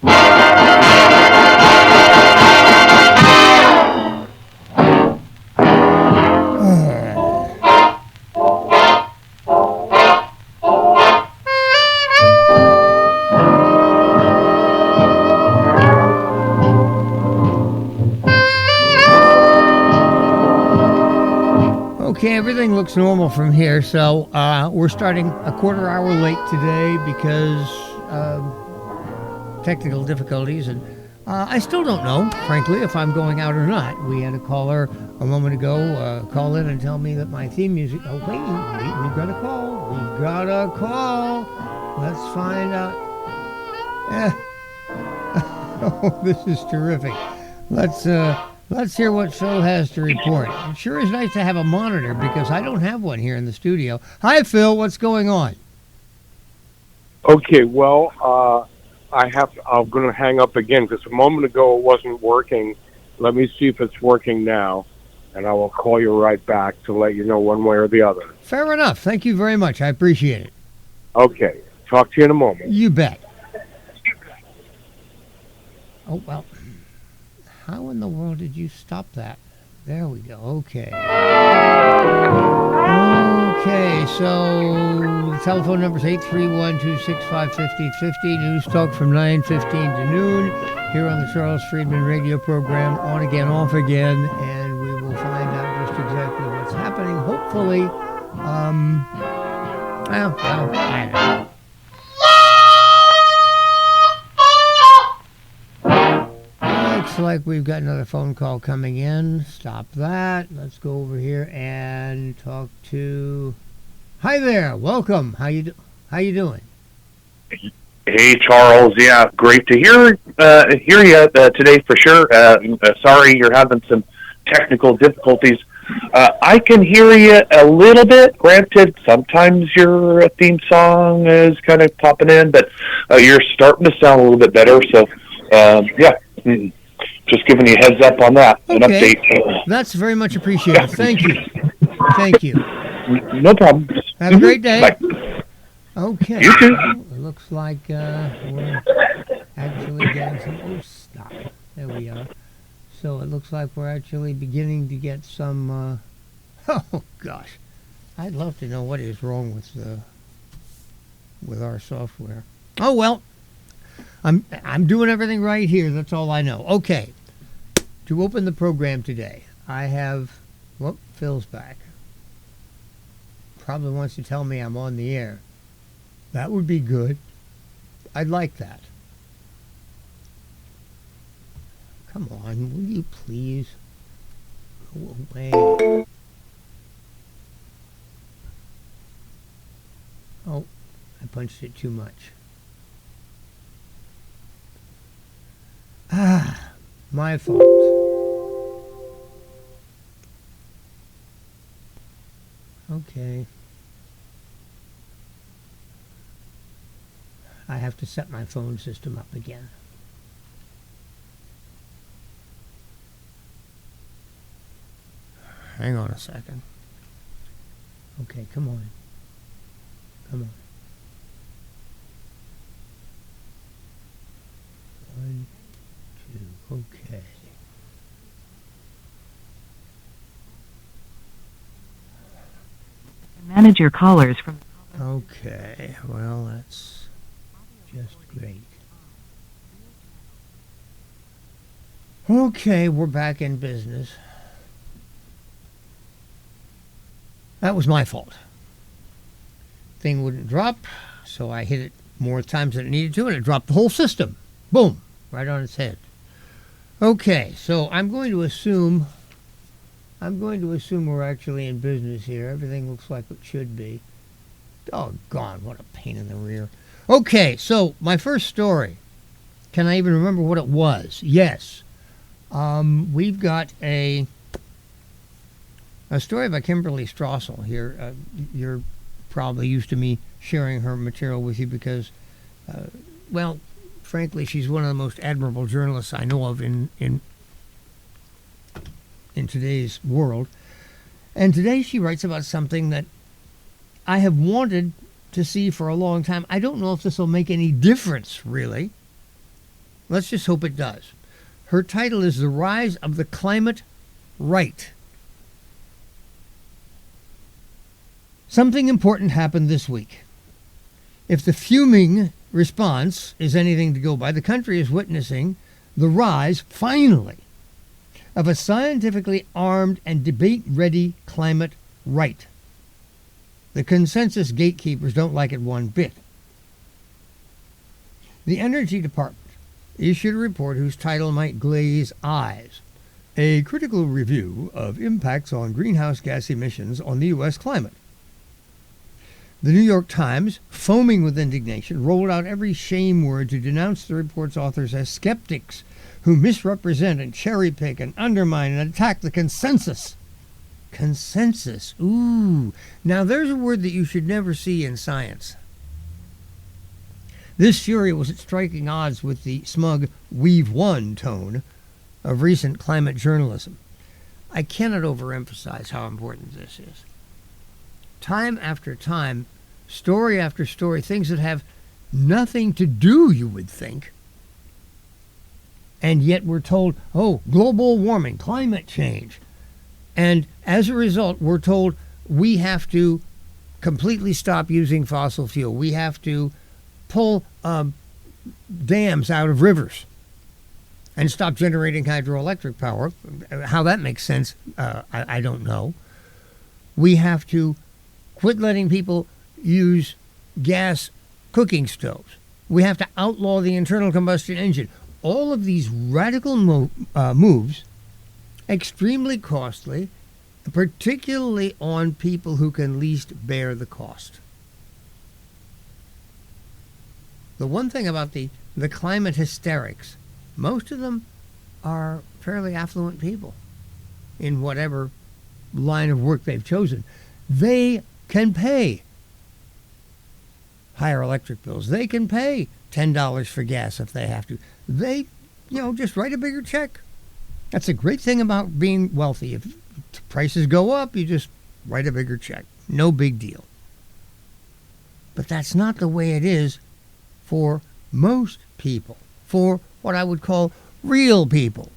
Okay, everything looks normal from here, so we're starting a quarter hour late today because technical difficulties, and I still don't know, frankly, if I'm going out or not. We had a caller a moment ago call in and tell me that my theme music... Oh, wait, we've got a call. We've got a call. Let's find out. Oh, this is terrific. Let's hear what Phil has to report. It sure is nice to have a monitor because I don't have one here in the studio. Hi, Phil. What's going on? Okay, well, I'm going to hang up again because a moment ago it wasn't working. Let me see if it's working now, and I will call you right back to let you know one way or the other. Fair enough. Thank you very much. I appreciate it. Okay. Talk to you in a moment. You bet. Oh, well. How in the world did you stop that? There we go. Okay. Okay, so the telephone number is 831-265-5050. News talk from 9:15 to noon here on the Charles Freedman radio program. On again, off again, and we will find out just exactly what's happening. Hopefully, I don't know. Looks like we've got another phone call coming in. Stop that. Let's go over here and talk to... Hi there. Welcome. How you doing? Hey, Charles. Yeah, great to hear you today for sure. Sorry you're having some technical difficulties. I can hear you a little bit. Granted, sometimes your theme song is kind of popping in, but you're starting to sound a little bit better. So, yeah. Just giving you a heads up on that, an update. That's very much appreciated. Yeah. Thank you. Thank you. No problem. Have a great day. Bye. Okay. You too. It looks like we're actually getting some... Oh, stop. There we are. So it looks like we're actually beginning to get some... oh, gosh. I'd love to know what is wrong with our software. Oh, well. I'm doing everything right here. That's all I know. Okay. To open the program today, I have... Well, Phil's back. Probably wants to tell me I'm on the air. That would be good. I'd like that. Come on, will you please go away? Oh, I punched it too much. Ah, my fault. Okay. I have to set my phone system up again. Hang on a second. Okay, come on. Come on. 1, 2, okay. Manage your callers from... Okay, well, that's just great. Okay, we're back in business. That was my fault. Thing wouldn't drop, so I hit it more times than it needed to, and it dropped the whole system. Boom, right on its head. Okay, so I'm going to assume we're actually in business here. Everything looks like it should be. Doggone, what a pain in the rear. Okay, so my first story. Can I even remember what it was? Yes. We've got a story by Kimberly Strassel here. You're probably used to me sharing her material with you because, well, frankly, she's one of the most admirable journalists I know of in today's world. And today she writes about something that I have wanted to see for a long time. I don't know if this will make any difference, really. Let's just hope it does. Her title is The Rise of the Climate Right. Something important happened this week. If the fuming response is anything to go by, the country is witnessing the rise, finally, of a scientifically armed and debate-ready climate right. The consensus gatekeepers don't like it one bit. The Energy Department issued a report whose title might glaze eyes. A critical review of impacts on greenhouse gas emissions on the U.S. climate. The New York Times, foaming with indignation, rolled out every shame word to denounce the report's authors as skeptics who misrepresent and cherry-pick and undermine and attack the consensus. Consensus. Ooh. Now there's a word that you should never see in science. This fury was at striking odds with the smug "we've won" tone of recent climate journalism. I cannot overemphasize how important this is. Time after time, story after story, things that have nothing to do, you would think, and yet we're told, oh, global warming, climate change. And as a result, we're told we have to completely stop using fossil fuel. We have to pull dams out of rivers and stop generating hydroelectric power. How that makes sense, I don't know. We have to quit letting people use gas cooking stoves. We have to outlaw the internal combustion engine. All of these radical moves, extremely costly, particularly on people who can least bear the cost. The one thing about the climate hysterics, most of them are fairly affluent people in whatever line of work they've chosen. They can pay higher electric bills. They can pay $10 for gas if they have to. They, just write a bigger check. That's a great thing about being wealthy. If prices go up, you just write a bigger check. No big deal. But that's not the way it is for most people, for what I would call real people.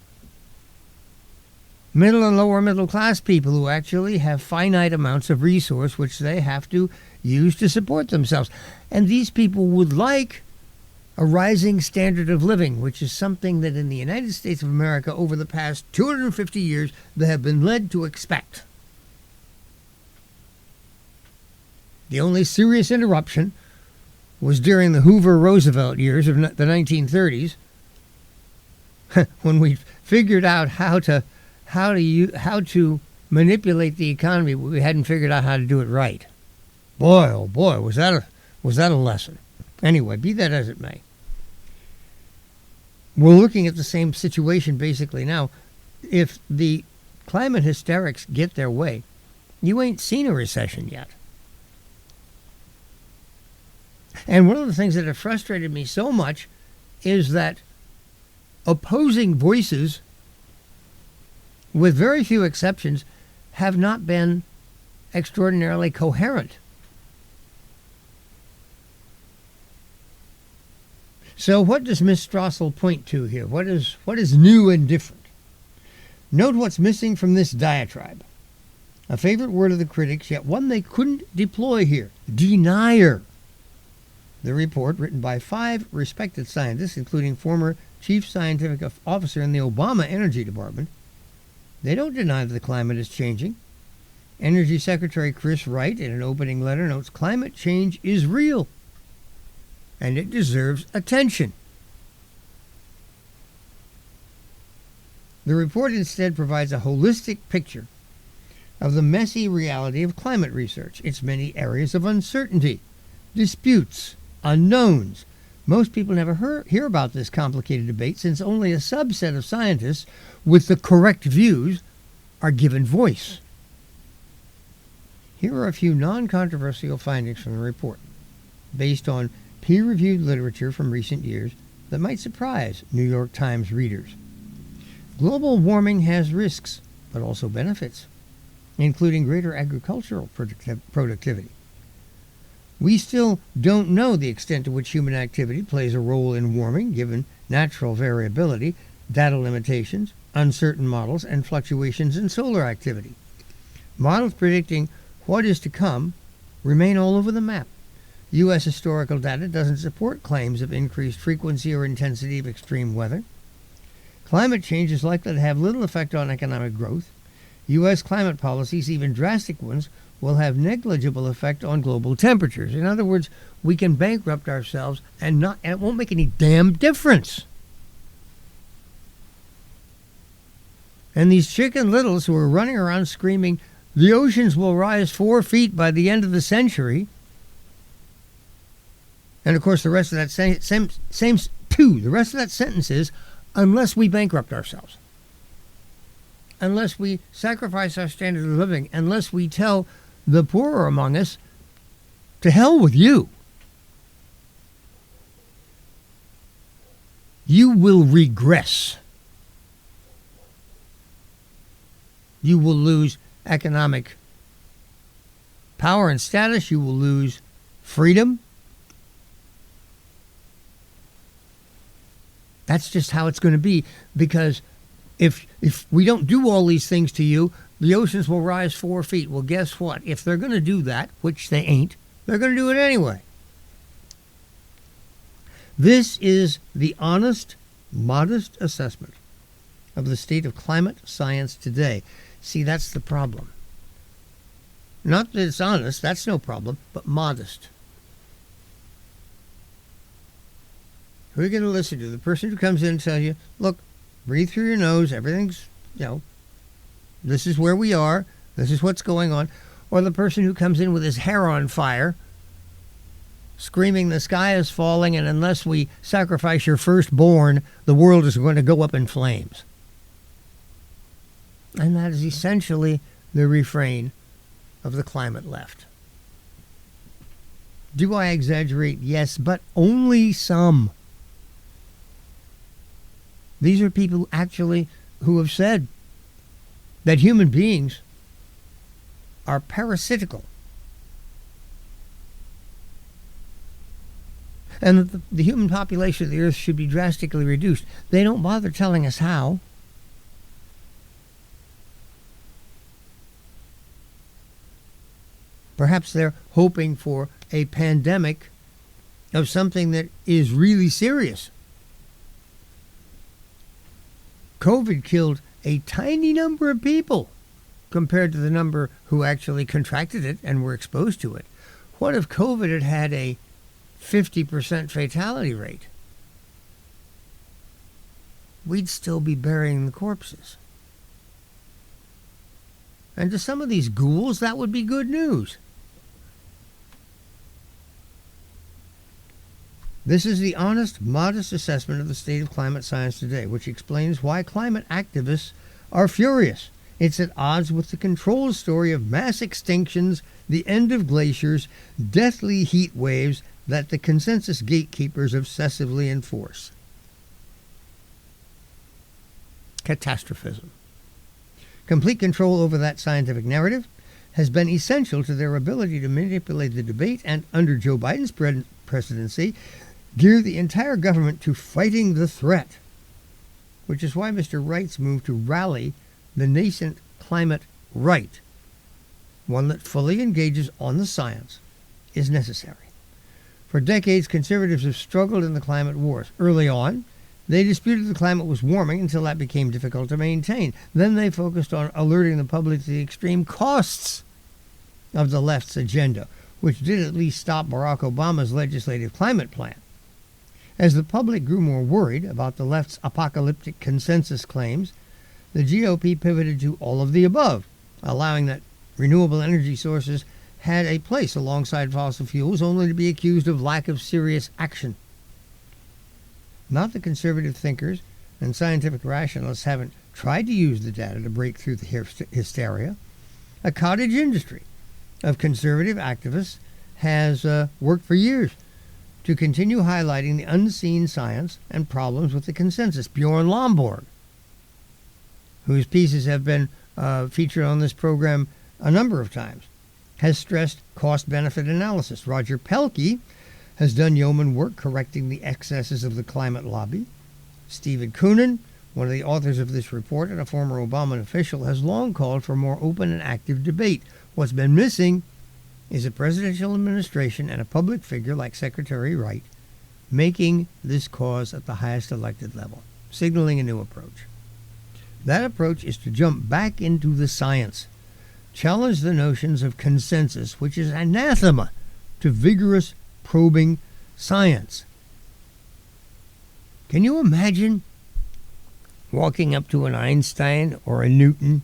Middle and lower middle class people who actually have finite amounts of resource which they have to use to support themselves. And these people would like a rising standard of living, which is something that in the United States of America over the past 250 years they have been led to expect. The only serious interruption was during the Hoover-Roosevelt years of the 1930s, when we figured out how to manipulate the economy. We hadn't figured out how to do it right. Boy, oh boy, was that a lesson. Anyway, be that as it may, we're looking at the same situation basically now. If the climate hysterics get their way, you ain't seen a recession yet. And one of the things that have frustrated me so much is that opposing voices, with very few exceptions, have not been extraordinarily coherent. So what does Ms. Strassel point to here? What is new and different? Note what's missing from this diatribe. A favorite word of the critics, yet one they couldn't deploy here. Denier. The report, written by 5 respected scientists, including former chief scientific officer in the Obama Energy Department, they don't deny that the climate is changing. Energy Secretary Chris Wright, in an opening letter, notes climate change is real, and it deserves attention. The report instead provides a holistic picture of the messy reality of climate research, its many areas of uncertainty, disputes, unknowns. Most people never hear about this complicated debate, since only a subset of scientists with the correct views are given voice. Here are a few non-controversial findings from the report, based on peer-reviewed literature from recent years that might surprise New York Times readers. Global warming has risks, but also benefits, including greater agricultural productivity. We still don't know the extent to which human activity plays a role in warming, given natural variability, data limitations, uncertain models, and fluctuations in solar activity. Models predicting what is to come remain all over the map. U.S. historical data doesn't support claims of increased frequency or intensity of extreme weather. Climate change is likely to have little effect on economic growth. U.S. climate policies, even drastic ones, will have negligible effect on global temperatures. In other words, we can bankrupt ourselves and it won't make any damn difference. And these Chicken Littles who are running around screaming, the oceans will rise 4 feet by the end of the century. And of course, the rest of that the rest of that sentence is, unless we bankrupt ourselves, unless we sacrifice our standard of living, unless we tell the poorer among us, to hell with you. You will regress. You will lose economic power and status. You will lose freedom. That's just how it's going to be, because if we don't do all these things to you, the oceans will rise 4 feet. Well, guess what? If they're going to do that, which they ain't, they're going to do it anyway. This is the honest, modest assessment of the state of climate science today. See, that's the problem. Not that it's honest, that's no problem, but modest. Who are you going to listen to? The person who comes in and tells you, look, breathe through your nose, everything's, this is where we are, this is what's going on. Or the person who comes in with his hair on fire, screaming the sky is falling, and unless we sacrifice your firstborn, the world is going to go up in flames. And that is essentially the refrain of the climate left. Do I exaggerate? Yes, but only some. These are people actually who have said that human beings are parasitical. And that the human population of the earth should be drastically reduced. They don't bother telling us how. Perhaps they're hoping for a pandemic of something that is really serious. COVID killed a tiny number of people compared to the number who actually contracted it and were exposed to it. What if COVID had had a 50% fatality rate? We'd still be burying the corpses. And to some of these ghouls, that would be good news. This is the honest, modest assessment of the state of climate science today, which explains why climate activists are furious. It's at odds with the controlled story of mass extinctions, the end of glaciers, deathly heat waves that the consensus gatekeepers obsessively enforce. Catastrophism. Complete control over that scientific narrative has been essential to their ability to manipulate the debate and, under Joe Biden's presidency, gear the entire government to fighting the threat, which is why Mr. Wright's move to rally the nascent climate right, one that fully engages on the science, is necessary. For decades, conservatives have struggled in the climate wars. Early on, they disputed the climate was warming until that became difficult to maintain. Then they focused on alerting the public to the extreme costs of the left's agenda, which did at least stop Barack Obama's legislative climate plan. As the public grew more worried about the left's apocalyptic consensus claims, the GOP pivoted to all of the above, allowing that renewable energy sources had a place alongside fossil fuels, only to be accused of lack of serious action. Not the conservative thinkers and scientific rationalists haven't tried to use the data to break through the hysteria. A cottage industry of conservative activists has worked for years to continue highlighting the unseen science and problems with the consensus. Bjorn Lomborg, whose pieces have been featured on this program a number of times, has stressed cost-benefit analysis. Roger Pelkey has done yeoman work correcting the excesses of the climate lobby. Stephen Koonin, one of the authors of this report and a former Obama official, has long called for more open and active debate. What's been missing is a presidential administration and a public figure like Secretary Wright making this cause at the highest elected level, signaling a new approach. That approach is to jump back into the science, challenge the notions of consensus, which is anathema to vigorous probing science. Can you imagine walking up to an Einstein or a Newton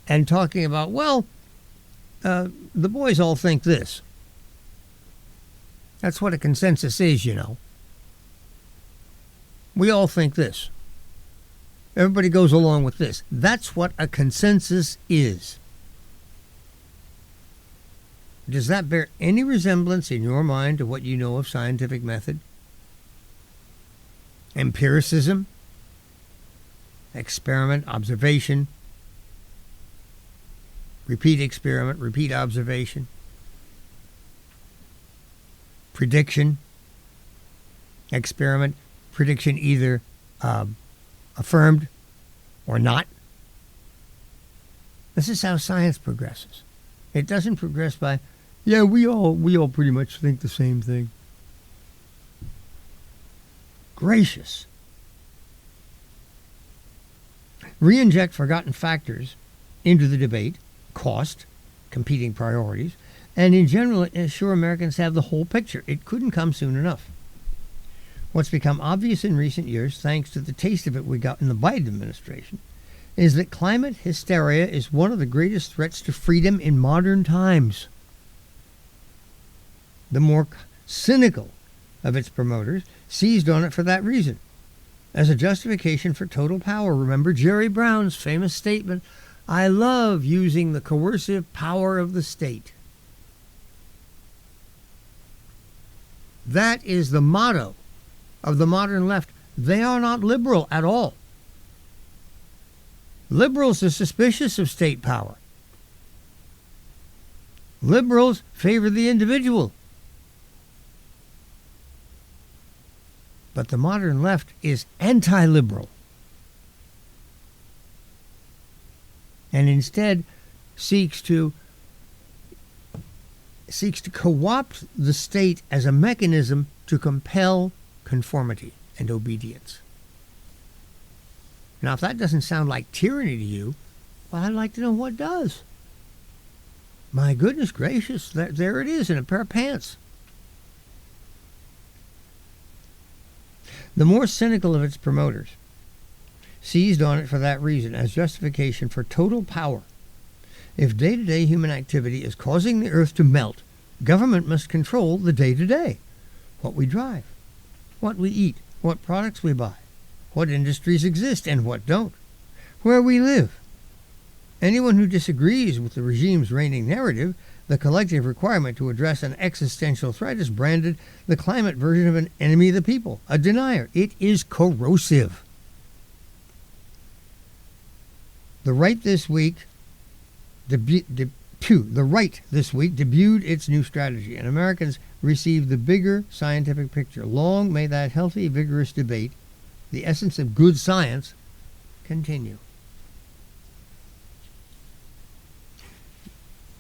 and talking about, well, the boys all think this. That's what a consensus is, you know. We all think this. Everybody goes along with this. That's what a consensus is. Does that bear any resemblance in your mind to what you know of scientific method? Empiricism? Experiment, observation, repeat experiment, repeat observation, prediction, experiment, prediction either affirmed or not. This is how science progresses. It doesn't progress by, yeah, we all pretty much think the same thing. Gracious. Re-inject forgotten factors into the debate, cost, competing priorities, and in general ensure Americans have the whole picture. It couldn't come soon enough. What's become obvious in recent years, thanks to the taste of it we got in the Biden administration, is that climate hysteria is one of the greatest threats to freedom in modern times. The more cynical of its promoters seized on it for that reason, as a justification for total power. Remember Jerry Brown's famous statement, "I love using the coercive power of the state." That is the motto of the modern left. They are not liberal at all. Liberals are suspicious of state power. Liberals favor the individual. But the modern left is anti-liberal and instead seeks to co-opt the state as a mechanism to compel conformity and obedience. Now, if that doesn't sound like tyranny to you, well, I'd like to know what does. My goodness gracious, there it is in a pair of pants. The more cynical of its promoters seized on it for that reason as justification for total power. If day-to-day human activity is causing the earth to melt, government must control the day-to-day. What we drive, what we eat, what products we buy, what industries exist and what don't, where we live. Anyone who disagrees with the regime's reigning narrative, the collective requirement to address an existential threat, is branded the climate version of an enemy of the people, a denier. It is corrosive. The right this week debuted its new strategy, and Americans received the bigger scientific picture. Long may that healthy, vigorous debate, the essence of good science, continue.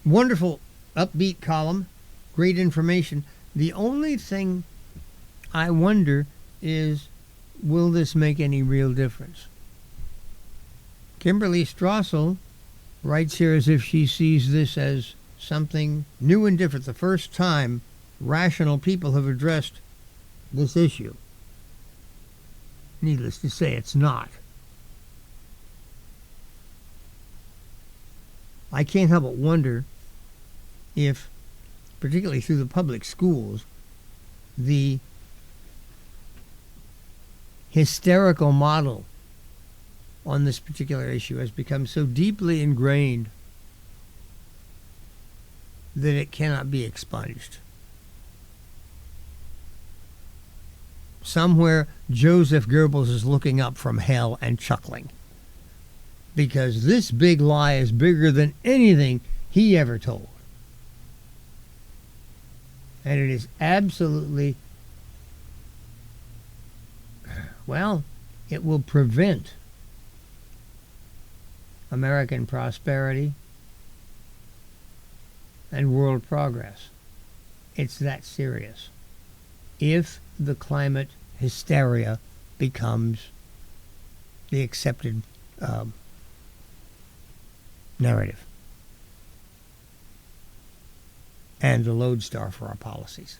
Wonderful, upbeat column, great information. The only thing I wonder is, will this make any real difference? Kimberly Strassel writes here as if she sees this as something new and different, the first time rational people have addressed this issue. Needless to say, it's not. I can't help but wonder if, particularly through the public schools, the hysterical model on this particular issue has become so deeply ingrained that it cannot be expunged. Somewhere, Joseph Goebbels is looking up from hell and chuckling, because this big lie is bigger than anything he ever told. And it is absolutely, well, it will prevent American prosperity and world progress. It's that serious. If the climate hysteria becomes the accepted narrative and the lodestar for our policies.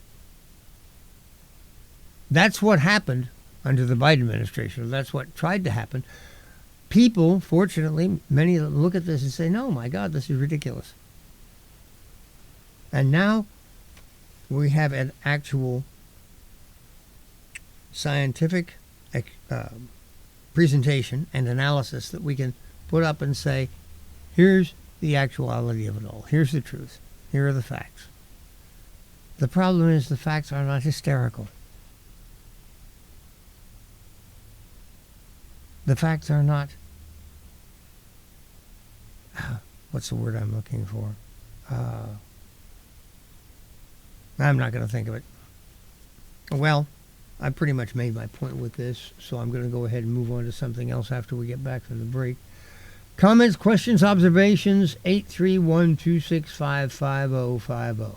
That's what happened under the Biden administration. That's what tried to happen. People, fortunately, many of them look at this and say, no, my God, this is ridiculous. And now we have an actual scientific presentation and analysis that we can put up and say, here's the actuality of it all. Here's the truth. Here are the facts. The problem is the facts are not hysterical. The facts are not, what's the word I'm looking for? I'm not going to think of it. Well, I pretty much made my point with this, so I'm going to go ahead and move on to something else after we get back from the break. Comments, questions, observations, 831-265-5050.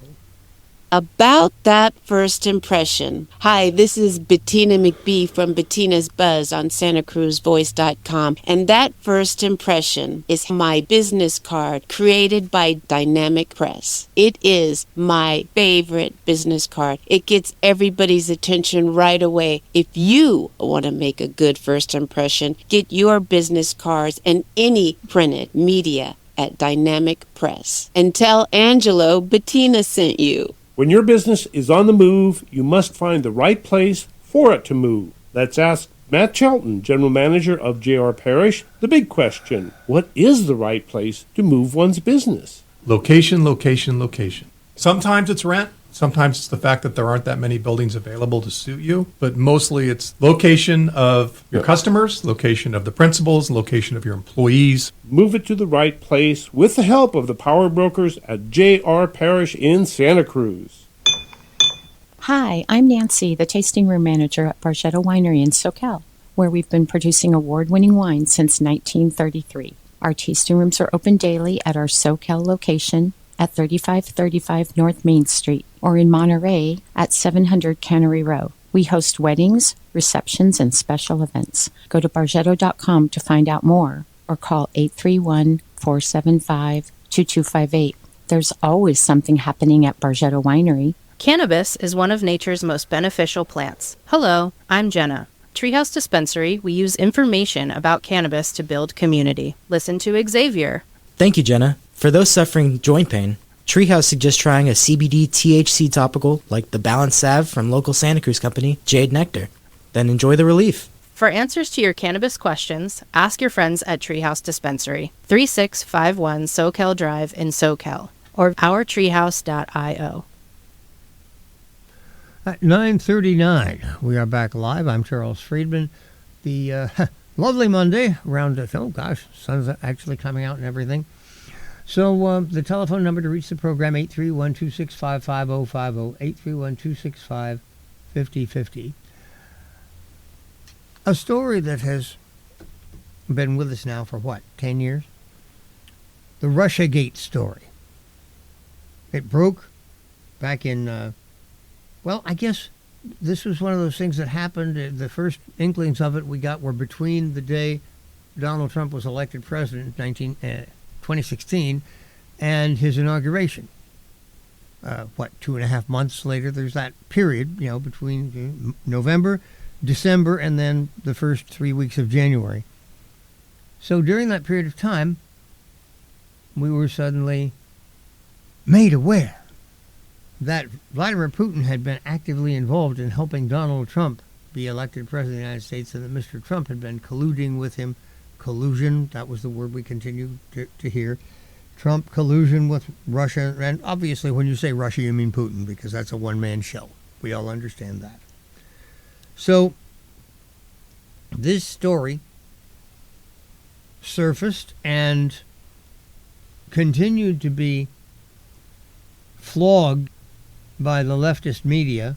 About that first impression. Hi, this is Bettina McBee from Bettina's Buzz on SantaCruzVoice.com. And that first impression is my business card created by Dynamic Press. It is my favorite business card. It gets everybody's attention right away. If you want to make a good first impression, get your business cards and any printed media at Dynamic Press. And tell Angelo Bettina sent you. When your business is on the move, you must find the right place for it to move. Let's ask Matt Shelton, General Manager of J.R. Parrish, the big question. What is the right place to move one's business? Location, location, location. Sometimes it's rent. Sometimes it's the fact that there aren't that many buildings available to suit you. But mostly it's location of your customers, location of the principals, location of your employees. Move it to the right place with the help of the power brokers at J.R. Parrish in Santa Cruz. Hi, I'm Nancy, the tasting room manager at Bargetto Winery in SoCal, where we've been producing award-winning wine since 1933. Our tasting rooms are open daily at our SoCal location at 3535 North Main Street, or in Monterey at 700 Cannery Row. We host weddings, receptions, and special events. Go to bargetto.com to find out more, or call 831-475-2258. There's always something happening at Bargetto Winery. Cannabis is one of nature's most beneficial plants. Hello, I'm Jenna. Treehouse Dispensary, we use information about cannabis to build community. Listen to Xavier. Thank you, Jenna. For those suffering joint pain, Treehouse suggests trying a CBD THC topical like the Balance Salve from local Santa Cruz company, Jade Nectar. Then enjoy the relief. For answers to your cannabis questions, ask your friends at Treehouse Dispensary, 3651 Soquel Drive in Soquel, or ourtreehouse.io. At 9:39, we are back live. I'm Charles Freedman. The lovely Monday around, oh gosh, sun's actually coming out and everything. So the telephone number to reach the program, 831-265-5050, 831-265-5050. A story that has been with us now for, 10 years? The Russiagate story. It broke back in, I guess this was one of those things that happened. The first inklings of it we got were between the day Donald Trump was elected president in 2016 and his inauguration. 2.5 months later, there's that period, between November, December, and then the first 3 weeks of January. So during that period of time, we were suddenly made aware that Vladimir Putin had been actively involved in helping Donald Trump be elected president of the United States, and that Mr. Trump had been colluding with him. Collusion, that was the word we continued to hear. Trump collusion with Russia, and obviously when you say Russia, you mean Putin, because that's a one-man show. We all understand that. So this story surfaced, and continued to be flogged by the leftist media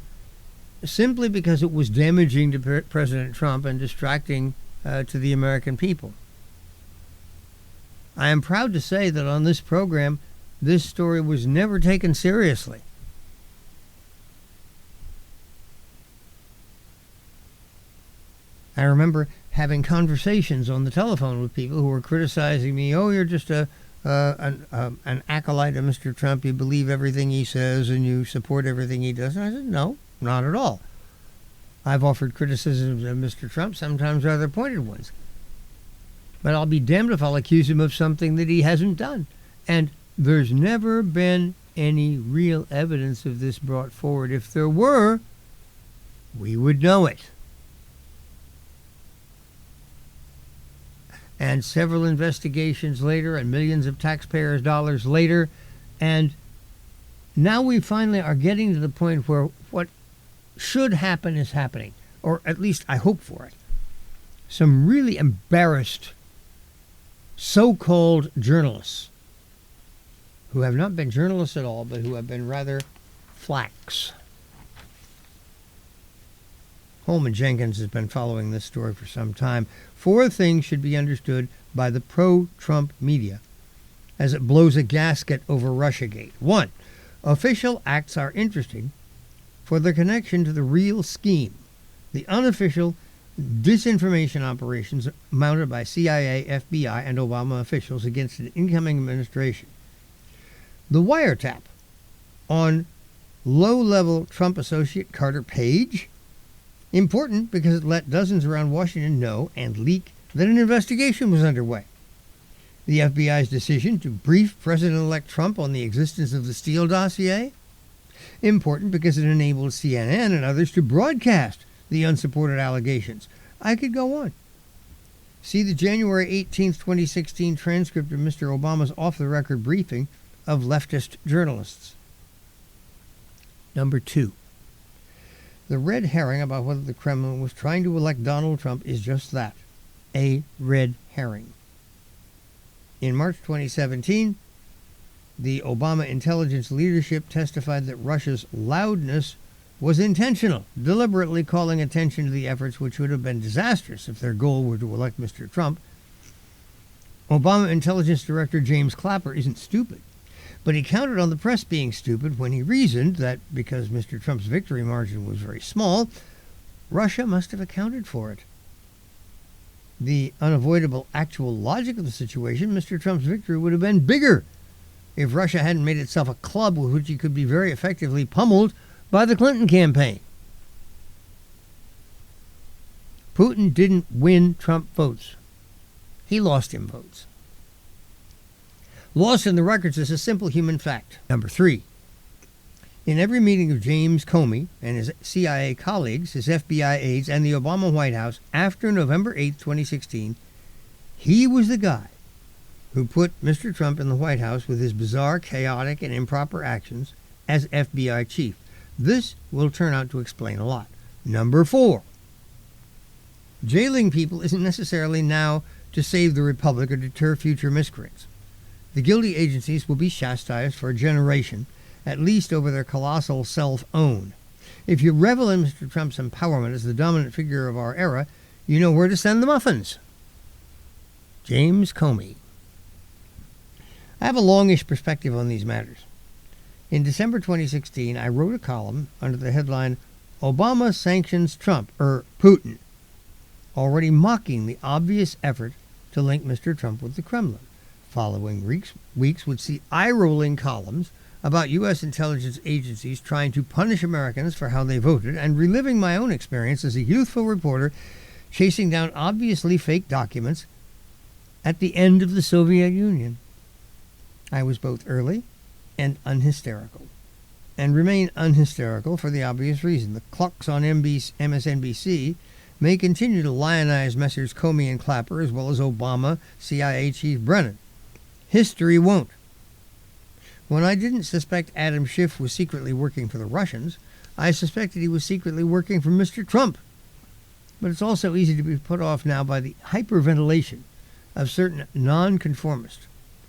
simply because it was damaging to President Trump and distracting to the American people. I am proud to say that on this program, this story was never taken seriously. I remember having conversations on the telephone with people who were criticizing me. Oh, you're just an acolyte of Mr. Trump. You believe everything he says and you support everything he does. And I said, no, not at all. I've offered criticisms of Mr. Trump, sometimes rather pointed ones. But I'll be damned if I'll accuse him of something that he hasn't done. And there's never been any real evidence of this brought forward. If there were, we would know it. And several investigations later and millions of taxpayers' dollars later, and now we finally are getting to the point where what should happen is happening, or at least I hope for it. Some really embarrassed so-called journalists who have not been journalists at all, but who have been rather flacks. Holman Jenkins has been following this story for some time. 4 things should be understood by the pro-Trump media as it blows a gasket over Russiagate. 1. Official acts are interesting for their connection to the real scheme, the unofficial disinformation operations mounted by CIA, FBI, and Obama officials against an incoming administration. The wiretap on low-level Trump associate Carter Page, important because it let dozens around Washington know and leak that an investigation was underway. The FBI's decision to brief President-elect Trump on the existence of the Steele dossier, important because it enabled CNN and others to broadcast the unsupported allegations. I could go on. See the January 18, 2016 transcript of Mr. Obama's off-the-record briefing of leftist journalists. Number 2. The red herring about whether the Kremlin was trying to elect Donald Trump is just that, a red herring. In March 2017, the Obama intelligence leadership testified that Russia's loudness was intentional, deliberately calling attention to the efforts which would have been disastrous if their goal were to elect Mr. Trump. Obama Intelligence Director James Clapper isn't stupid, but he counted on the press being stupid when he reasoned that because Mr. Trump's victory margin was very small, Russia must have accounted for it. The unavoidable actual logic of the situation, Mr. Trump's victory would have been bigger if Russia hadn't made itself a club with which he could be very effectively pummeled by the Clinton campaign. Putin didn't win Trump votes. He lost him votes. Lost in the records is a simple human fact. Number 3. In every meeting of James Comey and his CIA colleagues, his FBI aides, and the Obama White House after November 8, 2016, he was the guy who put Mr. Trump in the White House with his bizarre, chaotic, and improper actions as FBI chief. This will turn out to explain a lot. Number 4. Jailing people isn't necessarily now to save the Republic or deter future miscreants. The guilty agencies will be chastised for a generation, at least over their colossal self-own. If you revel in Mr. Trump's empowerment as the dominant figure of our era, you know where to send the muffins. James Comey. I have a longish perspective on these matters. In December 2016, I wrote a column under the headline, Obama Sanctions Trump, Putin, already mocking the obvious effort to link Mr. Trump with the Kremlin. Following weeks would see eye-rolling columns about U.S. intelligence agencies trying to punish Americans for how they voted, and reliving my own experience as a youthful reporter chasing down obviously fake documents at the end of the Soviet Union. I was both early and unhysterical, and remain unhysterical for the obvious reason. The clucks on MSNBC may continue to lionize Messrs. Comey and Clapper, as well as Obama, CIA Chief Brennan. History won't. When I didn't suspect Adam Schiff was secretly working for the Russians, I suspected he was secretly working for Mr. Trump. But it's also easy to be put off now by the hyperventilation of certain nonconformists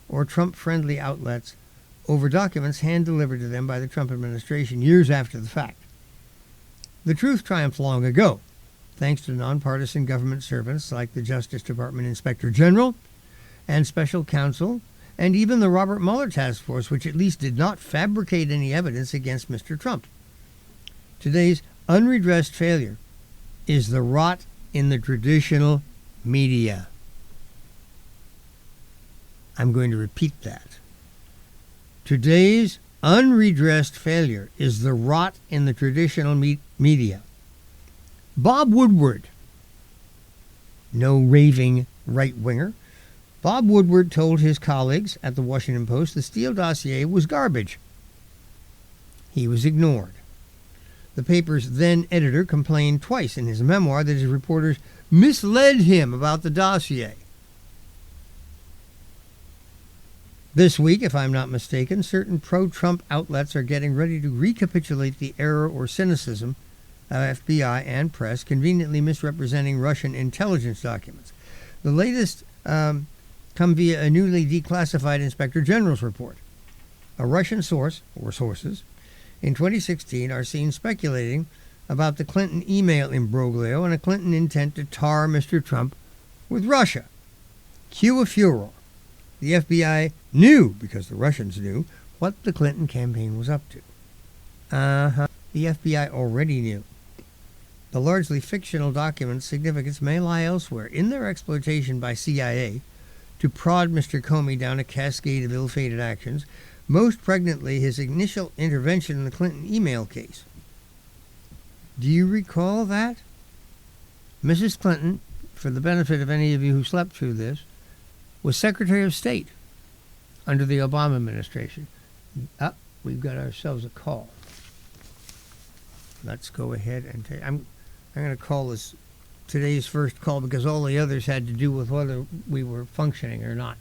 or Trump-friendly outlets over documents hand-delivered to them by the Trump administration years after the fact. The truth triumphed long ago, thanks to nonpartisan government servants like the Justice Department Inspector General and Special Counsel, and even the Robert Mueller Task Force, which at least did not fabricate any evidence against Mr. Trump. Today's unredressed failure is the rot in the traditional media. I'm going to repeat that. Today's unredressed failure is the rot in the traditional media. Bob Woodward, no raving right-winger, Bob Woodward told his colleagues at the Washington Post the Steele dossier was garbage. He was ignored. The paper's then editor complained twice in his memoir that his reporters misled him about the dossier. This week, if I'm not mistaken, certain pro-Trump outlets are getting ready to recapitulate the error or cynicism of FBI and press conveniently misrepresenting Russian intelligence documents. The latest come via a newly declassified Inspector General's report. A Russian source, or sources, in 2016 are seen speculating about the Clinton email imbroglio and a Clinton intent to tar Mr. Trump with Russia. Cue a furor. The FBI knew, because the Russians knew, what the Clinton campaign was up to. The FBI already knew. The largely fictional document's significance may lie elsewhere in their exploitation by CIA to prod Mr. Comey down a cascade of ill-fated actions, most pregnantly his initial intervention in the Clinton email case. Do you recall that? Mrs. Clinton, for the benefit of any of you who slept through this, was Secretary of State under the Obama administration. We've got ourselves a call. Let's go ahead and take... I'm going to call this today's first call because all the others had to do with whether we were functioning or not.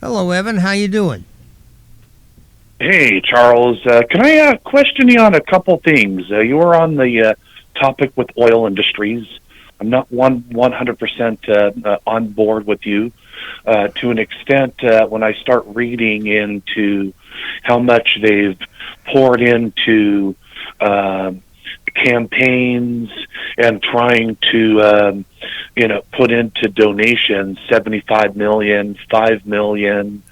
Hello, Evan. How you doing? Hey, Charles. Can I question you on a couple things? You were on the topic with oil industries. I'm not 100% on board with you. To an extent, when I start reading into how much they've poured into campaigns and trying to, put into donations, 75 million, 5 million,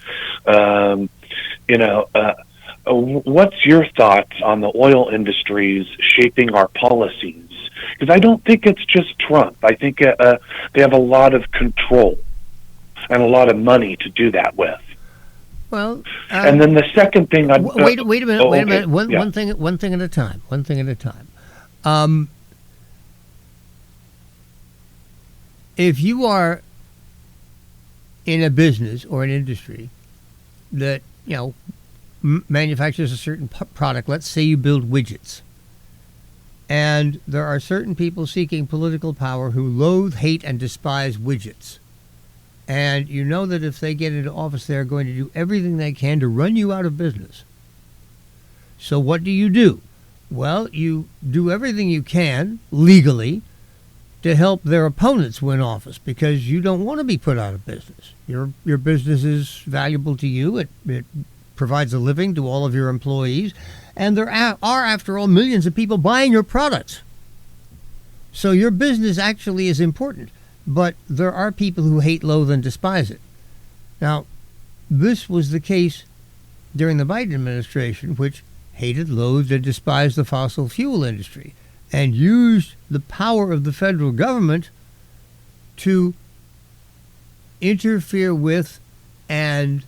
what's your thoughts on the oil industries shaping our policies? Because I don't think it's just Trump. I think they have a lot of control and a lot of money to do that with. Well, and then the second thing, wait a minute. Oh, wait a okay. minute. One Yeah. thing at a time. One thing at a time. If you are in a business or an industry that manufactures a certain product, let's say you build widgets, and there are certain people seeking political power who loathe, hate, and despise widgets. And you know that if they get into office, they're going to do everything they can to run you out of business. So what do? Well, you do everything you can, legally, to help their opponents win office because you don't want to be put out of business. Your business is valuable to you. It provides a living to all of your employees. And there are, after all, millions of people buying your products. So your business actually is important. But there are people who hate, loathe, and despise it. Now, this was the case during the Biden administration, which hated, loathed, and despised the fossil fuel industry and used the power of the federal government to interfere with and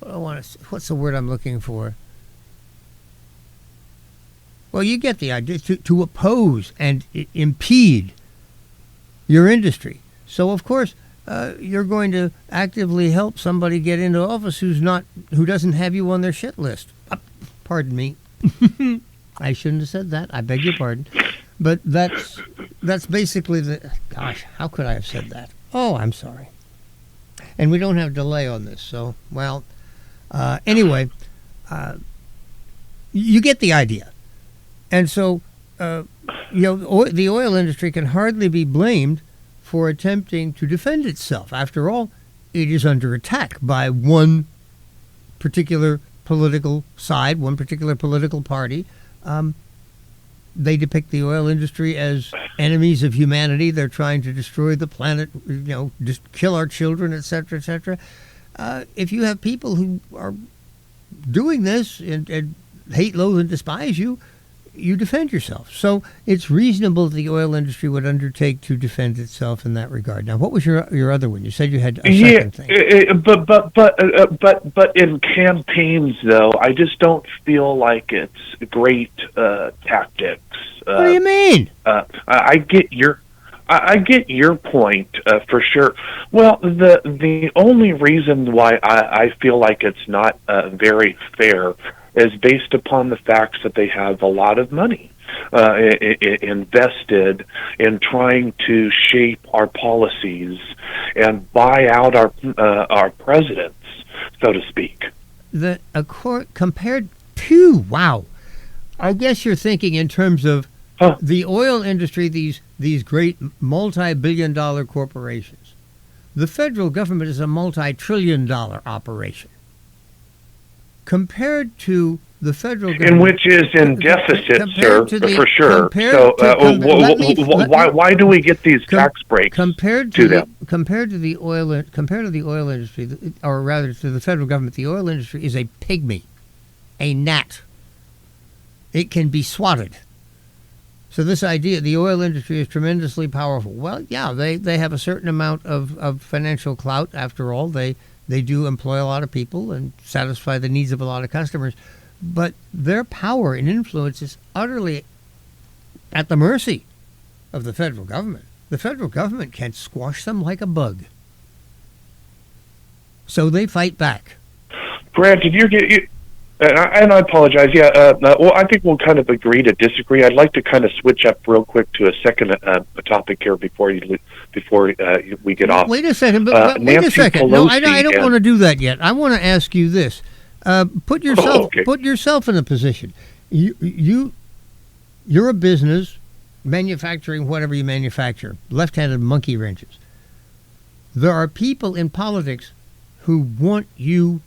what's the word I'm looking for? Well, you get the idea, to oppose and impede your industry. So, of course, you're going to actively help somebody get into office who doesn't have you on their shit list. Pardon me. I shouldn't have said that. I beg your pardon. But that's basically gosh, how could I have said that? Oh, I'm sorry. And we don't have delay on this. So, well, anyway, you get the idea. And so the oil industry can hardly be blamed for attempting to defend itself. After all, it is under attack by one particular political side, one particular political party. They depict the oil industry as enemies of humanity. They're trying to destroy the planet, just kill our children, etc., etc. If you have people who are doing this and hate, loathe, and despise you, you defend yourself. So it's reasonable that the oil industry would undertake to defend itself in that regard. Now, what was your other one? You said you had a second thing. But in campaigns, though, I just don't feel like it's great tactics. What do you mean? I get your point for sure. Well, the only reason why I feel like it's not very fair is based upon the facts that they have a lot of money invested in trying to shape our policies and buy out our presidents, so to speak. Compared to, wow, I guess you're thinking in terms of the oil industry, these great multi-billion-dollar corporations. The federal government is a multi-trillion-dollar operation. Compared to the federal government, and which is in deficit, sir, for sure. So, why do we get these tax breaks compared to the oil industry, or rather to the federal government? The oil industry is a pygmy, a gnat. It can be swatted. So this idea, the oil industry is tremendously powerful. Well, yeah, they have a certain amount of financial clout. After all, they do employ a lot of people and satisfy the needs of a lot of customers. But their power and influence is utterly at the mercy of the federal government. The federal government can squash them like a bug. So they fight back. Brad, did you get... and I apologize. Yeah, well, I think we'll kind of agree to disagree. I'd like to kind of switch up real quick to a second topic here before we get off. Wait a second. Wait a second. No, I don't want to do that yet. I want to ask you this. Put yourself in a position. You're a business manufacturing whatever you manufacture, left-handed monkey wrenches. There are people in politics who want you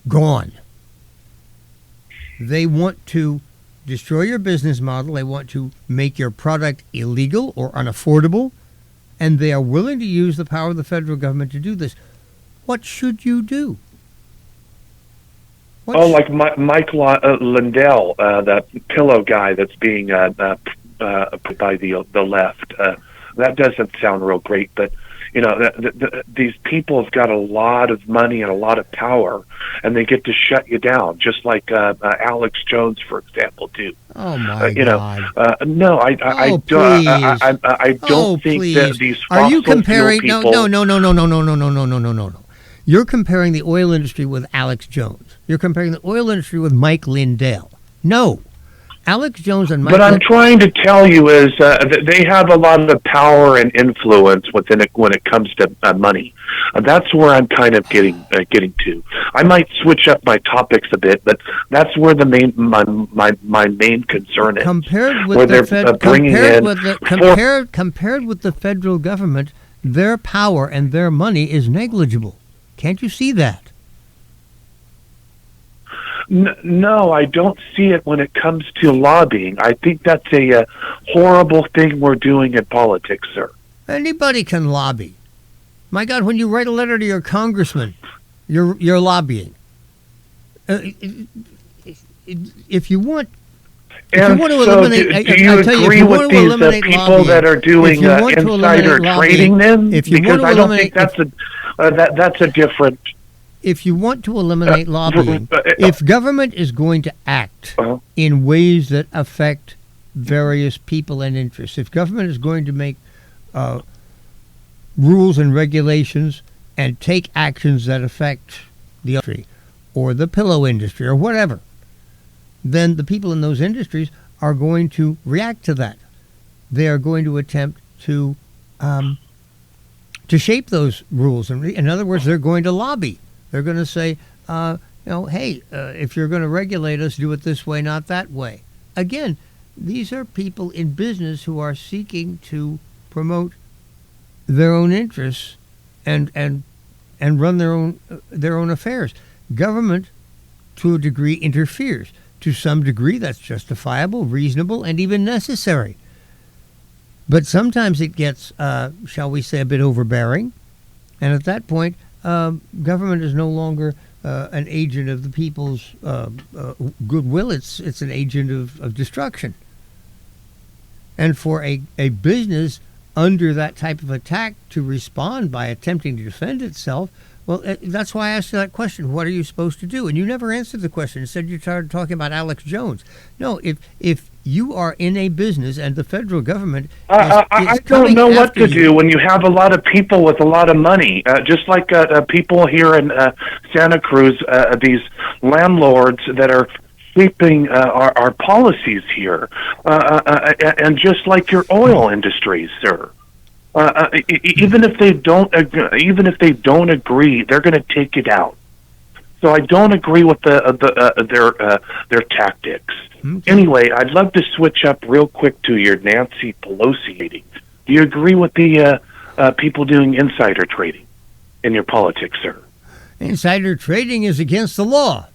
gone. They want to destroy your business model. They want to make your product illegal or unaffordable, and they are willing to use the power of the federal government to do this. What should you do? Like Mike Lindell, that pillow guy that's being put by the left. That doesn't sound real great, but these people have got a lot of money and a lot of power, and they get to shut you down, just like Alex Jones, for example, do. Oh my God! No, I don't think that these fossil fuel people. No. You're comparing the oil industry with Alex Jones. You're comparing the oil industry with Mike Lindell. No. Alex Jones and Mike. But I'm trying to tell you is that they have a lot of power and influence within it when it comes to money. That's where I'm kind of getting to. I might switch up my topics a bit, but that's where the my main concern is. Compared with the federal government, their power and their money is negligible. Can't you see that? No, I don't see it when it comes to lobbying. I think that's a horrible thing we're doing in politics, sir. Anybody can lobby. My God, when you write a letter to your congressman, you're lobbying. If you want to eliminate, do you agree with these people that are doing insider trading? Then, because I don't think that's a different. If you want to eliminate lobbying, if government is going to act in ways that affect various people and interests, if government is going to make rules and regulations and take actions that affect the industry or the pillow industry or whatever, then the people in those industries are going to react to that. They are going to attempt to shape those rules. In other words, they're going to lobby. They're going to say, hey, if you're going to regulate us, do it this way, not that way. Again, These are people in business who are seeking to promote their own interests and run their own affairs. Government, to a degree, interferes. To some degree, that's justifiable, reasonable, and even necessary. But sometimes it gets, shall we say, a bit overbearing. And at that point, government is no longer an agent of the people's goodwill. It's an agent of destruction. And for a business under that type of attack to respond by attempting to defend itself, well, that's why I asked you that question. What are you supposed to do? And you never answered the question. Instead, you started talking about Alex Jones. No, if you are in a business and the federal government I don't know what to do when you have a lot of people with a lot of money, just like people here in Santa Cruz, these landlords that are sweeping our policies here, and just like your oil industries, sir. Even if they don't agree, they're going to take it out. So I don't agree with their tactics. Okay. Anyway, I'd love to switch up real quick to your Nancy Pelosi meeting. Do you agree with the people doing insider trading in your politics, sir? Insider trading is against the law.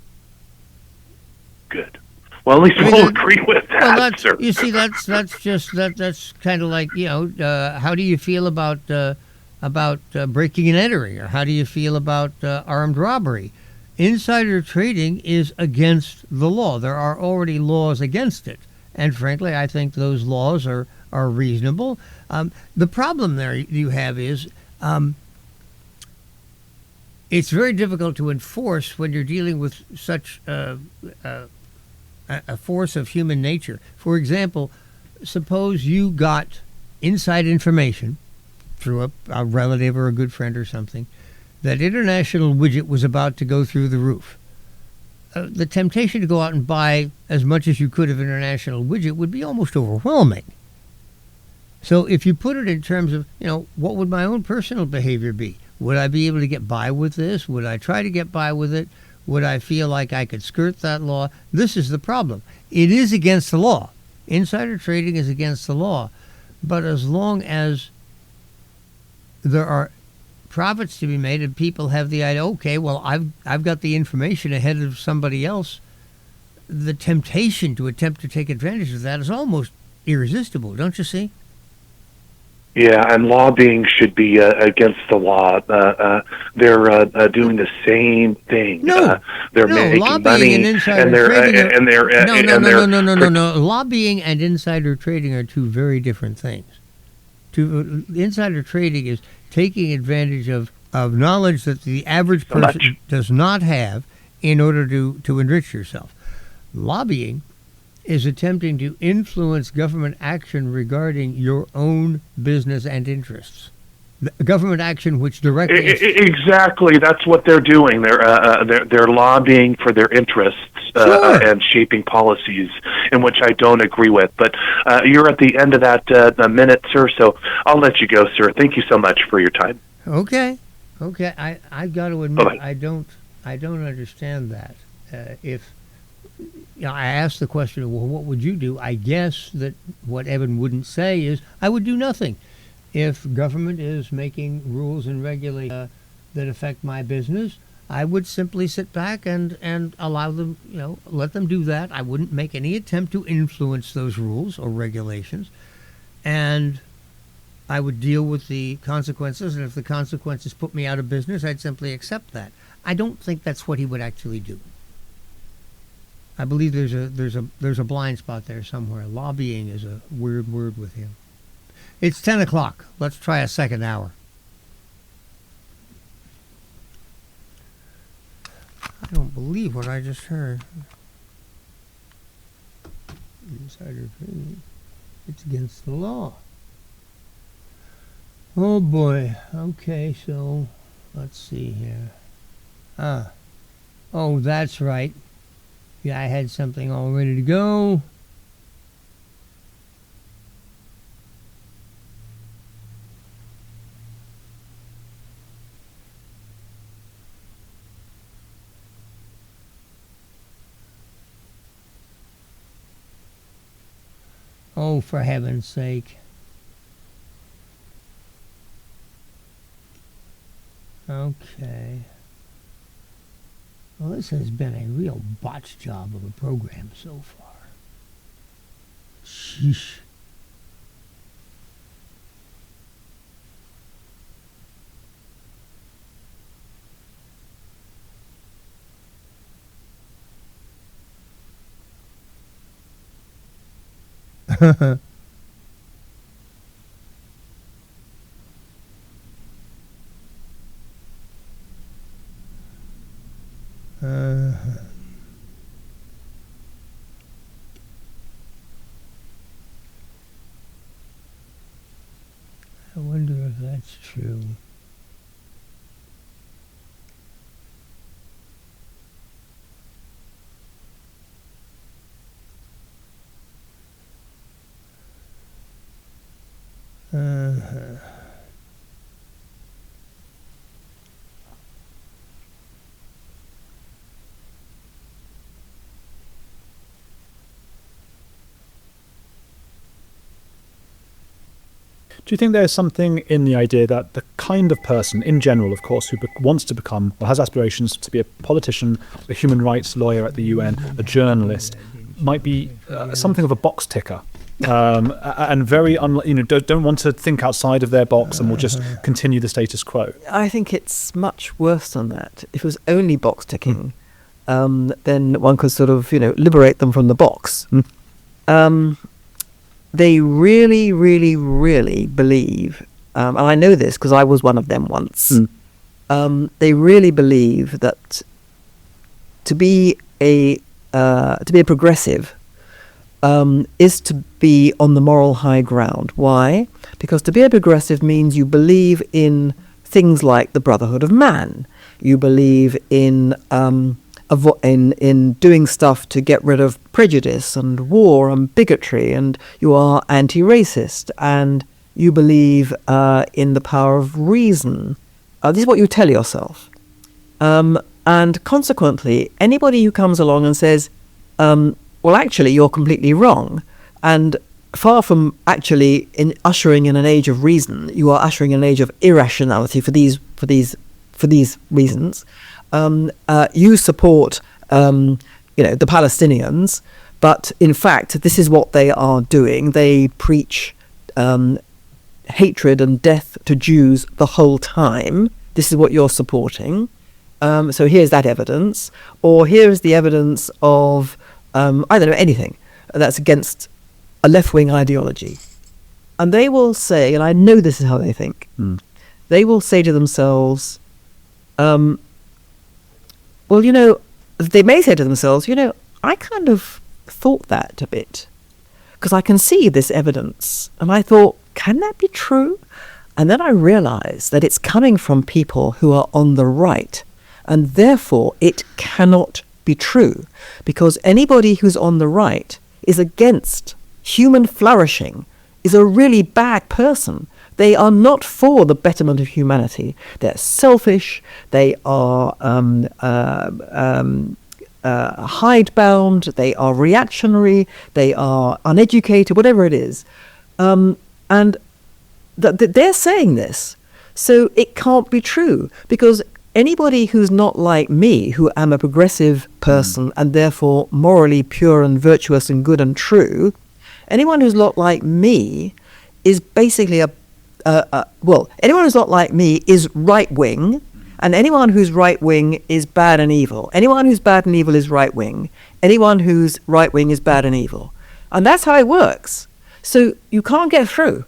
Good. Well, at least we'll agree with that, sir. You see, that's kind of like, how do you feel about breaking and entering, or how do you feel about armed robbery? Insider trading is against the law. There are already laws against it, and frankly, I think those laws are reasonable. The problem there you have is it's very difficult to enforce when you're dealing with such a force of human nature. For example, suppose you got inside information through a relative or a good friend or something that International Widget was about to go through the roof. The temptation to go out and buy as much as you could of International Widget would be almost overwhelming. So if you put it in terms of, what would my own personal behavior be? Would I be able to get by with this? Would I try to get by with it? Would I feel like I could skirt that law? This is the problem. It is against the law. Insider trading is against the law. But as long as there are profits to be made and people have the idea, okay, well, I've got the information ahead of somebody else, the temptation to attempt to take advantage of that is almost irresistible, don't you see? Yeah, and lobbying should be against the law. They're doing the same thing. No, they're making lobbying money, and insider trading. No. Lobbying and insider trading are two very different things. Insider trading is taking advantage of knowledge that the average person does not have in order to enrich yourself. Lobbying is attempting to influence government action regarding your own business and interests. Government action which directly... Exactly, that's what they're doing. They're lobbying for their interests and shaping policies, in which I don't agree with. But you're at the end of that minute, sir, so I'll let you go, sir. Thank you so much for your time. Okay. I've got to admit, Bye-bye. I don't understand that. I asked the question, well, what would you do? I guess that what Evan wouldn't say is, I would do nothing. If government is making rules and regulations that affect my business, I would simply sit back and allow them, let them do that. I wouldn't make any attempt to influence those rules or regulations. And I would deal with the consequences. And if the consequences put me out of business, I'd simply accept that. I don't think that's what he would actually do. I believe there's a blind spot there somewhere. Lobbying is a weird word with him. It's 10 o'clock. Let's try a second hour. I don't believe what I just heard. Insider trading. It's against the law. Oh boy. Okay, so let's see here. Oh, that's right. Yeah, I had something all ready to go. Oh, for heaven's sake. Okay. Well, this has been a real botch job of a program so far. Sheesh. I wonder if that's true. Do you think there's something in the idea that the kind of person, in general, of course, who wants to become or has aspirations to be a politician, a human rights lawyer at the UN, a journalist, might be something of a box ticker, and very, don't want to think outside of their box and will just continue the status quo? I think it's much worse than that. If it was only box ticking, then one could sort of, liberate them from the box. They really, really, really believe, and I know this because I was one of them once. They really believe that to be a progressive is to be on the moral high ground. Why? Because to be a progressive means you believe in things like the brotherhood of man. You believe in doing stuff to get rid of prejudice and war and bigotry, and you are anti-racist, and you believe in the power of reason. This is what you tell yourself. And consequently, anybody who comes along and says, well, actually, you're completely wrong, and far from actually ushering in an age of reason, you are ushering in an age of irrationality for these reasons. You support, the Palestinians, but in fact, this is what they are doing. They preach hatred and death to Jews the whole time. This is what you're supporting. So here's that evidence, or here is the evidence of, anything that's against a left-wing ideology. And they will say, and I know this is how they think, they will say to themselves, they may say to themselves, I kind of thought that a bit, because I can see this evidence. And I thought, can that be true? And then I realized that it's coming from people who are on the right, and therefore it cannot be true, because anybody who's on the right is against human flourishing, is a really bad person. They are not for the betterment of humanity. They're selfish. They are hidebound. They are reactionary. They are uneducated, whatever it is. And they're saying this. So it can't be true, because anybody who's not like me, who am a progressive person and therefore morally pure and virtuous and good and true, anyone who's not like me is basically anyone who's not like me is right-wing, and anyone who's right-wing is bad and evil. Anyone who's bad and evil is right-wing. Anyone who's right-wing is bad and evil. And that's how it works. So you can't get through.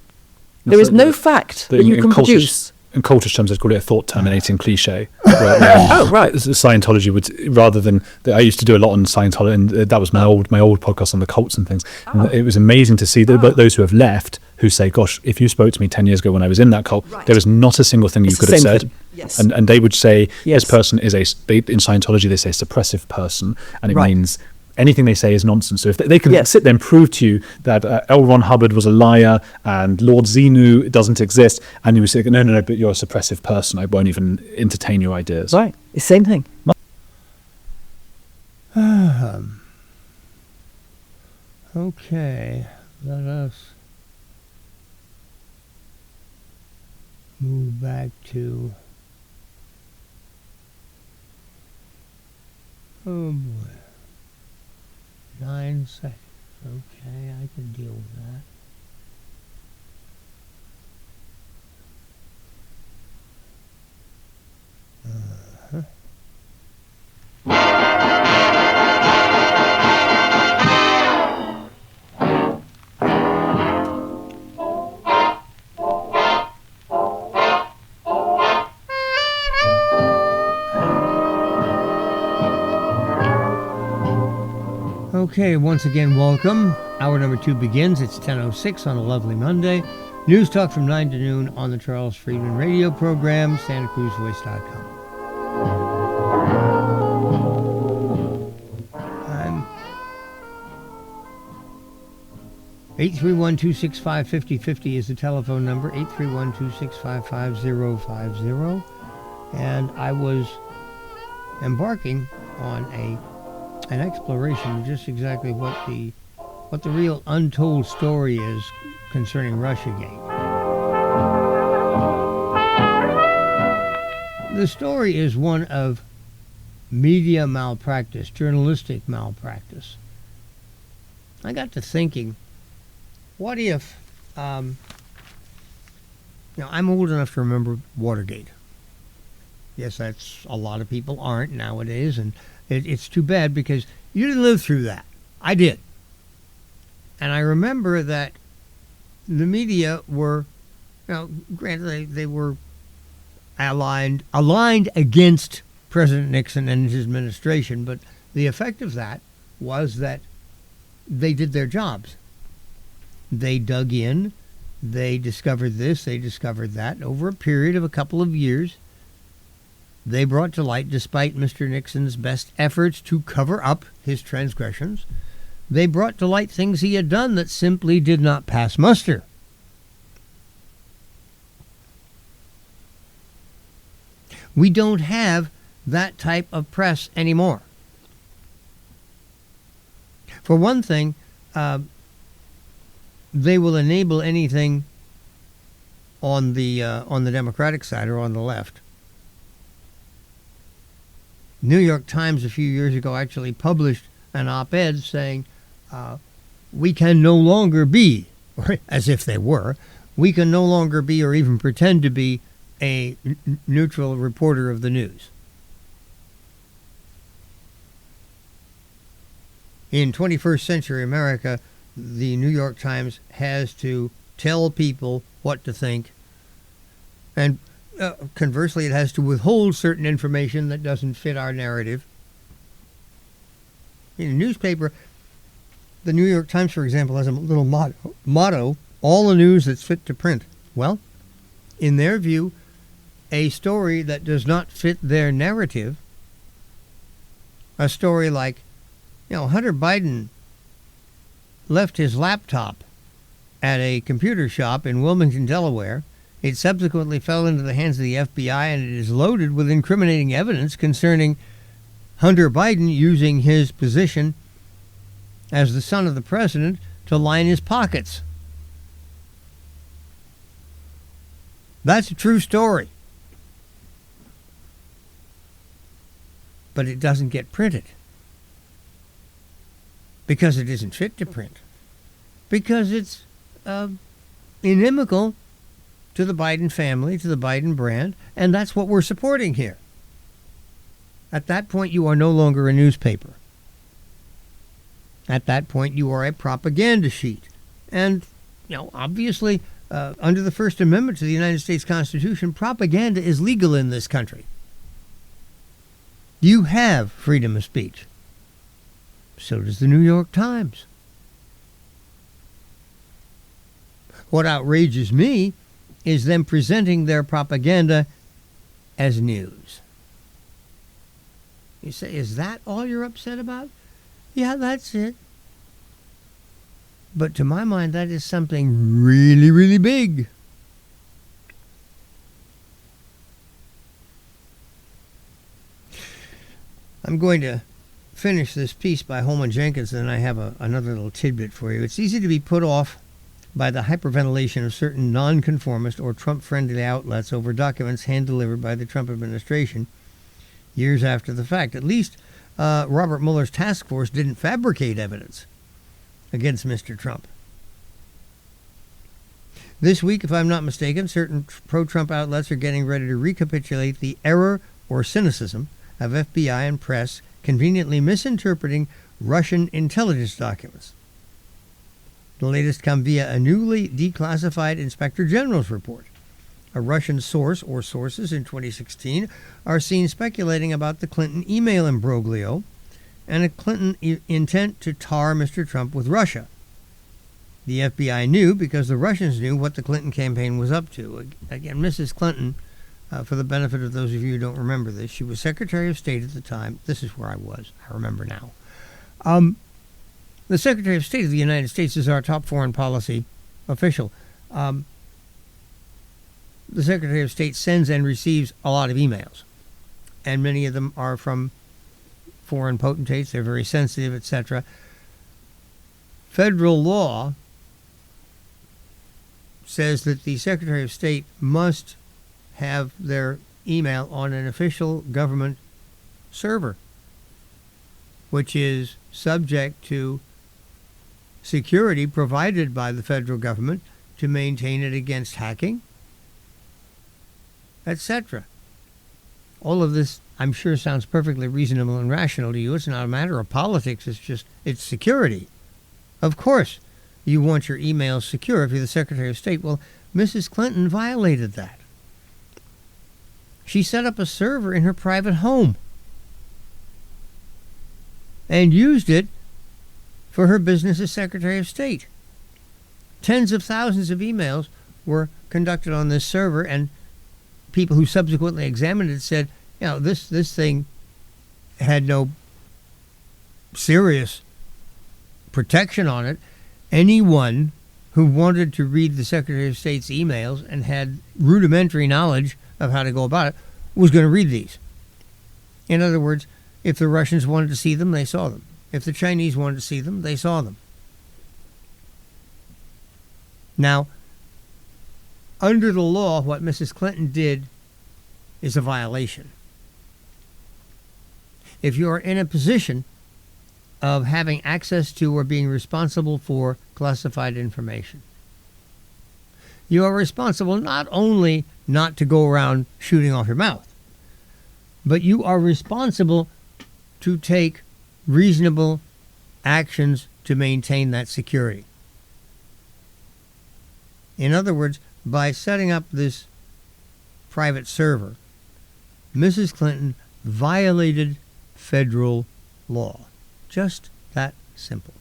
There is no fact that you can produce. In cultish terms, they'd call it a thought-terminating cliche. Oh, right. Scientology would, rather than, I used to do a lot on Scientology, and that was my old podcast on the cults and things. And it was amazing to see those who have left, who say, gosh, if you spoke to me 10 years ago when I was in that cult, there was not a single thing you could have said. Yes. And they would say, this person is in Scientology, they say suppressive person, and it means anything they say is nonsense. So if they can sit there and prove to you that L. Ron Hubbard was a liar and Lord Xenu doesn't exist, and you would say, no, but you're a suppressive person, I won't even entertain your ideas. Right, it's the same thing. Okay, Let us move back to, oh boy, 9 seconds. Okay, I can deal with that. Uh-huh. Okay, once again, welcome. Hour number 2 begins. It's 10:06 on a lovely Monday. News talk from 9 to noon on the Charles Freedman radio program, SantaCruzVoice.com. I'm 831-265-5050 is the telephone number, 831-265-5050. And I was embarking on an exploration of just exactly what the real untold story is concerning Russiagate. The story is one of media malpractice, journalistic malpractice. I got to thinking, what if, I'm old enough to remember Watergate. Yes, that's a lot of people aren't nowadays, and it's too bad because you didn't live through that. I did. And I remember that the media were, granted they were aligned against President Nixon and his administration, but the effect of that was that they did their jobs. They dug in, they discovered this, they discovered that. Over a period of a couple of years, they brought to light, despite Mr. Nixon's best efforts to cover up his transgressions, they brought to light things he had done that simply did not pass muster. We don't have that type of press anymore. For one thing, they will enable anything on the Democratic side or on the left. New York Times a few years ago actually published an op-ed saying, we can no longer be, or as if they were, we can no longer be or even pretend to be a neutral reporter of the news. In 21st century America, the New York Times has to tell people what to think, and conversely, it has to withhold certain information that doesn't fit our narrative. In a newspaper, the New York Times, for example, has a little motto, all the news that's fit to print. Well, in their view, a story that does not fit their narrative, a story like, Hunter Biden left his laptop at a computer shop in Wilmington, Delaware. It subsequently fell into the hands of the FBI, and it is loaded with incriminating evidence concerning Hunter Biden using his position as the son of the president to line his pockets. That's a true story. But it doesn't get printed. Because it isn't fit to print. Because it's inimical to the Biden family, to the Biden brand, and that's what we're supporting here. At that point, you are no longer a newspaper. At that point, you are a propaganda sheet. And, obviously, under the First Amendment to the United States Constitution, propaganda is legal in this country. You have freedom of speech. So does the New York Times. What outrages me is them presenting their propaganda as news. You say, is that all you're upset about? Yeah, that's it. But to my mind, that is something really, really big. I'm going to finish this piece by Holman Jenkins, and I have another little tidbit for you. It's easy to be put off by the hyperventilation of certain nonconformist or Trump-friendly outlets over documents hand-delivered by the Trump administration years after the fact. At least Robert Mueller's task force didn't fabricate evidence against Mr. Trump. This week, if I'm not mistaken, certain pro-Trump outlets are getting ready to recapitulate the error or cynicism of FBI and press conveniently misinterpreting Russian intelligence documents. The latest come via a newly declassified Inspector General's report. A Russian source or sources in 2016 are seen speculating about the Clinton email imbroglio and a Clinton intent to tar Mr. Trump with Russia. The FBI knew because the Russians knew what the Clinton campaign was up to. Again, Mrs. Clinton, for the benefit of those of you who don't remember this, she was Secretary of State at the time. This is where I was. I remember now. The Secretary of State of the United States is our top foreign policy official. The Secretary of State sends and receives a lot of emails, and many of them are from foreign potentates. They're very sensitive, etc. Federal law says that the Secretary of State must have their email on an official government server, which is subject to security provided by the federal government to maintain it against hacking, etc. All of this, I'm sure, sounds perfectly reasonable and rational to you. It's not a matter of politics. It's security. Of course, you want your emails secure if you're the Secretary of State. Well, Mrs. Clinton violated that. She set up a server in her private home and used it for her business as Secretary of State. Tens of thousands of emails were conducted on this server, and people who subsequently examined it said, this thing had no serious protection on it. Anyone who wanted to read the Secretary of State's emails and had rudimentary knowledge of how to go about it was going to read these. In other words, if the Russians wanted to see them, they saw them. If the Chinese wanted to see them, they saw them. Now, under the law, what Mrs. Clinton did is a violation. If you are in a position of having access to or being responsible for classified information, you are responsible not only not to go around shooting off your mouth, but you are responsible to take reasonable actions to maintain that security. In other words, by setting up this private server, Mrs. Clinton violated federal law. Just that simple.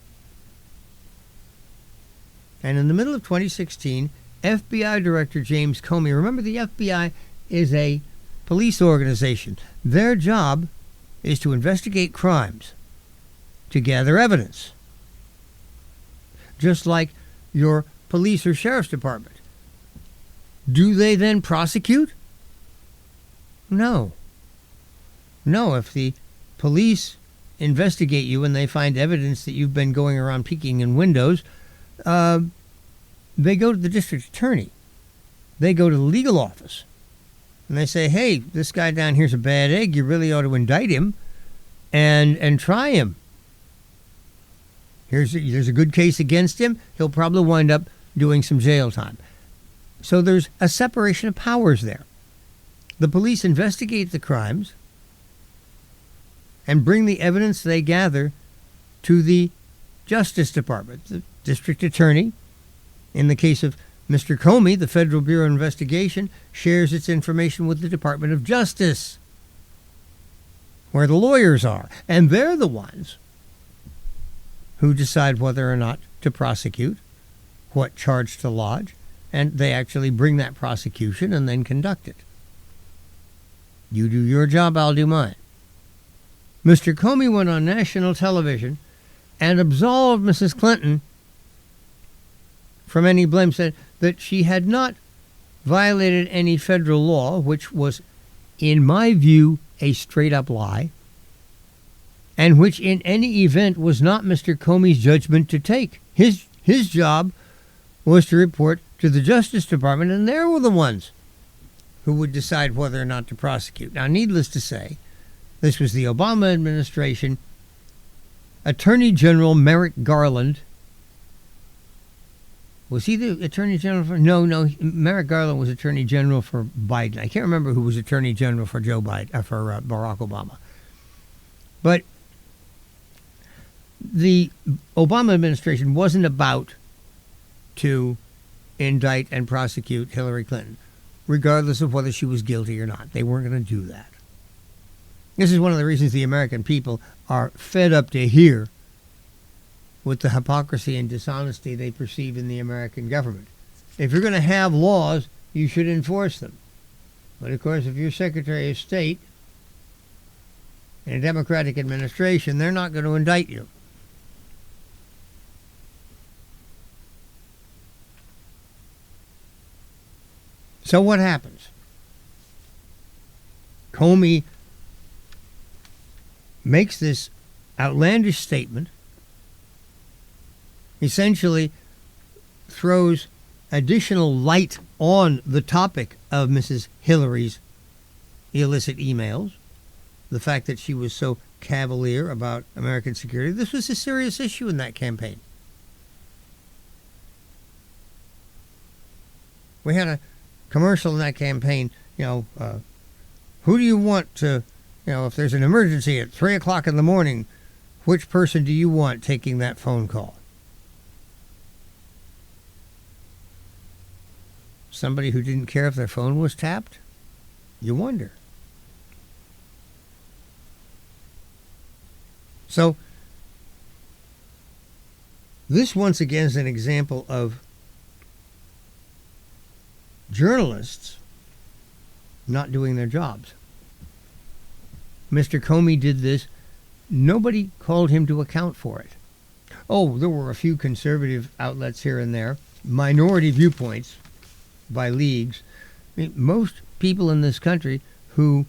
And in the middle of 2016, FBI Director James Comey, remember the FBI is a police organization. Their job is to investigate crimes, to gather evidence. Just like your police or sheriff's department. Do they then prosecute? No. No, if the police investigate you and they find evidence that you've been going around peeking in windows, they go to the district attorney. They go to the legal office. And they say, hey, this guy down here's a bad egg. You really ought to indict him and try him. There's a good case against him. He'll probably wind up doing some jail time. So there's a separation of powers there. The police investigate the crimes and bring the evidence they gather to the Justice Department. The district attorney, in the case of Mr. Comey, the Federal Bureau of Investigation, shares its information with the Department of Justice, where the lawyers are. And they're the ones who decide whether or not to prosecute, what charge to lodge, and they actually bring that prosecution and then conduct it. You do your job, I'll do mine. Mr. Comey went on national television and absolved Mrs. Clinton from any blame, said that she had not violated any federal law, which was, in my view, a straight-up lie, and which in any event was not Mr. Comey's judgment to take. His job was to report to the Justice Department, and they were the ones who would decide whether or not to prosecute. Now, needless to say, this was the Obama administration. Attorney General Merrick Garland. Was he the Attorney General for? No. Merrick Garland was Attorney General for Biden. I can't remember who was Attorney General for Joe Biden, for Barack Obama. But the Obama administration wasn't about to indict and prosecute Hillary Clinton, regardless of whether she was guilty or not. They weren't going to do that. This is one of the reasons the American people are fed up to hear with the hypocrisy and dishonesty they perceive in the American government. If you're going to have laws, you should enforce them. But of course, if you're Secretary of State in a Democratic administration, they're not going to indict you. So what happens? Comey makes this outlandish statement, essentially throws additional light on the topic of Mrs. Hillary's illicit emails, the fact that she was so cavalier about American security. This was a serious issue in that campaign. We had a commercial in that campaign, who do you want to, if there's an emergency at 3 o'clock in the morning, which person do you want taking that phone call? Somebody who didn't care if their phone was tapped? You wonder. So, this once again is an example of journalists not doing their jobs. Mr. Comey did this. Nobody called him to account for it. Oh, there were a few conservative outlets here and there, minority viewpoints by leagues. I mean, most people in this country who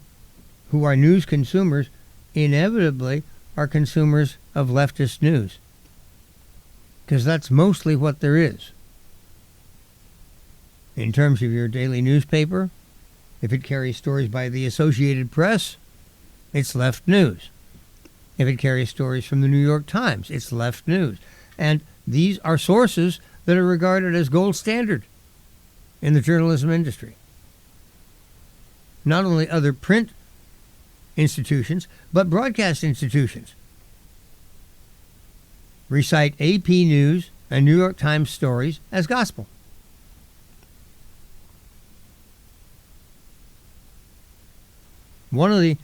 are news consumers inevitably are consumers of leftist news, because that's mostly what there is. In terms of your daily newspaper, if it carries stories by the Associated Press, it's left news. If it carries stories from the New York Times, it's left news. And these are sources that are regarded as gold standard in the journalism industry. Not only other print institutions, but broadcast institutions recite AP News and New York Times stories as gospel. One of the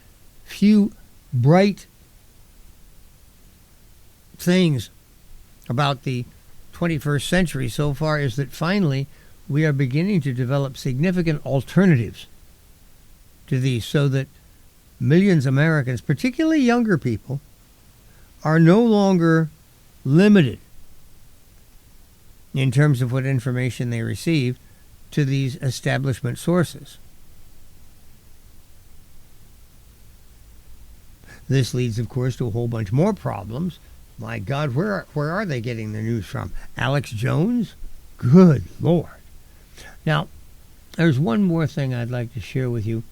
few bright things about the 21st century so far is that finally we are beginning to develop significant alternatives to these, so that millions of Americans, particularly younger people, are no longer limited in terms of what information they receive to these establishment sources. This leads, of course, to a whole bunch more problems. My God, where are they getting their news from? Alex Jones? Good Lord. Now, there's one more thing I'd like to share with you.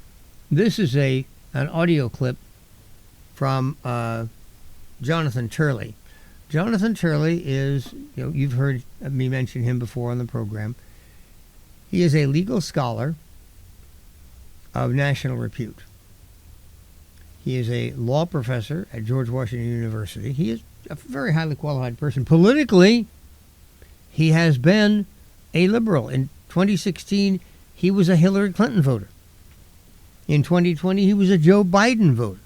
This is an audio clip from Jonathan Turley. Jonathan Turley is, you've heard me mention him before on the program. He is a legal scholar of national repute. He is a law professor at George Washington University. He is a very highly qualified person. Politically, he has been a liberal. In 2016, he was a Hillary Clinton voter. In 2020, he was a Joe Biden voter.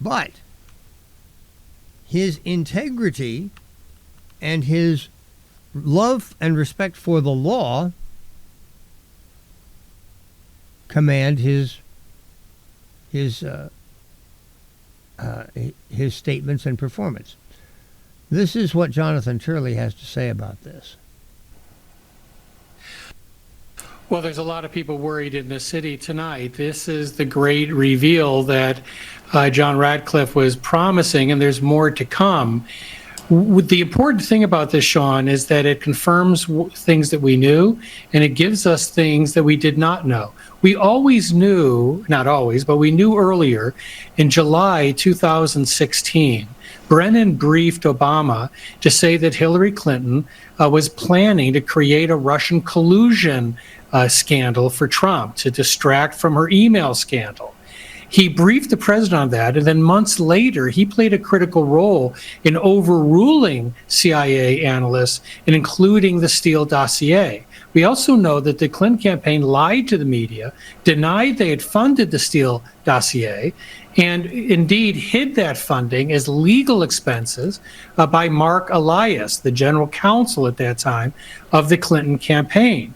But his integrity and his love and respect for the law command his statements and performance. This is what Jonathan Turley has to say about this. Well, there's a lot of people worried in the city tonight. This is the great reveal that John Radcliffe was promising, and there's more to come. The important thing about this, Sean, is that it confirms things that we knew, and it gives us things that we did not know. We always knew, not always, but we knew earlier in July 2016, Brennan briefed Obama to say that Hillary Clinton was planning to create a Russian collusion scandal for Trump to distract from her email scandal. He briefed the president on that, and then months later, he played a critical role in overruling CIA analysts and including the Steele dossier. We also know that the Clinton campaign lied to the media, denied they had funded the Steele dossier, and indeed hid that funding as legal expenses by Mark Elias, the general counsel at that time of the Clinton campaign.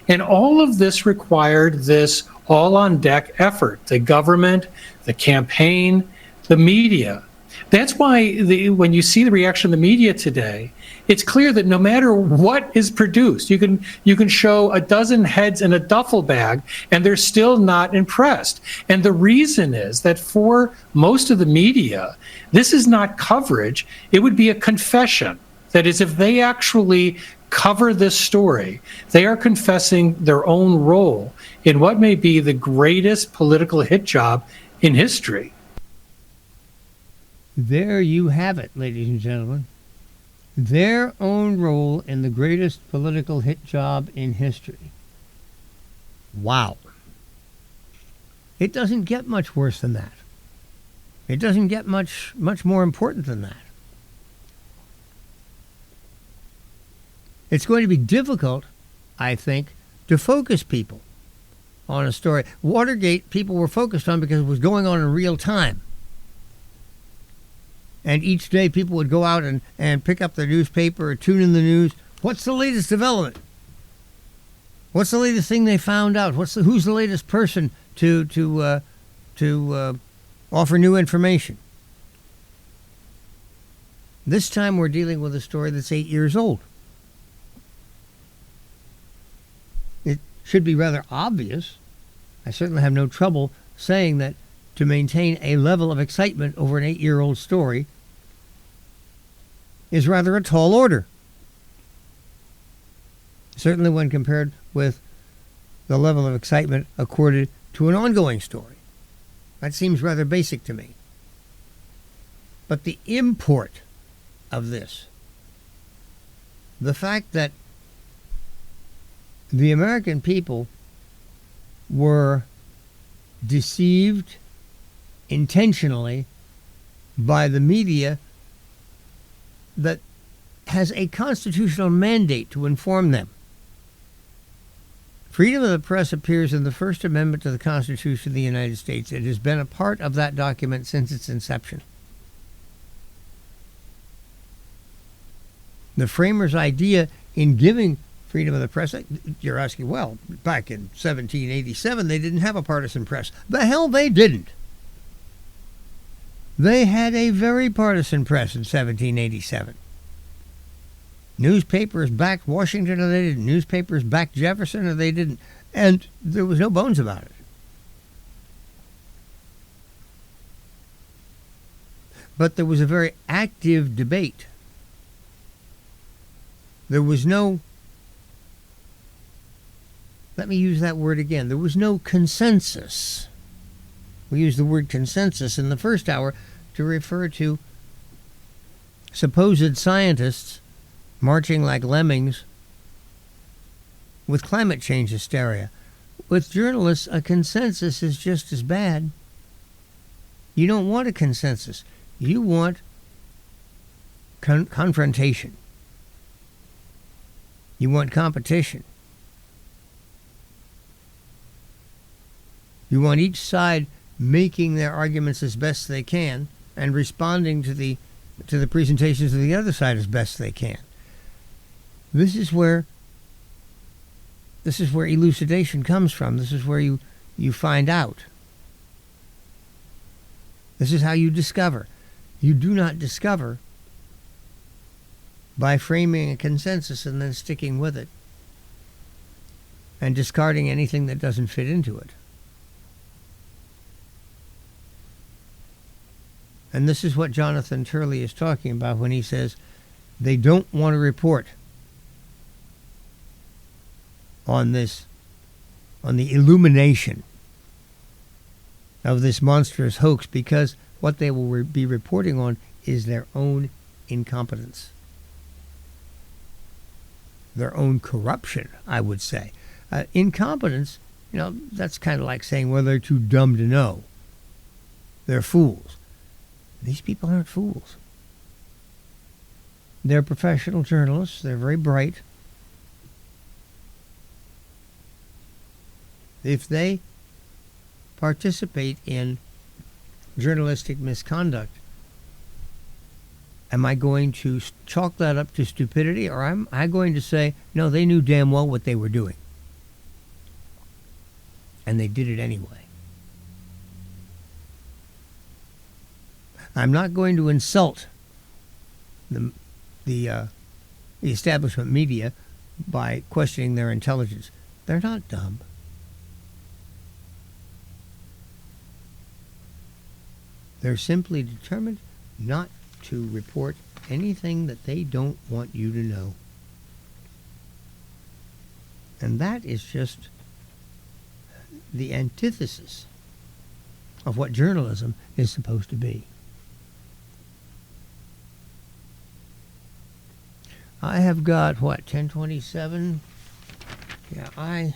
And all of this required this all-on-deck effort, the government, the campaign, the media. That's why when you see the reaction of the media today, it's clear that no matter what is produced, you can show a dozen heads in a duffel bag, and they're still not impressed. And the reason is that for most of the media, this is not coverage. It would be a confession. That is, if they actually cover this story, they are confessing their own role in what may be the greatest political hit job in history. There you have it, ladies and gentlemen. Their own role in the greatest political hit job in history. Wow. It doesn't get much worse than that. It doesn't get much more important than that. It's going to be difficult, I think, to focus people on a story. Watergate, people were focused on because it was going on in real time. And each day people would go out and pick up the newspaper or tune in the news. What's the latest development? What's the latest thing they found out? Who's the latest person to offer new information? This time we're dealing with a story that's 8 years old. It should be rather obvious. I certainly have no trouble saying that to maintain a level of excitement over an 8-year-old story is rather a tall order. Certainly when compared with the level of excitement accorded to an ongoing story. That seems rather basic to me. But the import of this, the fact that the American people were deceived intentionally by the media that has a constitutional mandate to inform them. Freedom of the press appears in the First Amendment to the Constitution of the United States. It has been a part of that document since its inception. The framers' idea in giving freedom of the press, you're asking, well, back in 1787, they didn't have a partisan press. The hell they didn't. They had a very partisan press in 1787. Newspapers backed Washington or they didn't. Newspapers backed Jefferson or they didn't. And there was no bones about it. But there was a very active debate. There was no, let me use that word again, there was no consensus. We used the word consensus in the first hour to refer to supposed scientists marching like lemmings with climate change hysteria. With journalists, a consensus is just as bad. You don't want a consensus. You want confrontation. You want competition. You want each side making their arguments as best they can and responding to the presentations of the other side as best they can. This is where elucidation comes from. This is where you find out. This is how you discover. You do not discover by framing a consensus and then sticking with it. and discarding anything that doesn't fit into it. And this is what Jonathan Turley is talking about when he says they don't want to report on this, on the illumination of this monstrous hoax, because what they will be reporting on is their own incompetence, their own corruption, I would say. Incompetence, that's kind of like saying, well, they're too dumb to know. They're fools. These people aren't fools. They're professional journalists. They're very bright. If they participate in journalistic misconduct, am I going to chalk that up to stupidity, or am I going to say, no, they knew damn well what they were doing, and they did it anyway? I'm not going to insult the establishment media by questioning their intelligence. They're not dumb. They're simply determined not to report anything that they don't want you to know. And that is just the antithesis of what journalism is supposed to be. I have got, 1027? Yeah, I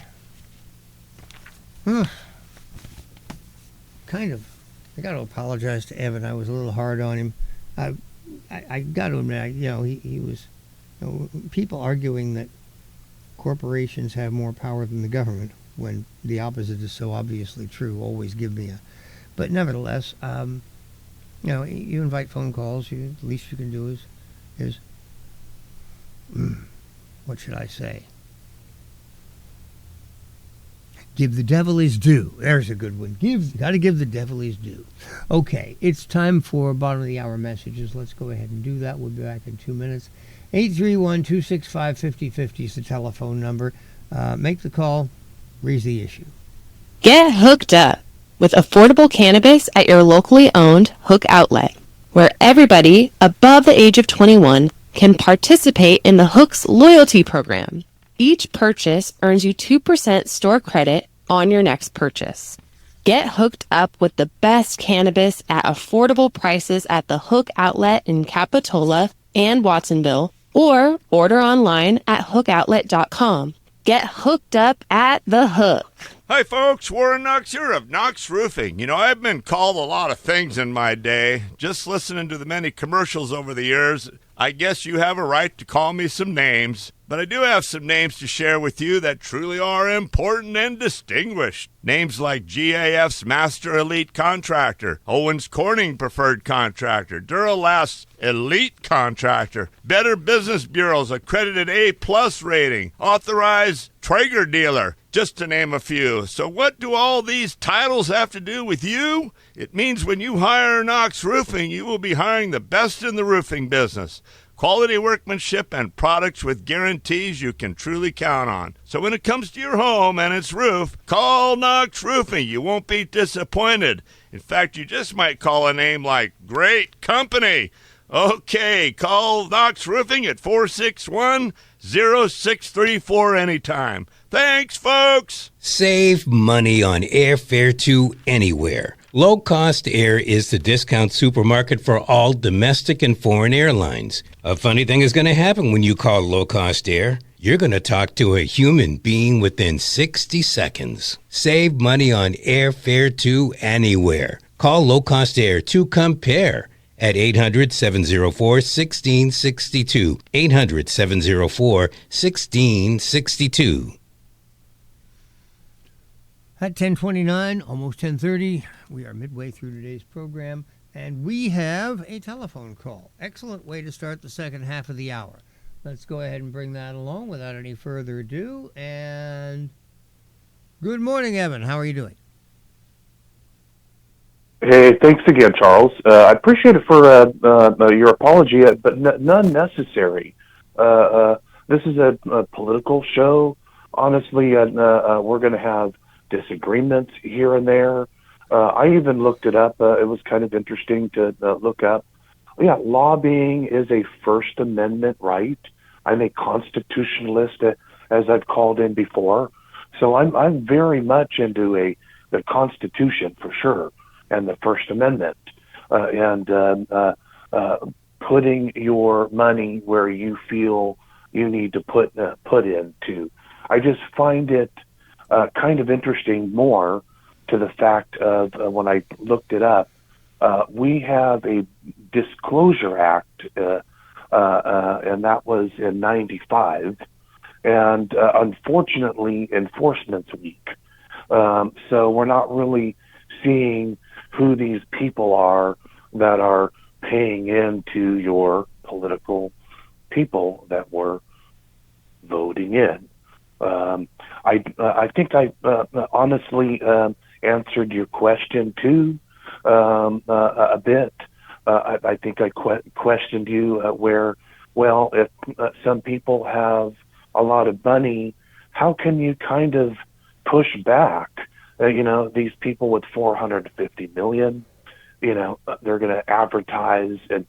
got to apologize to Evan. I was a little hard on him. I got to admit, he was, people arguing that corporations have more power than the government, when the opposite is so obviously true, always give me a... But nevertheless, you invite phone calls. The least you can do is what should I say? Give the devil his due. There's a good one. Got to give the devil his due. Okay, it's time for bottom of the hour messages. Let's go ahead and do that. We'll be back in 2 minutes. 831-265-5050 is the telephone number. Make the call. Raise the issue. Get hooked up with affordable cannabis at your locally owned Hook Outlet, where everybody above the age of 21 can participate in the Hook's loyalty program. Each purchase earns you 2% store credit on your next purchase. Get hooked up with the best cannabis at affordable prices at the Hook Outlet in Capitola and Watsonville, or order online at hookoutlet.com. Get hooked up at the Hook. Hi, folks. Warren Knox here of Knox Roofing. I've been called a lot of things in my day. Just listening to the many commercials over the years, I guess you have a right to call me some names. But I do have some names to share with you that truly are important and distinguished. Names like GAF's Master Elite Contractor, Owens Corning Preferred Contractor, Duralast's Elite Contractor, Better Business Bureau's accredited A+ rating, Authorized Traeger Dealer, just to name a few. So what do all these titles have to do with you? It means when you hire Knox Roofing, you will be hiring the best in the roofing business. Quality workmanship and products with guarantees you can truly count on. So when it comes to your home and its roof, call Knox Roofing. You won't be disappointed. In fact, you just might call a name like Great Company. Okay, call Knox Roofing at 461-0634 anytime. Thanks, folks. Save money on airfare to anywhere. Low Cost Air is the discount supermarket for all domestic and foreign airlines. A funny thing is going to happen when you call Low Cost Air. You're going to talk to a human being within 60 seconds. Save money on airfare to anywhere. Call Low Cost Air to compare at 800-704-1662. 800-704-1662. At 10:29, almost 10:30, we are midway through today's program, and we have a telephone call. Excellent way to start the second half of the hour. Let's go ahead and bring that along without any further ado. And good morning, Evan. How are you doing? Hey, thanks again, Charles. I appreciate it for your apology, but none necessary. This is a political show. honestly, we're going to have disagreements here and there. I even looked it up. It was kind of interesting to look up. Yeah, lobbying is a First Amendment right. I'm a constitutionalist, as I've called in before. So I'm very much into the Constitution for sure, and the First Amendment, and putting your money where you feel you need to put into. I just find it kind of interesting more to the fact of when I looked it up, we have a Disclosure Act, and that was in '95, and unfortunately, enforcement's weak. So we're not really seeing who these people are that are paying into your political people that we're voting in. I think I honestly answered your question too a bit. I think I questioned you where, well, if some people have a lot of money, how can you kind of push back? These people with 450 million, they're going to advertise and,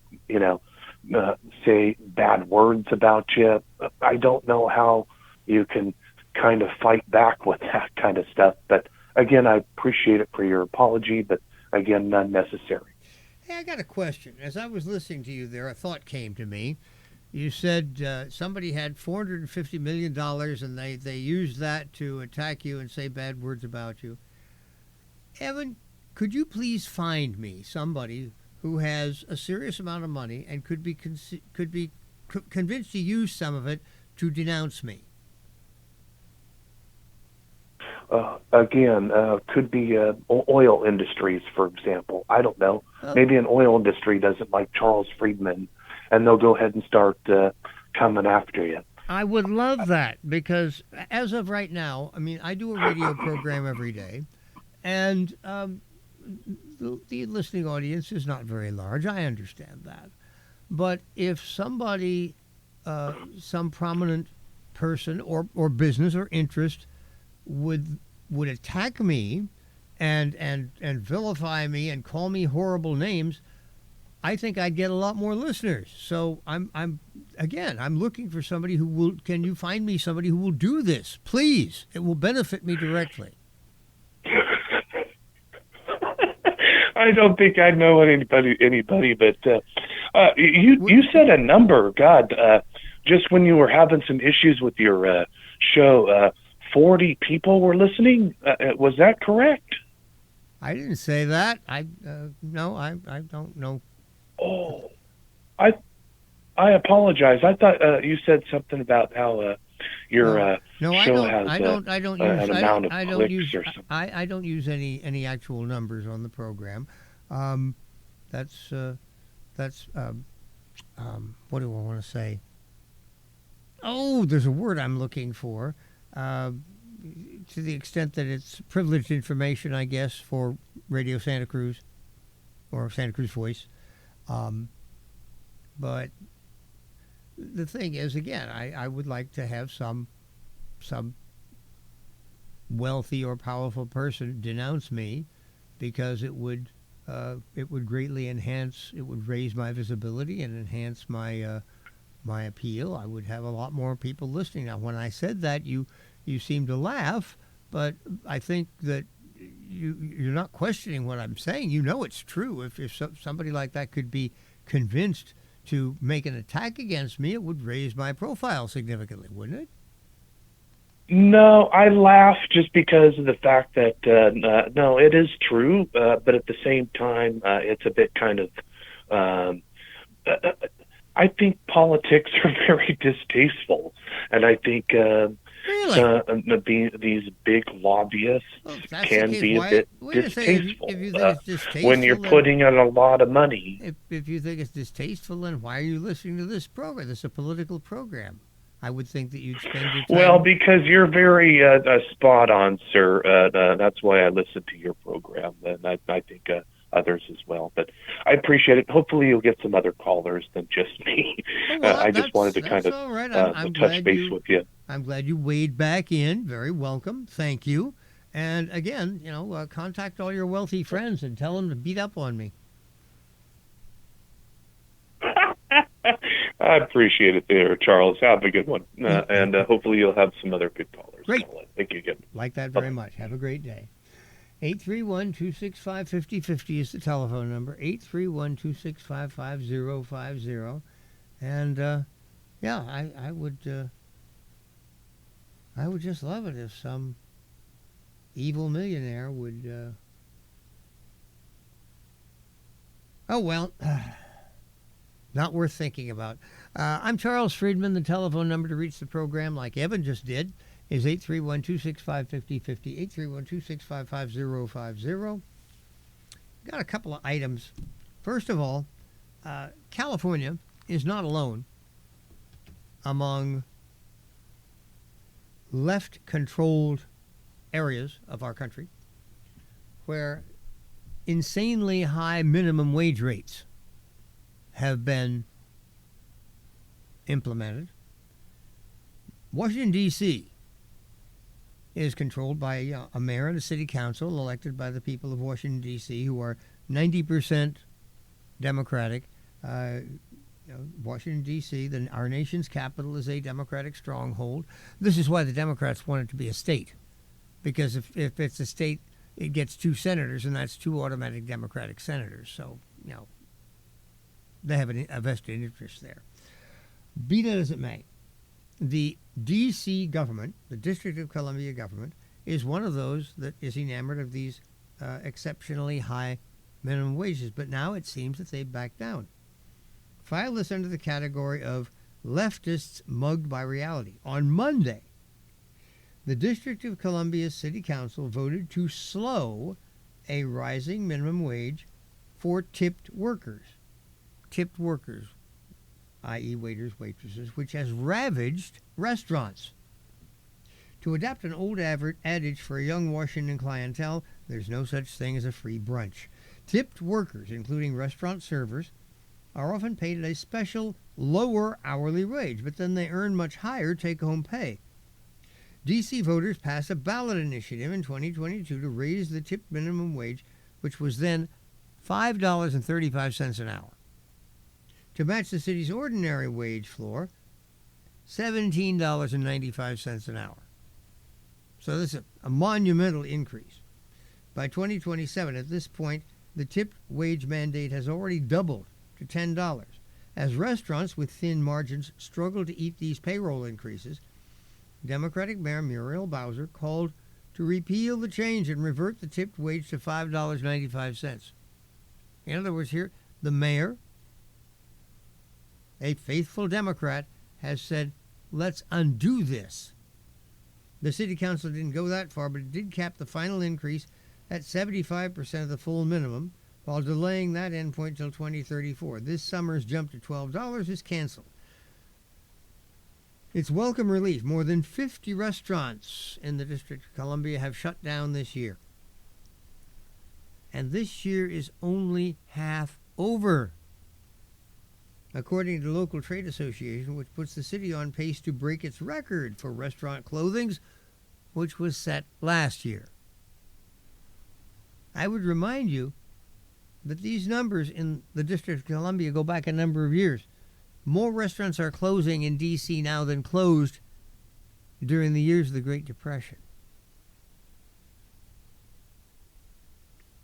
say bad words about you. I don't know how you can kind of fight back with that kind of stuff. But again, I appreciate it for your apology, but again, none necessary. Hey, I got a question. As I was listening to you there, a thought came to me. You said somebody had $450 million and they used that to attack you and say bad words about you. Evan, could you please find me somebody who has a serious amount of money and could be convinced to use some of it to denounce me? Again, could be oil industries, for example. I don't know. Maybe an oil industry doesn't like Charles Freedman, and they'll go ahead and start coming after you. I would love that, because as of right now, I mean, I do a radio program every day, and the listening audience is not very large. I understand that. But if somebody, some prominent person or business or interest would attack me and vilify me and call me horrible names, I think I'd get a lot more listeners. So I'm looking for somebody who will. Can you find me somebody who will do this, please? It will benefit me directly. I don't think I know anybody, but you said a number. God, just when you were having some issues with your show, 40 people were listening. Was that correct? I didn't say that. No, I don't know. Oh, I apologize. I thought you said something about how your show has an amount of clicks or something. I don't use any actual numbers on the program. That's what do I want to say? Oh, there's a word I'm looking for. To the extent that it's privileged information, I guess, for Radio Santa Cruz or Santa Cruz Voice. But the thing is, again, I would like to have some wealthy or powerful person denounce me, because it would greatly enhance, it would raise my visibility and enhance my my appeal. I would have a lot more people listening. Now, when I said that, you seem to laugh, but I think that you're not questioning what I'm saying. You know it's true. If somebody like that could be convinced to make an attack against me, it would raise my profile significantly, wouldn't it? No, I laugh just because of the fact that, no, it is true, but at the same time, it's a bit kind of, I think politics are very distasteful, and I think these big lobbyists can be a bit distasteful when you're putting in a lot of money. If you think it's distasteful, then why are you listening to this program? This is a political program. I would think that you'd spend your time. Well, because you're very spot on, sir. That's why I listen to your program, and I think others as well. But I appreciate it. Hopefully you'll get some other callers than just me. I just wanted to kind of touch base with you. I'm glad you weighed back in. Very welcome. Thank you. And again, contact all your wealthy friends and tell them to beat up on me. I appreciate it there, Charles. Have a good one. And hopefully you'll have some other good callers. Great. Thank you again. Like that very much. Have a great day. 831-265-5050 is the telephone number. 831-265-5050. And, I would just love it if some evil millionaire would, not worth thinking about. I'm Charles Freedman. The telephone number to reach the program, like Evan just did, is 831-265-5050, 831-265-5050. Got a couple of items. First of all, California is not alone among left-controlled areas of our country where insanely high minimum wage rates have been implemented. Washington, D.C. is controlled by a mayor and a city council elected by the people of Washington, D.C., who are 90% Democratic. Washington, D.C., our nation's capital, is a Democratic stronghold. This is why the Democrats want it to be a state, because if it's a state, it gets 2 senators, and that's 2 automatic Democratic senators. So, they have a vested interest there. Be that as it may, the D.C. government, the District of Columbia government, is one of those that is enamored of these exceptionally high minimum wages. But now it seems that they've backed down. File this under the category of leftists mugged by reality. On Monday, the District of Columbia City Council voted to slow a rising minimum wage for tipped workers, i.e. waiters, waitresses, which has ravaged restaurants. To adapt an old adage for a young Washington clientele, there's no such thing as a free brunch. Tipped workers, including restaurant servers, are often paid at a special lower hourly wage, but then they earn much higher take-home pay. D.C. voters passed a ballot initiative in 2022 to raise the tipped minimum wage, which was then $5.35 an hour, to match the city's ordinary wage floor, $17.95 an hour. So this is a monumental increase. By 2027, at this point, the tipped wage mandate has already doubled to $10. As restaurants with thin margins struggle to eat these payroll increases, Democratic Mayor Muriel Bowser called to repeal the change and revert the tipped wage to $5.95. In other words, here, the mayor, a faithful Democrat, has said, let's undo this. The city council didn't go that far, but it did cap the final increase at 75% of the full minimum, while delaying that endpoint till 2034. This summer's jump to $12 is canceled. It's welcome relief. More than 50 restaurants in the District of Columbia have shut down this year. And this year is only half over, according to the local trade association, which puts the city on pace to break its record for restaurant closings, which was set last year. I would remind you that these numbers in the District of Columbia go back a number of years. More restaurants are closing in D.C. now than closed during the years of the Great Depression.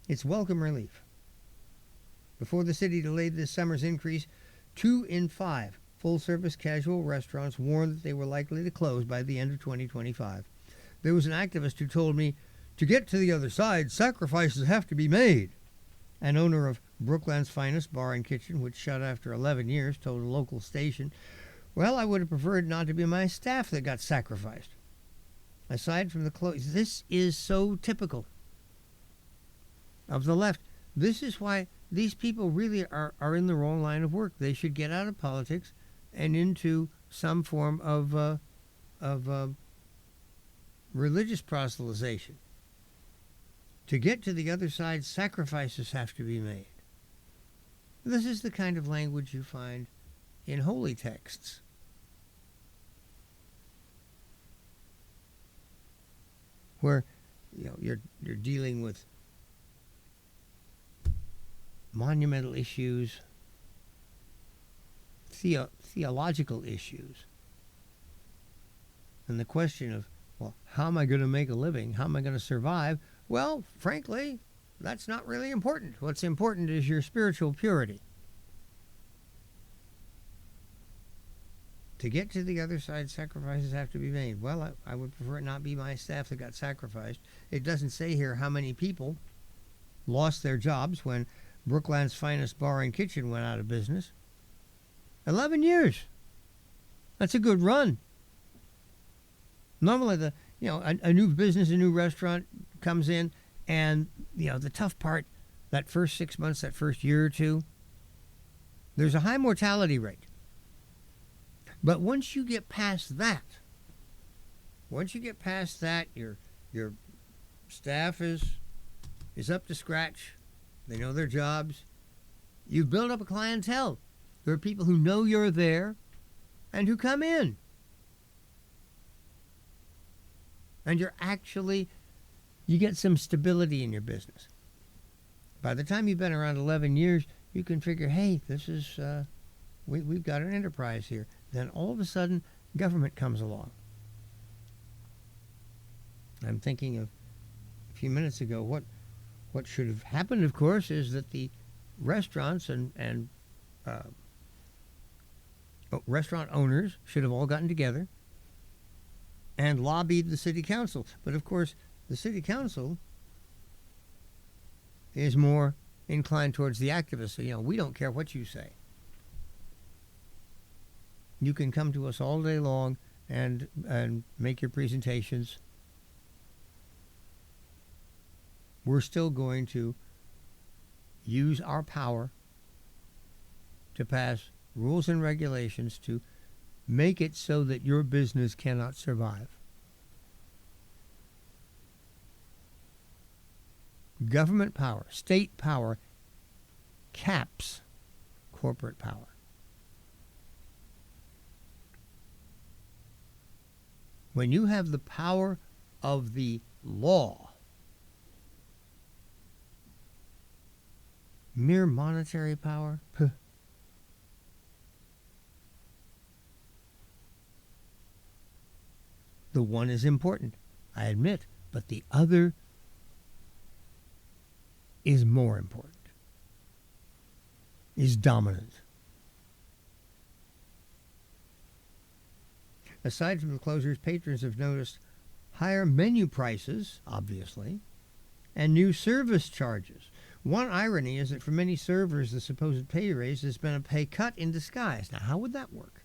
It's welcome relief. Before the city delayed this summer's increase, 2 in 5 full-service casual restaurants warned that they were likely to close by the end of 2025. There was an activist who told me, to get to the other side, sacrifices have to be made. An owner of Brookland's Finest Bar and Kitchen, which shut after 11 years, told a local station, well, I would have preferred not to be my staff that got sacrificed. Aside from the close, this is so typical of the left. This is why these people really are in the wrong line of work. They should get out of politics and into some form of religious proselytization. To get to the other side, sacrifices have to be made. This is the kind of language you find in holy texts. where you're dealing with monumental issues, theological issues, and the question of, well, how am I going to make a living? How am I going to survive? Well, frankly, that's not really important. What's important is your spiritual purity. To get to the other side, sacrifices have to be made. Well, I would prefer it not be my staff that got sacrificed. It doesn't say here how many people lost their jobs when Brookland's finest bar and kitchen went out of business. 11 years. That's a good run. Normally, a new business, a new restaurant comes in, and the tough part, that first 6 months, that first year or two, there's a high mortality rate. But once you get past that, your staff is up to scratch. They know their jobs. You've built up a clientele. There are people who know you're there and who come in. And you get some stability in your business. By the time you've been around 11 years, you can figure, hey, this is, we've got an enterprise here. Then all of a sudden, government comes along. I'm thinking of a few minutes ago, what should have happened, of course, is that the restaurants and restaurant owners should have all gotten together and lobbied the city council. But of course, the city council is more inclined towards the activists. So, we don't care what you say. You can come to us all day long and make your presentations. We're still going to use our power to pass rules and regulations to make it so that your business cannot survive. Government power, state power, caps corporate power. When you have the power of the law, mere monetary power, the one is important, I admit, but the other is more important, is dominant. Aside from the closures, patrons have noticed higher menu prices, obviously, and new service charges. One irony is that for many servers, the supposed pay raise has been a pay cut in disguise. Now, how would that work?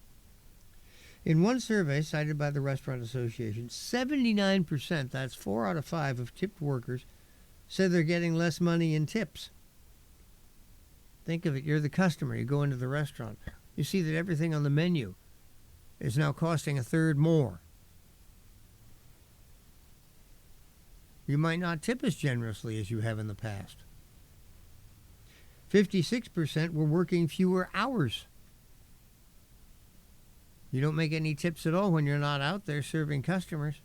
In one survey cited by the Restaurant Association, 79%, that's 4 out of 5 of tipped workers, said they're getting less money in tips. Think of it, you're the customer, you go into the restaurant, you see that everything on the menu is now costing a third more. You might not tip as generously as you have in the past. 56% were working fewer hours. You don't make any tips at all when you're not out there serving customers.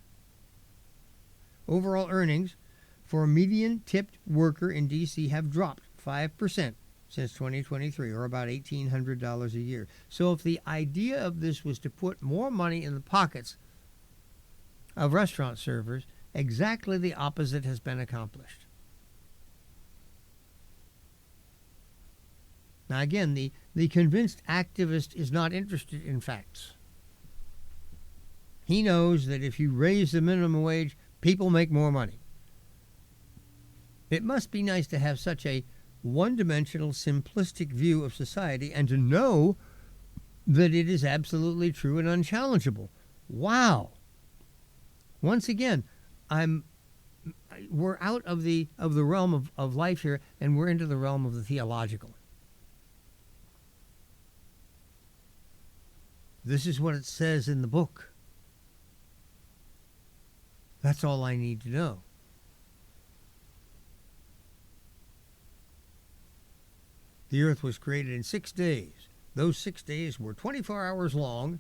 Overall earnings for a median tipped worker in D.C. have dropped 5% since 2023, or about $1,800 a year. So if the idea of this was to put more money in the pockets of restaurant servers, exactly the opposite has been accomplished. Now again, the convinced activist is not interested in facts. He knows that if you raise the minimum wage, people make more money. It must be nice to have such a one-dimensional, simplistic view of society and to know that it is absolutely true and unchallengeable. Wow. Once again, we're out of the realm of life here, and we're into the realm of the theological. This is what it says in the book. That's all I need to know. The earth was created in 6 days. Those 6 days were 24 hours long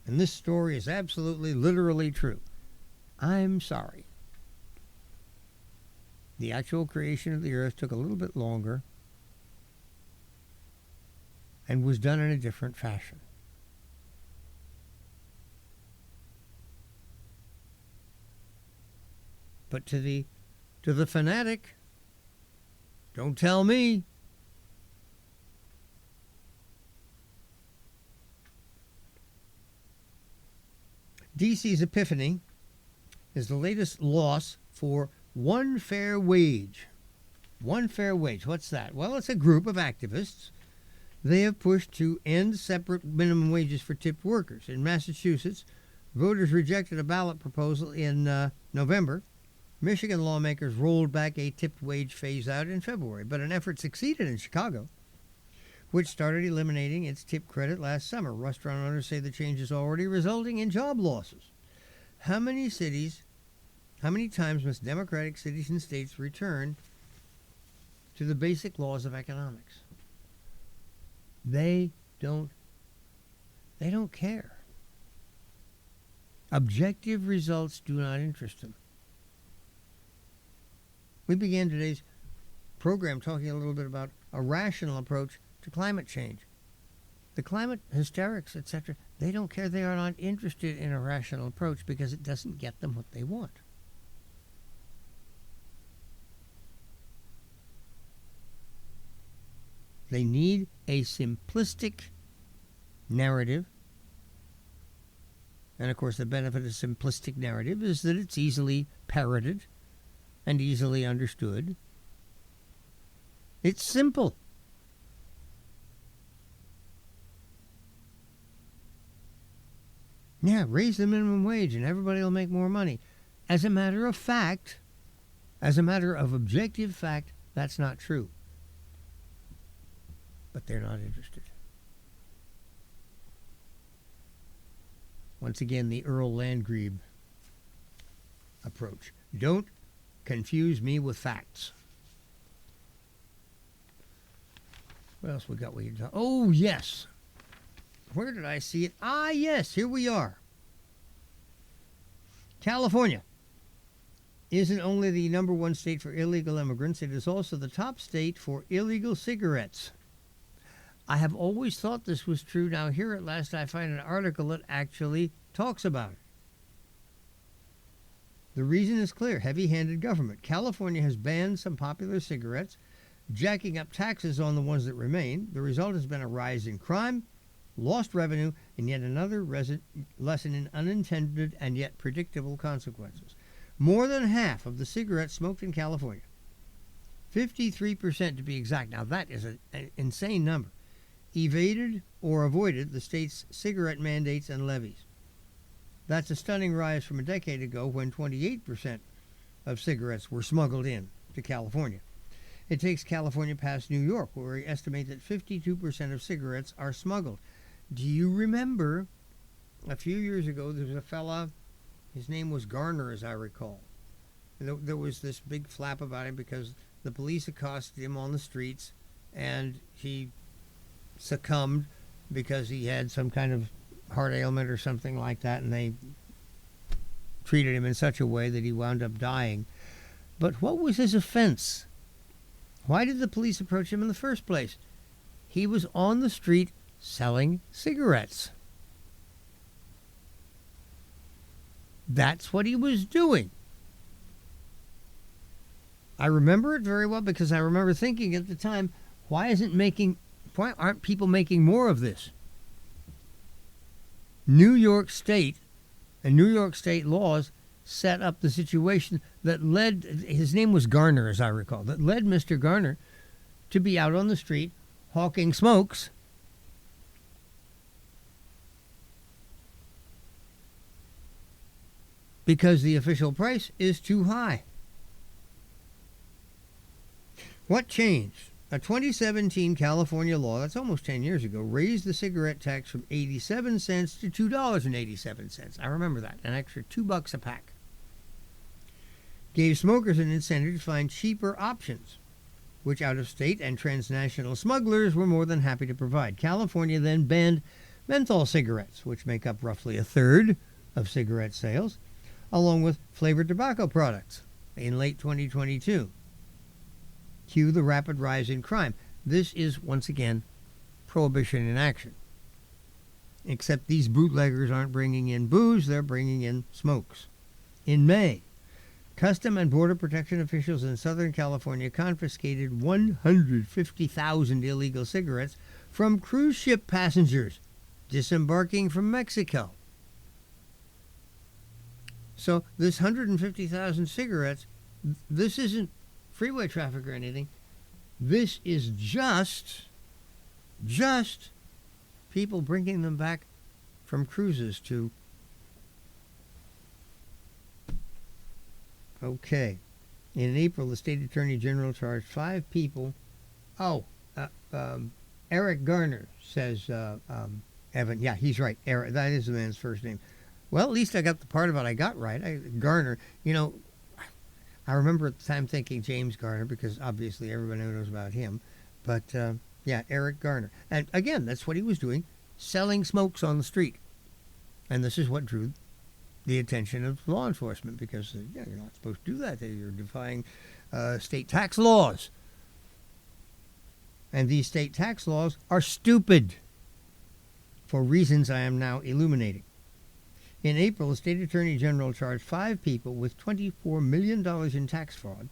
and this story is absolutely, literally true. I'm sorry. The actual creation of the earth took a little bit longer and was done in a different fashion. But to the fanatic, don't tell me. DC's epiphany is the latest loss for one fair wage. One fair wage. What's that? Well, it's a group of activists. They have pushed to end separate minimum wages for tipped workers. In Massachusetts, voters rejected a ballot proposal in November. Michigan lawmakers rolled back a tipped wage phase-out in February, but an effort succeeded in Chicago, which started eliminating its tip credit last summer. Restaurant owners say the change is already resulting in job losses. How many times must democratic cities and states return to the basic laws of economics? They don't care. Objective results do not interest them. We began today's program talking a little bit about a rational approach to climate change. The climate hysterics, etc., they don't care. They are not interested in a rational approach because it doesn't get them what they want. They need a simplistic narrative. And, of course, the benefit of simplistic narrative is that it's easily parroted and easily understood. It's simple. Yeah, raise the minimum wage and everybody will make more money. As a matter of fact, as a matter of objective fact, that's not true. But they're not interested. Once again, the Earl Landgrebe approach. Don't confuse me with facts. What else we got? Oh, yes. Where did I see it? Ah, yes, here we are. California isn't only the number one state for illegal immigrants, it is also the top state for illegal cigarettes. I have always thought this was true. Now, here at last I find an article that actually talks about it. The reason is clear. Heavy-handed government. California has banned some popular cigarettes, jacking up taxes on the ones that remain. The result has been a rise in crime, lost revenue, and yet another lesson in unintended and yet predictable consequences. More than half of the cigarettes smoked in California, 53% to be exact, now that is an insane number, evaded or avoided the state's cigarette mandates and levies. That's a stunning rise from a decade ago when 28% of cigarettes were smuggled in to California. It takes California past New York, where we estimate that 52% of cigarettes are smuggled. Do you remember a few years ago there was a fella, his name was Garner as I recall. There was this big flap about him because the police accosted him on the streets and he succumbed because he had some kind of heart ailment or something like that, and they treated him in such a way that he wound up dying. But what was his offense? Why did the police approach him in the first place? He was on the street selling cigarettes. That's what he was doing. I remember it very well because I remember thinking at the time, why aren't people making more of this? New York State and New York State laws set up the situation that led, his name was Garner as I recall, that led Mr. Garner to be out on the street hawking smokes because the official price is too high. What changed? A 2017 California law, that's almost 10 years ago, raised the cigarette tax from 87 cents to $2.87. I remember that, an extra $2 a pack. Gave smokers an incentive to find cheaper options, which out-of-state and transnational smugglers were more than happy to provide. California then banned menthol cigarettes, which make up roughly a third of cigarette sales, along with flavored tobacco products in late 2022. Cue the rapid rise in crime. This is, once again, prohibition in action. Except these bootleggers aren't bringing in booze, they're bringing in smokes. In May, Custom and Border Protection officials in Southern California confiscated 150,000 illegal cigarettes from cruise ship passengers disembarking from Mexico. So this 150,000 cigarettes, this isn't freeway traffic or anything. This is just people bringing them back from cruises to... Okay. In April, the state attorney general charged 5 people. Eric Garner, says Evan. Yeah, he's right. Eric, that is the man's first name. Well, at least I got the part of it I got right. Garner, I remember at the time thinking James Garner, because obviously everybody knows about him. But, Eric Garner. And again, that's what he was doing, selling smokes on the street. And this is what drew the attention of law enforcement, because you're not supposed to do that. You're defying state tax laws. And these state tax laws are stupid for reasons I am now illuminating. In April, the state attorney general charged 5 people with $24 million in tax fraud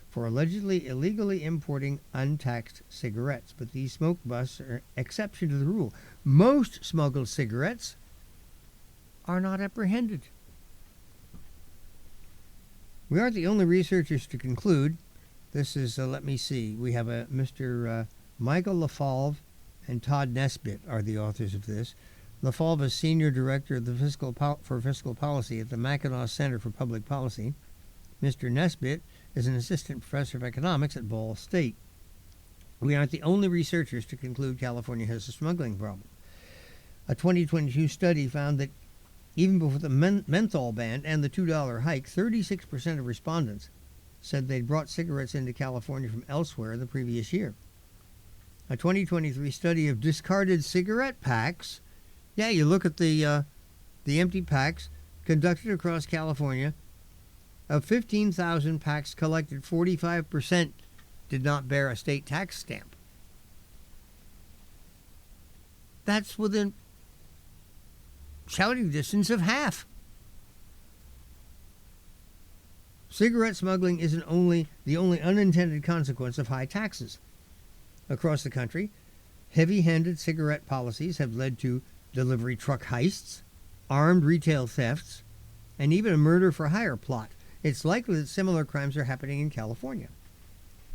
for allegedly illegally importing untaxed cigarettes. But these smoke busts are exception to the rule. Most smuggled cigarettes are not apprehended. We aren't the only researchers to conclude. This is, let me see, we have a Mr. Michael LaFalve and Todd Nesbitt are the authors of this. LaFalve is Senior Director of the Fiscal Policy at the Mackinac Center for Public Policy. Mr. Nesbitt is an Assistant Professor of Economics at Ball State. We aren't the only researchers to conclude California has a smuggling problem. A 2022 study found that even before the menthol ban and the $2 hike, 36% of respondents said they'd brought cigarettes into California from elsewhere the previous year. A 2023 study of discarded cigarette packs, you look at the empty packs, conducted across California. Of 15,000 packs collected, 45% did not bear a state tax stamp. That's within shouting distance of half. Cigarette smuggling isn't the only unintended consequence of high taxes. Across the country, heavy-handed cigarette policies have led to delivery truck heists, armed retail thefts, and even a murder-for-hire plot. It's likely that similar crimes are happening in California.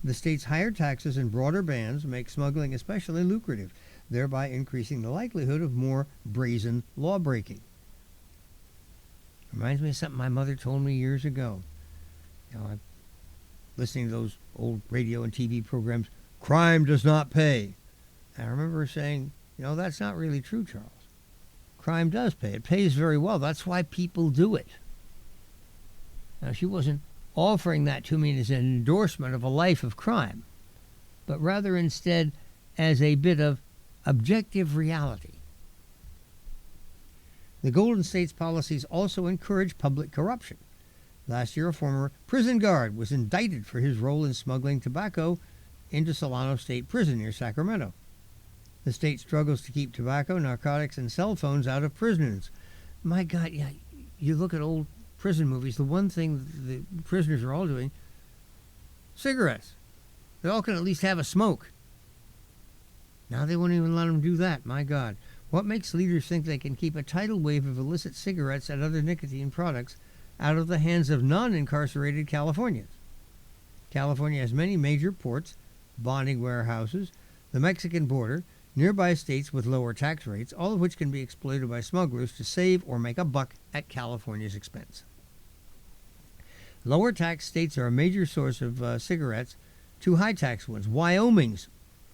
The state's higher taxes and broader bans make smuggling especially lucrative, thereby increasing the likelihood of more brazen law-breaking. Reminds me of something my mother told me years ago. I'm listening to those old radio and TV programs, crime does not pay. And I remember her saying, that's not really true, Charles. Crime does pay. It pays very well. That's why people do it. Now, she wasn't offering that to me as an endorsement of a life of crime, but rather instead as a bit of objective reality. The Golden State's policies also encourage public corruption. Last year, a former prison guard was indicted for his role in smuggling tobacco into Solano State Prison near Sacramento. The state struggles to keep tobacco, narcotics, and cell phones out of prisons. My God, you look at old prison movies, the one thing the prisoners are all doing, cigarettes. They all can at least have a smoke. Now they won't even let them do that. My God. What makes leaders think they can keep a tidal wave of illicit cigarettes and other nicotine products out of the hands of non-incarcerated Californians? California has many major ports, bonding warehouses, the Mexican border, nearby states with lower tax rates, all of which can be exploited by smugglers to save or make a buck at California's expense. Lower tax states are a major source of cigarettes to high tax ones. Wyoming's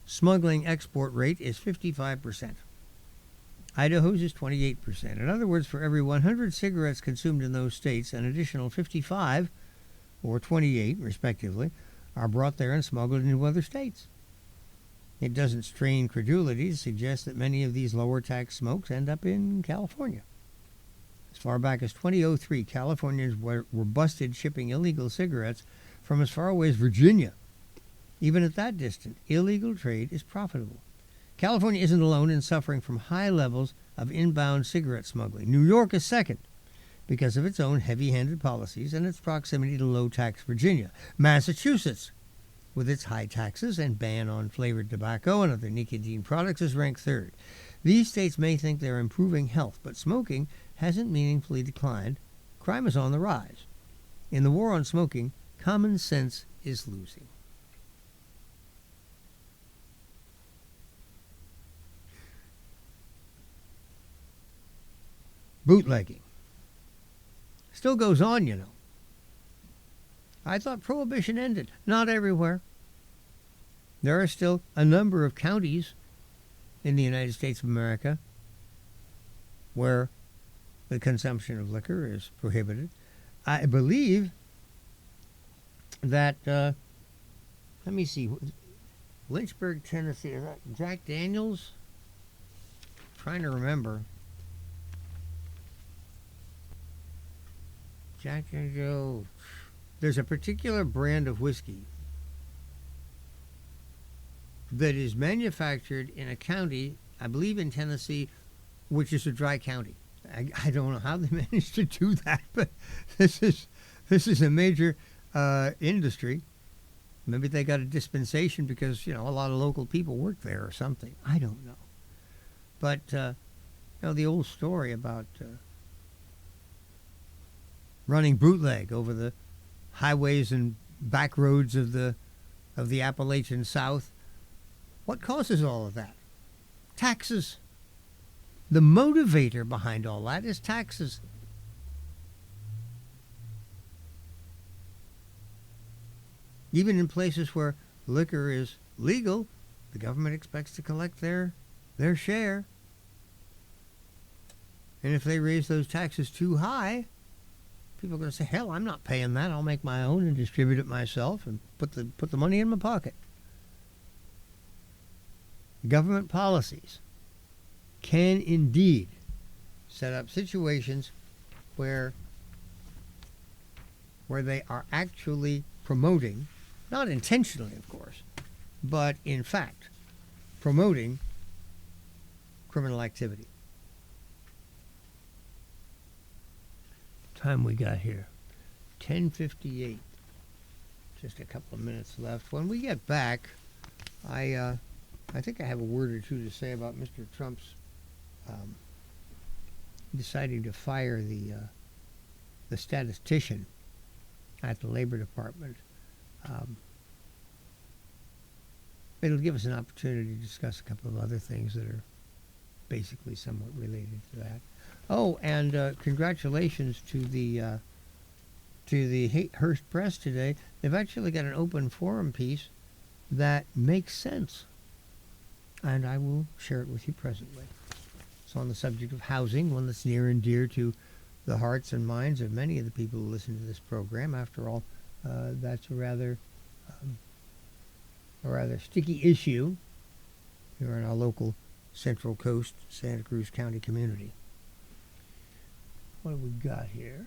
smuggling export rate is 55%. Idaho's is 28%. In other words, for every 100 cigarettes consumed in those states, an additional 55, or 28 respectively, are brought there and smuggled into other states. It doesn't strain credulity to suggest that many of these lower tax smokes end up in California. As far back as 2003, Californians were busted shipping illegal cigarettes from as far away as Virginia. Even at that distance, illegal trade is profitable. California isn't alone in suffering from high levels of inbound cigarette smuggling. New York is second because of its own heavy-handed policies and its proximity to low-tax Virginia. Massachusetts, with its high taxes and ban on flavored tobacco and other nicotine products, is ranked third. These states may think they're improving health, but smoking hasn't meaningfully declined. Crime is on the rise. In the war on smoking, common sense is losing. Bootlegging still goes on, you know. I thought prohibition ended. Not everywhere. There are still a number of counties in the United States of America where the consumption of liquor is prohibited. I believe that, let me see, Lynchburg, Tennessee, is that Jack Daniels? I'm trying to remember. Jack Daniels. There's a particular brand of whiskey that is manufactured in a county, I believe in Tennessee, which is a dry county. I don't know how they managed to do that, but this is a major industry. Maybe they got a dispensation because, you know, a lot of local people work there or something. I don't know. But, you know, the old story about running bootleg over the highways and back roads of the Appalachian South. What causes all of that? Taxes. The motivator behind all that is taxes. Even in places where liquor is legal, the government expects to collect their share. And if they raise those taxes too high, people are going to say, hell, I'm not paying that. I'll make my own and distribute it myself and put the money in my pocket. Government policies can indeed set up situations where they are actually promoting, not intentionally, of course, but in fact promoting criminal activity. Time we got here, 10:58. Just a couple of minutes left. When we get back, I think I have a word or two to say about Mr. Trump's deciding to fire the statistician at the Labor Department. It'll give us an opportunity to discuss a couple of other things that are basically somewhat related to that. Oh, and congratulations to the Hearst Press today. They've actually got an open forum piece that makes sense, and I will share it with you presently. It's on the subject of housing, one that's near and dear to the hearts and minds of many of the people who listen to this program. After all, that's a rather sticky issue here in our local Central Coast, Santa Cruz County community. What have we got here?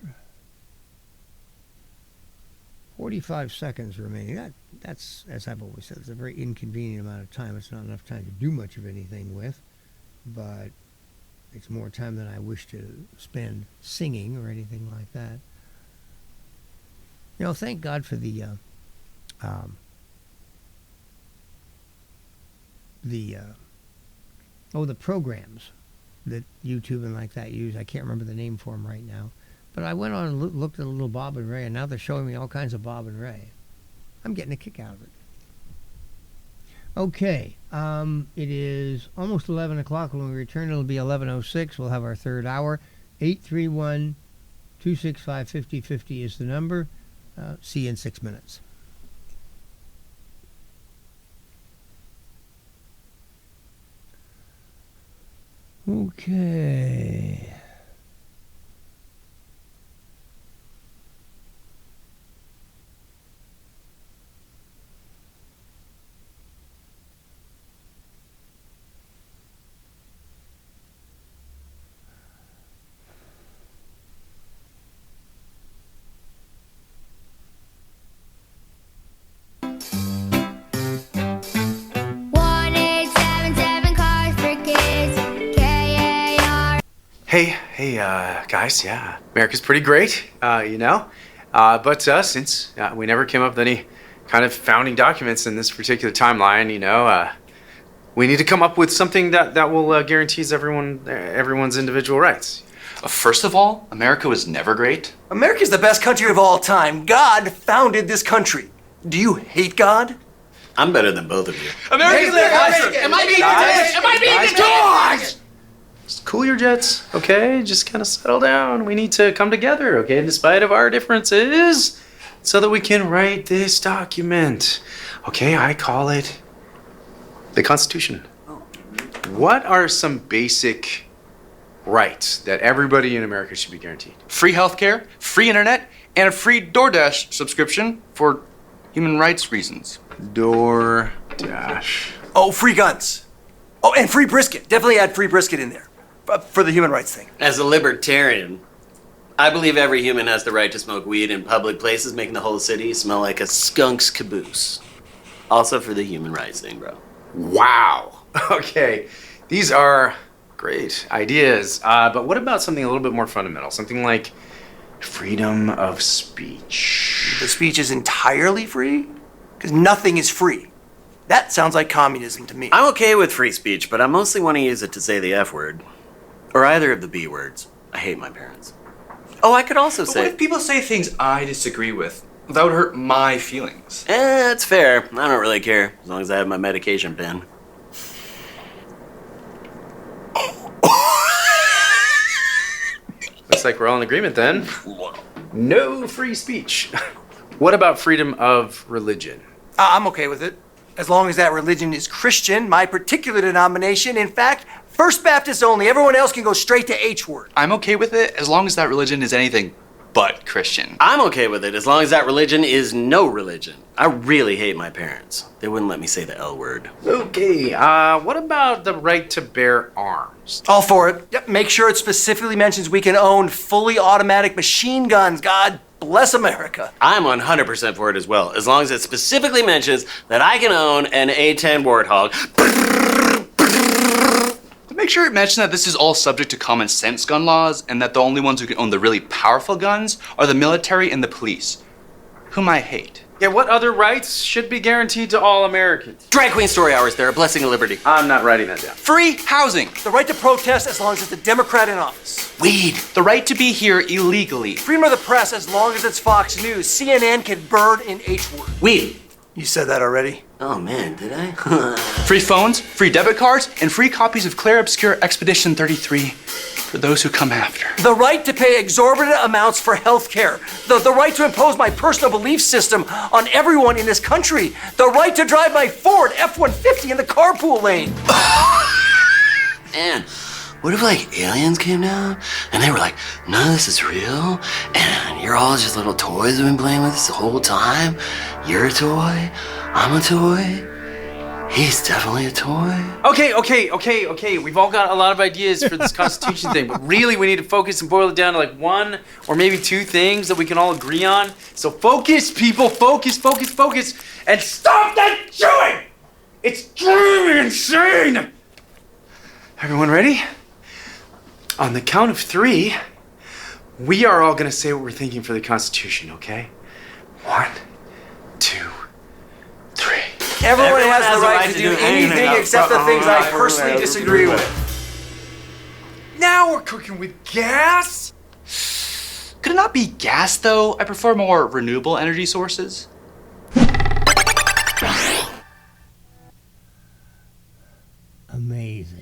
45 seconds remaining. That's, as I've always said, it's a very inconvenient amount of time. It's not enough time to do much of anything with, but it's more time than I wish to spend singing or anything like that. You know, thank God for the programs that YouTube and like that use. I can't remember the name for them right now. But I went on and looked at a little Bob and Ray, and now they're showing me all kinds of Bob and Ray. I'm getting a kick out of it. Okay, it is almost 11 o'clock. When we return, it'll be 11:06. We'll have our third hour. 831-265-5050 is the number. See you in 6 minutes. Okay. Hey, guys, yeah. America's pretty great, but since we never came up with any kind of founding documents in this particular timeline, we need to come up with something that will guarantees everyone's individual rights. First of all, America was never great. America's the best country of all time. God founded this country. Do you hate God? I'm better than both of you. America's Am I being guys! Just cool your jets, okay? Just kind of settle down. We need to come together, okay? In spite of our differences, so that we can write this document. Okay, I call it the Constitution. What are some basic rights that everybody in America should be guaranteed? Free healthcare, free internet, and a free DoorDash subscription for human rights reasons. DoorDash. Oh, free guns. Oh, and free brisket. Definitely add free brisket in there for the human rights thing. As a libertarian, I believe every human has the right to smoke weed in public places, making the whole city smell like a skunk's caboose. Also for the human rights thing, bro. Wow. Okay, these are great ideas. But what about something a little bit more fundamental? Something like freedom of speech. The speech is entirely free? Because nothing is free. That sounds like communism to me. I'm okay with free speech, but I mostly want to use it to say the F word. Or either of the B words. I hate my parents. Oh, I could also But say... what if people say things I disagree with? That would hurt my feelings. That's fair. I don't really care, as long as I have my medication pen. Looks like we're all in agreement then. No free speech. What about freedom of religion? I'm okay with it. As long as that religion is Christian, my particular denomination, in fact, First Baptist only. Everyone else can go straight to H word. I'm okay with it as long as that religion is anything but Christian. I'm okay with it as long as that religion is no religion. I really hate my parents. They wouldn't let me say the L word. Okay, what about the right to bear arms? All for it. Yep, make sure it specifically mentions we can own fully automatic machine guns. God bless America. I'm 100% for it as well, as long as it specifically mentions that I can own an A10 Warthog. Make sure it mentions that this is all subject to common sense gun laws and that the only ones who can own the really powerful guns are the military and the police, whom I hate. Yeah, what other rights should be guaranteed to all Americans? Drag queen story hours there, a blessing of liberty. I'm not writing that down. Free housing. The right to protest as long as it's a Democrat in office. Weed. The right to be here illegally. Freedom of the press as long as it's Fox News. CNN can burn in H word. Weed. You said that already? Oh man, did I? Free phones, free debit cards, and free copies of Claire Obscure Expedition 33 for those who come after. The right to pay exorbitant amounts for health care. The right to impose my personal belief system on everyone in this country. The right to drive my Ford F-150 in the carpool lane. Man, what if like aliens came down and they were like, none of this is real and you're all just little toys we've been playing with this the whole time? You're a toy, I'm a toy, he's definitely a toy. Okay. We've all got a lot of ideas for this Constitution thing, but really we need to focus and boil it down to like one or maybe two things that we can all agree on. So focus, people, focus, and stop that chewing! It's driving me insane! Everyone ready? On the count of 3, we are all gonna say what we're thinking for the Constitution, okay? 1, 2, 3. Everyone has the right to do anything except the things I personally disagree with. Now we're cooking with gas? Could it not be gas though? I prefer more renewable energy sources. Amazing.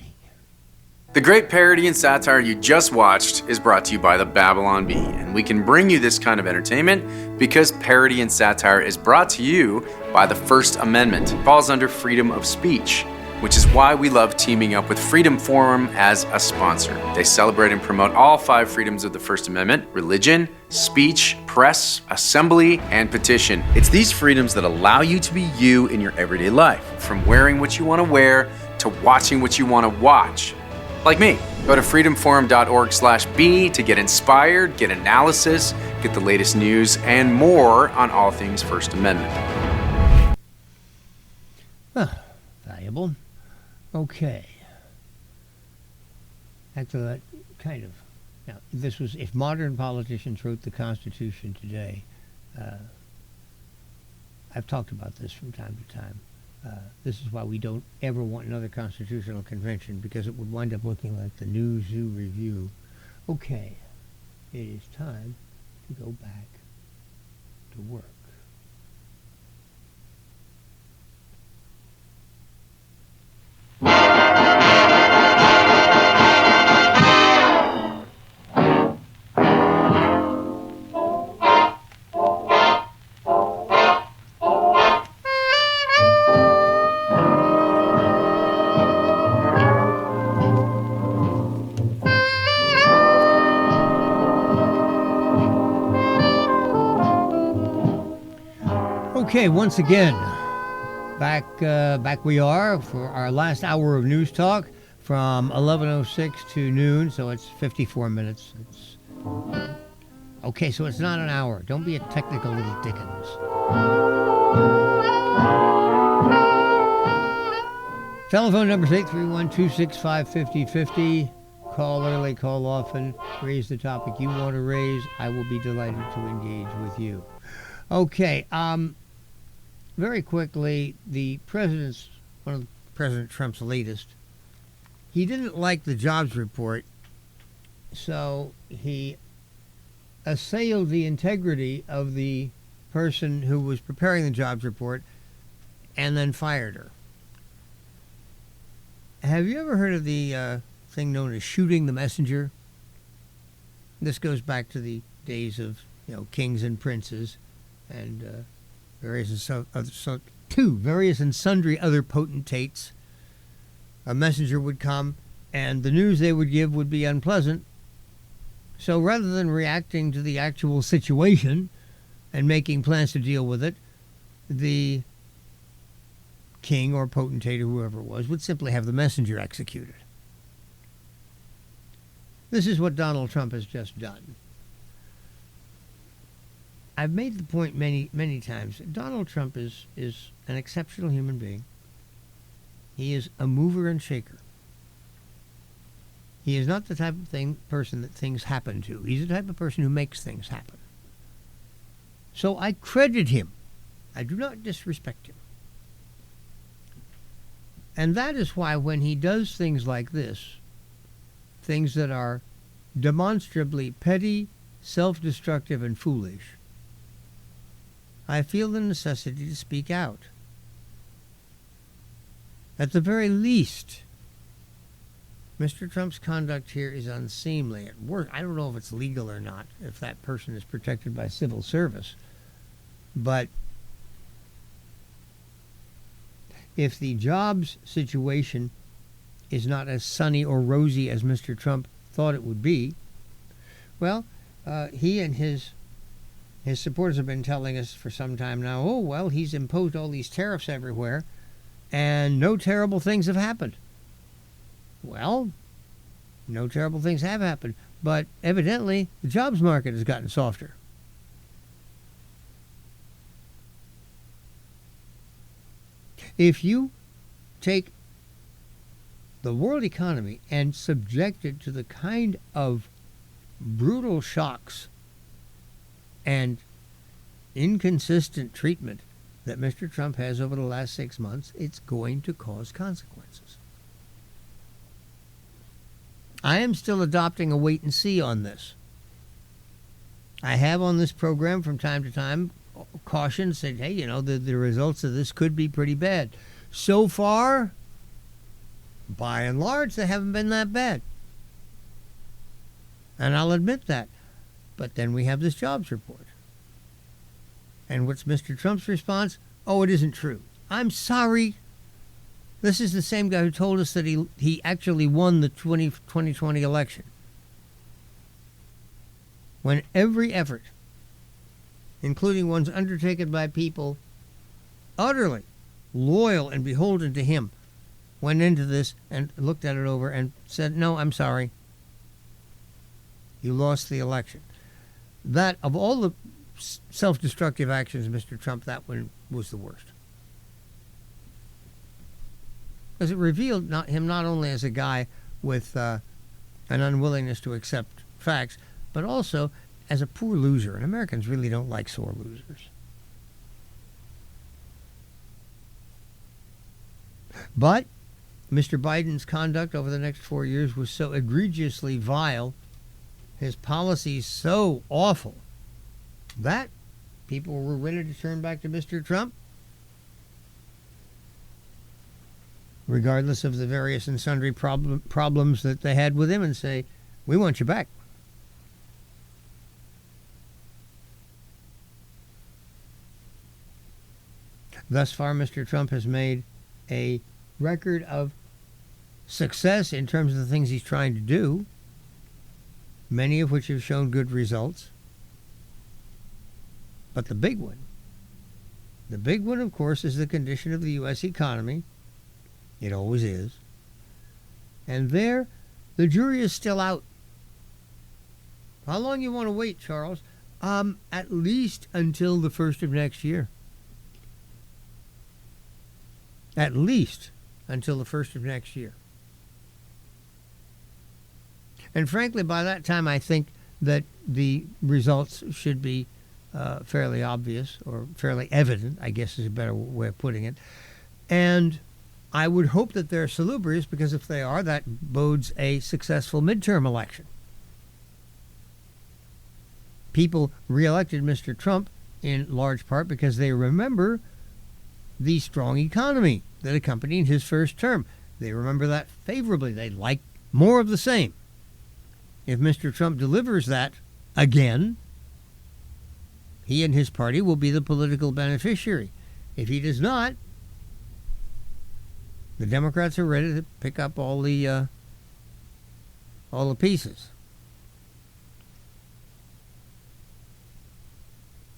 The great parody and satire you just watched is brought to you by the Babylon Bee, and we can bring you this kind of entertainment because parody and satire is brought to you by the First Amendment. It falls under freedom of speech, which is why we love teaming up with Freedom Forum as a sponsor. They celebrate and promote all 5 freedoms of the First Amendment: religion, speech, press, assembly, and petition. It's these freedoms that allow you to be you in your everyday life, from wearing what you want to wear to watching what you want to watch. Like me. Go to freedomforum.org/B to get inspired, get analysis, get the latest news, and more on all things First Amendment. Valuable. Okay. Actually, that kind of. Now, this was if modern politicians wrote the Constitution today. I've talked about this from time to time. This is why we don't ever want another constitutional convention, because it would wind up looking like the New Zoo Review. Okay, it is time to go back to work. Okay, once again, back we are for our last hour of news talk from 11:06 to noon, so it's 54 minutes. Okay, so it's not an hour. Don't be a technical little dickens. Telephone number is 831-265-5050. Call early, call often. Raise the topic you want to raise. I will be delighted to engage with you. Okay, very quickly, one of President Trump's latest, he didn't like the jobs report, so he assailed the integrity of the person who was preparing the jobs report and then fired her. Have you ever heard of the thing known as shooting the messenger? This goes back to the days of kings and princes and various and sundry other potentates. A messenger would come, and the news they would give would be unpleasant. So rather than reacting to the actual situation and making plans to deal with it, the king or potentate or whoever it was would simply have the messenger executed. This is what Donald Trump has just done. I've made the point many times. Donald Trump is an exceptional human being. He is a mover and shaker. He is not the type of person that things happen to. He's the type of person who makes things happen. So I credit him. I do not disrespect him. And that is why when he does things like this, things that are demonstrably petty, self-destructive, and foolish, I feel the necessity to speak out. At the very least, Mr. Trump's conduct here is unseemly. At worst, I don't know if it's legal or not, if that person is protected by civil service. But if the jobs situation is not as sunny or rosy as Mr. Trump thought it would be, well, he and his supporters have been telling us for some time now, oh, well, he's imposed all these tariffs everywhere, and no terrible things have happened. Well, no terrible things have happened, but evidently the jobs market has gotten softer. If you take the world economy and subject it to the kind of brutal shocks and inconsistent treatment that Mr. Trump has over the last 6 months, it's going to cause consequences. I am still adopting a wait and see on this. I have on this program from time to time cautioned, said, hey, the results of this could be pretty bad. So far, by and large, they haven't been that bad. And I'll admit that. But then we have this jobs report. And what's Mr. Trump's response? Oh, it isn't true. I'm sorry. This is the same guy who told us that he actually won the 2020 election. When every effort, including ones undertaken by people utterly loyal and beholden to him, went into this and looked at it over and said, no, I'm sorry. You lost the election. That, of all the self-destructive actions of Mr. Trump, that one was the worst. Because it revealed him not only as a guy with an unwillingness to accept facts, but also as a poor loser. And Americans really don't like sore losers. But Mr. Biden's conduct over the next 4 years was so egregiously vile, his policies so awful, that people were ready to turn back to Mr. Trump, regardless of the various and sundry problems that they had with him, and say, we want you back. Thus far, Mr. Trump has made a record of success in terms of the things he's trying to do, many of which have shown good results. But the big one, of course, is the condition of the U.S. economy. It always is. And there, the jury is still out. How long you want to wait, Charles? At least until the 1st of next year. At least until the 1st of next year. And frankly, by that time, I think that the results should be fairly obvious, or fairly evident, I guess is a better way of putting it. And I would hope that they're salubrious, because if they are, that bodes a successful midterm election. People reelected Mr. Trump in large part because they remember the strong economy that accompanied his first term. They remember that favorably. They like more of the same. If Mr. Trump delivers that again, he and his party will be the political beneficiary. If he does not, the Democrats are ready to pick up all the pieces.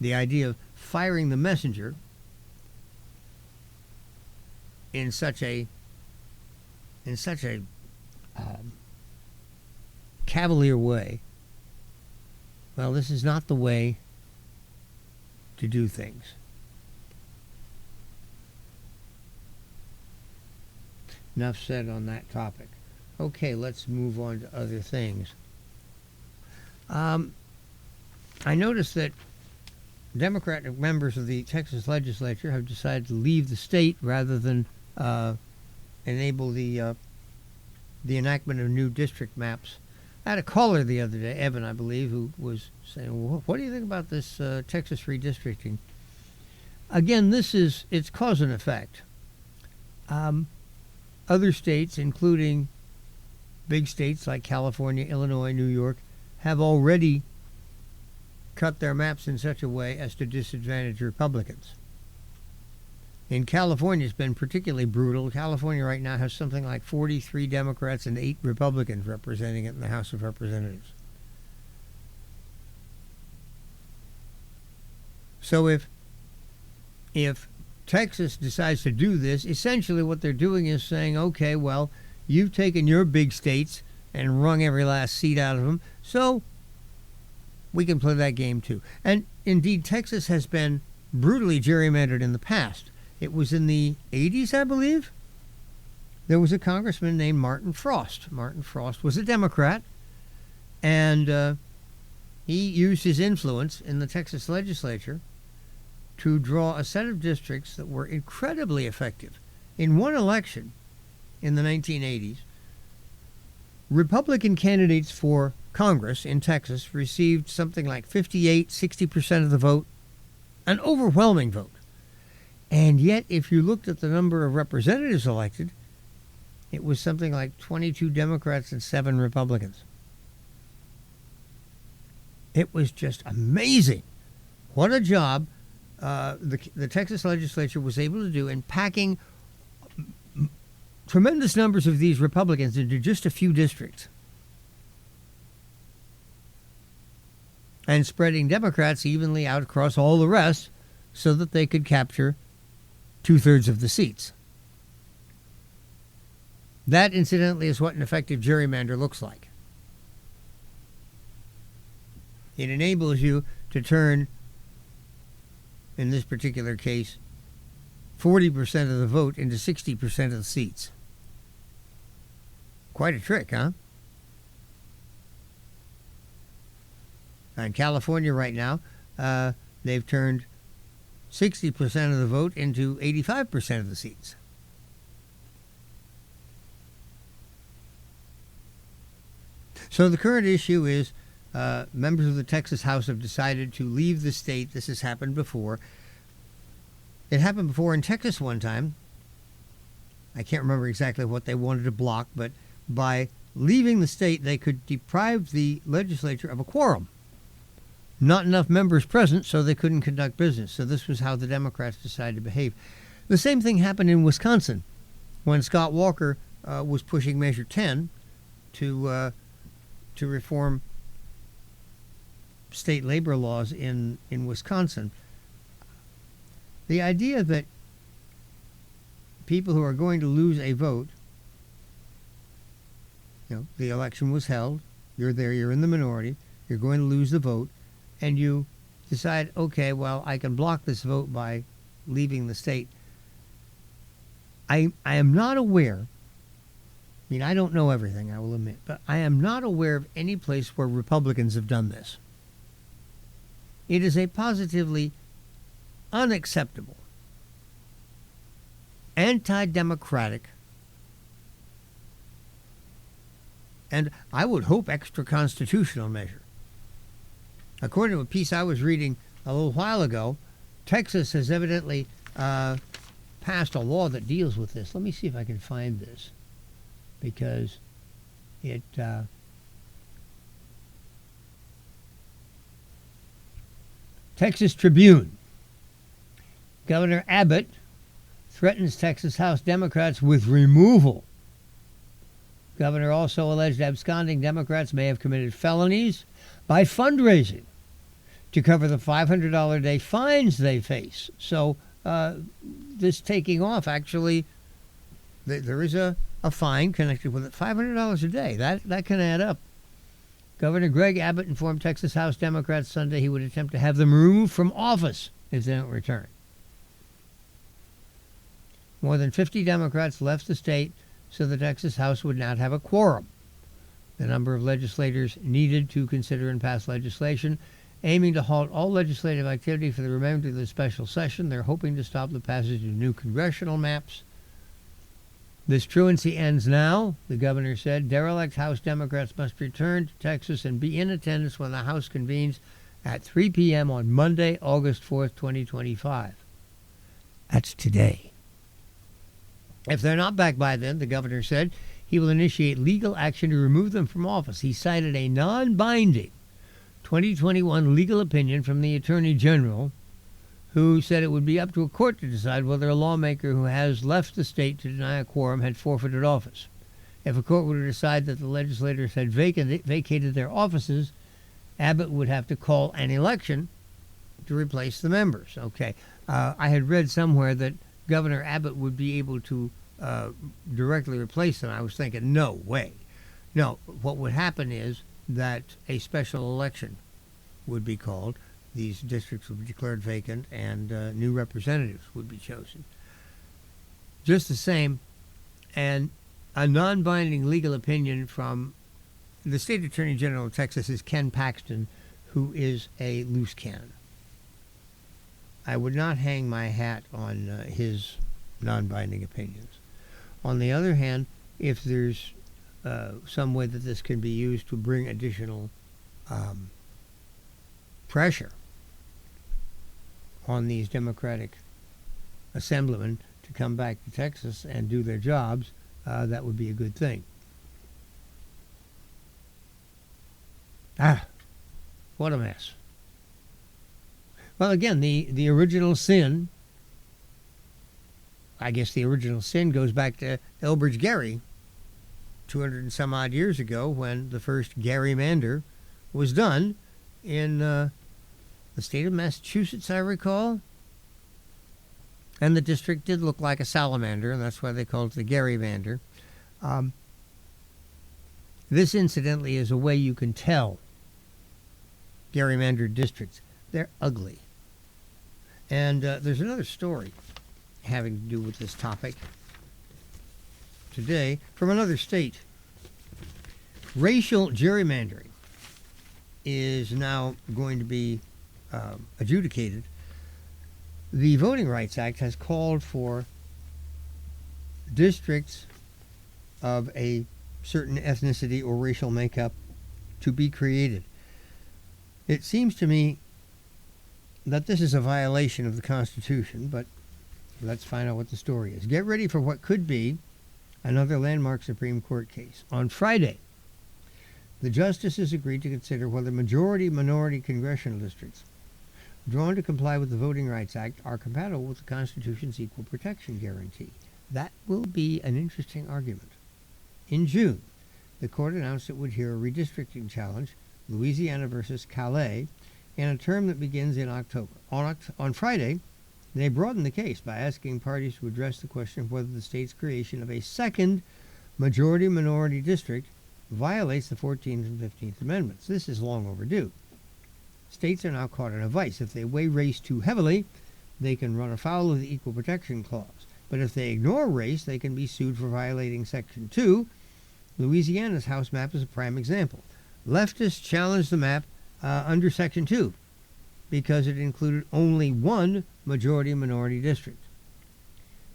The idea of firing the messenger in such a cavalier way, well, this is not the way to do things. Enough said on that topic. Okay, let's move on to other things. I noticed that Democratic members of the Texas legislature have decided to leave the state rather than enable the enactment of new district maps. I had a caller the other day, Evan, I believe, who was saying, well, what do you think about this Texas redistricting? Again, it's cause and effect. Other states, including big states like California, Illinois, New York, have already cut their maps in such a way as to disadvantage Republicans. In California, it's been particularly brutal. California right now has something like 43 Democrats and 8 Republicans representing it in the House of Representatives. So if Texas decides to do this, essentially what they're doing is saying, okay, well, you've taken your big states and wrung every last seat out of them, so we can play that game too. And indeed, Texas has been brutally gerrymandered in the past. It was in the 80s, I believe. There was a congressman named Martin Frost. Martin Frost was a Democrat, and he used his influence in the Texas legislature to draw a set of districts that were incredibly effective. In one election in the 1980s, Republican candidates for Congress in Texas received something like 60% of the vote, an overwhelming vote. And yet, if you looked at the number of representatives elected, it was something like 22 Democrats and 7 Republicans. It was just amazing what a job the Texas legislature was able to do in packing tremendous numbers of these Republicans into just a few districts and spreading Democrats evenly out across all the rest so that they could capture 2/3 of the seats. That, incidentally, is what an effective gerrymander looks like. It enables you to turn, in this particular case, 40% of the vote into 60% of the seats. Quite a trick, huh? In California right now, they've turned 60% of the vote into 85% of the seats. So the current issue is members of the Texas House have decided to leave the state. This has happened before. It happened before in Texas one time. I can't remember exactly what they wanted to block, but by leaving the state, they could deprive the legislature of a quorum. Not enough members present, so they couldn't conduct business. So this was how the Democrats decided to behave. The same thing happened in Wisconsin when Scott Walker was pushing Measure 10 to reform state labor laws in Wisconsin. The idea that people who are going to lose a vote, the election was held, you're there, you're in the minority, you're going to lose the vote, and you decide, okay, well, I can block this vote by leaving the state. I am not aware, I don't know everything, I will admit, but I am not aware of any place where Republicans have done this. It is a positively unacceptable, anti-democratic, and I would hope extra-constitutional measure. According to a piece I was reading a little while ago, Texas has evidently passed a law that deals with this. Let me see if I can find this, because it Texas Tribune. Governor Abbott threatens Texas House Democrats with removal. Governor also alleged absconding Democrats may have committed felonies by fundraising to cover the $500 a day fines they face. So this taking off, actually, there is a fine connected with it. $500 a day, that can add up. Governor Greg Abbott informed Texas House Democrats Sunday he would attempt to have them removed from office if they don't return. More than 50 Democrats left the state, so the Texas House would not have a quorum. The number of legislators needed to consider and pass legislation aiming to halt all legislative activity for the remainder of the special session. They're hoping to stop the passage of new congressional maps. This truancy ends now, the governor said. Derelict House Democrats must return to Texas and be in attendance when the House convenes at 3 p.m. on Monday, August 4th, 2025. That's today. If they're not back by then, the governor said, he will initiate legal action to remove them from office. He cited a non-binding 2021 legal opinion from the Attorney General, who said it would be up to a court to decide whether a lawmaker who has left the state to deny a quorum had forfeited office. If a court were to decide that the legislators had vacated their offices, Abbott would have to call an election to replace the members. Okay, I had read somewhere that Governor Abbott would be able to directly replace them. I was thinking, no way. No, what would happen is that a special election would be called. These districts would be declared vacant, and new representatives would be chosen. Just the same, and a non-binding legal opinion from the State Attorney General of Texas is Ken Paxton, who is a loose cannon. I would not hang my hat on his non-binding opinions. On the other hand, if there's some way that this can be used to bring additional pressure on these Democratic assemblymen to come back to Texas and do their jobs, that would be a good thing. What a mess. Well, again, the original sin, I guess the original sin goes back to Elbridge Gerry, 200 and some odd years ago, when the first gerrymander was done in the state of Massachusetts, I recall. And the district did look like a salamander, and that's why they called it the gerrymander. This, incidentally, is a way you can tell gerrymandered districts. They're ugly. And there's another story having to do with this topic today from another state. Racial gerrymandering is now going to be adjudicated, the Voting Rights Act has called for districts of a certain ethnicity or racial makeup to be created. It seems to me that this is a violation of the Constitution, but let's find out what the story is. Get ready for what could be another landmark Supreme Court case. On Friday, the justices agreed to consider whether majority-minority congressional districts drawn to comply with the Voting Rights Act are compatible with the Constitution's equal protection guarantee. That will be an interesting argument. In June, the court announced it would hear a redistricting challenge, Louisiana versus Calais, in a term that begins in October. On Friday, they broadened the case by asking parties to address the question of whether the state's creation of a second majority-minority district violates the 14th and 15th Amendments. This is long overdue. States are now caught in a vice. If they weigh race too heavily, they can run afoul of the Equal Protection Clause. But if they ignore race, they can be sued for violating Section 2. Louisiana's House map is a prime example. Leftists challenged the map under Section 2 because it included only one majority-minority district.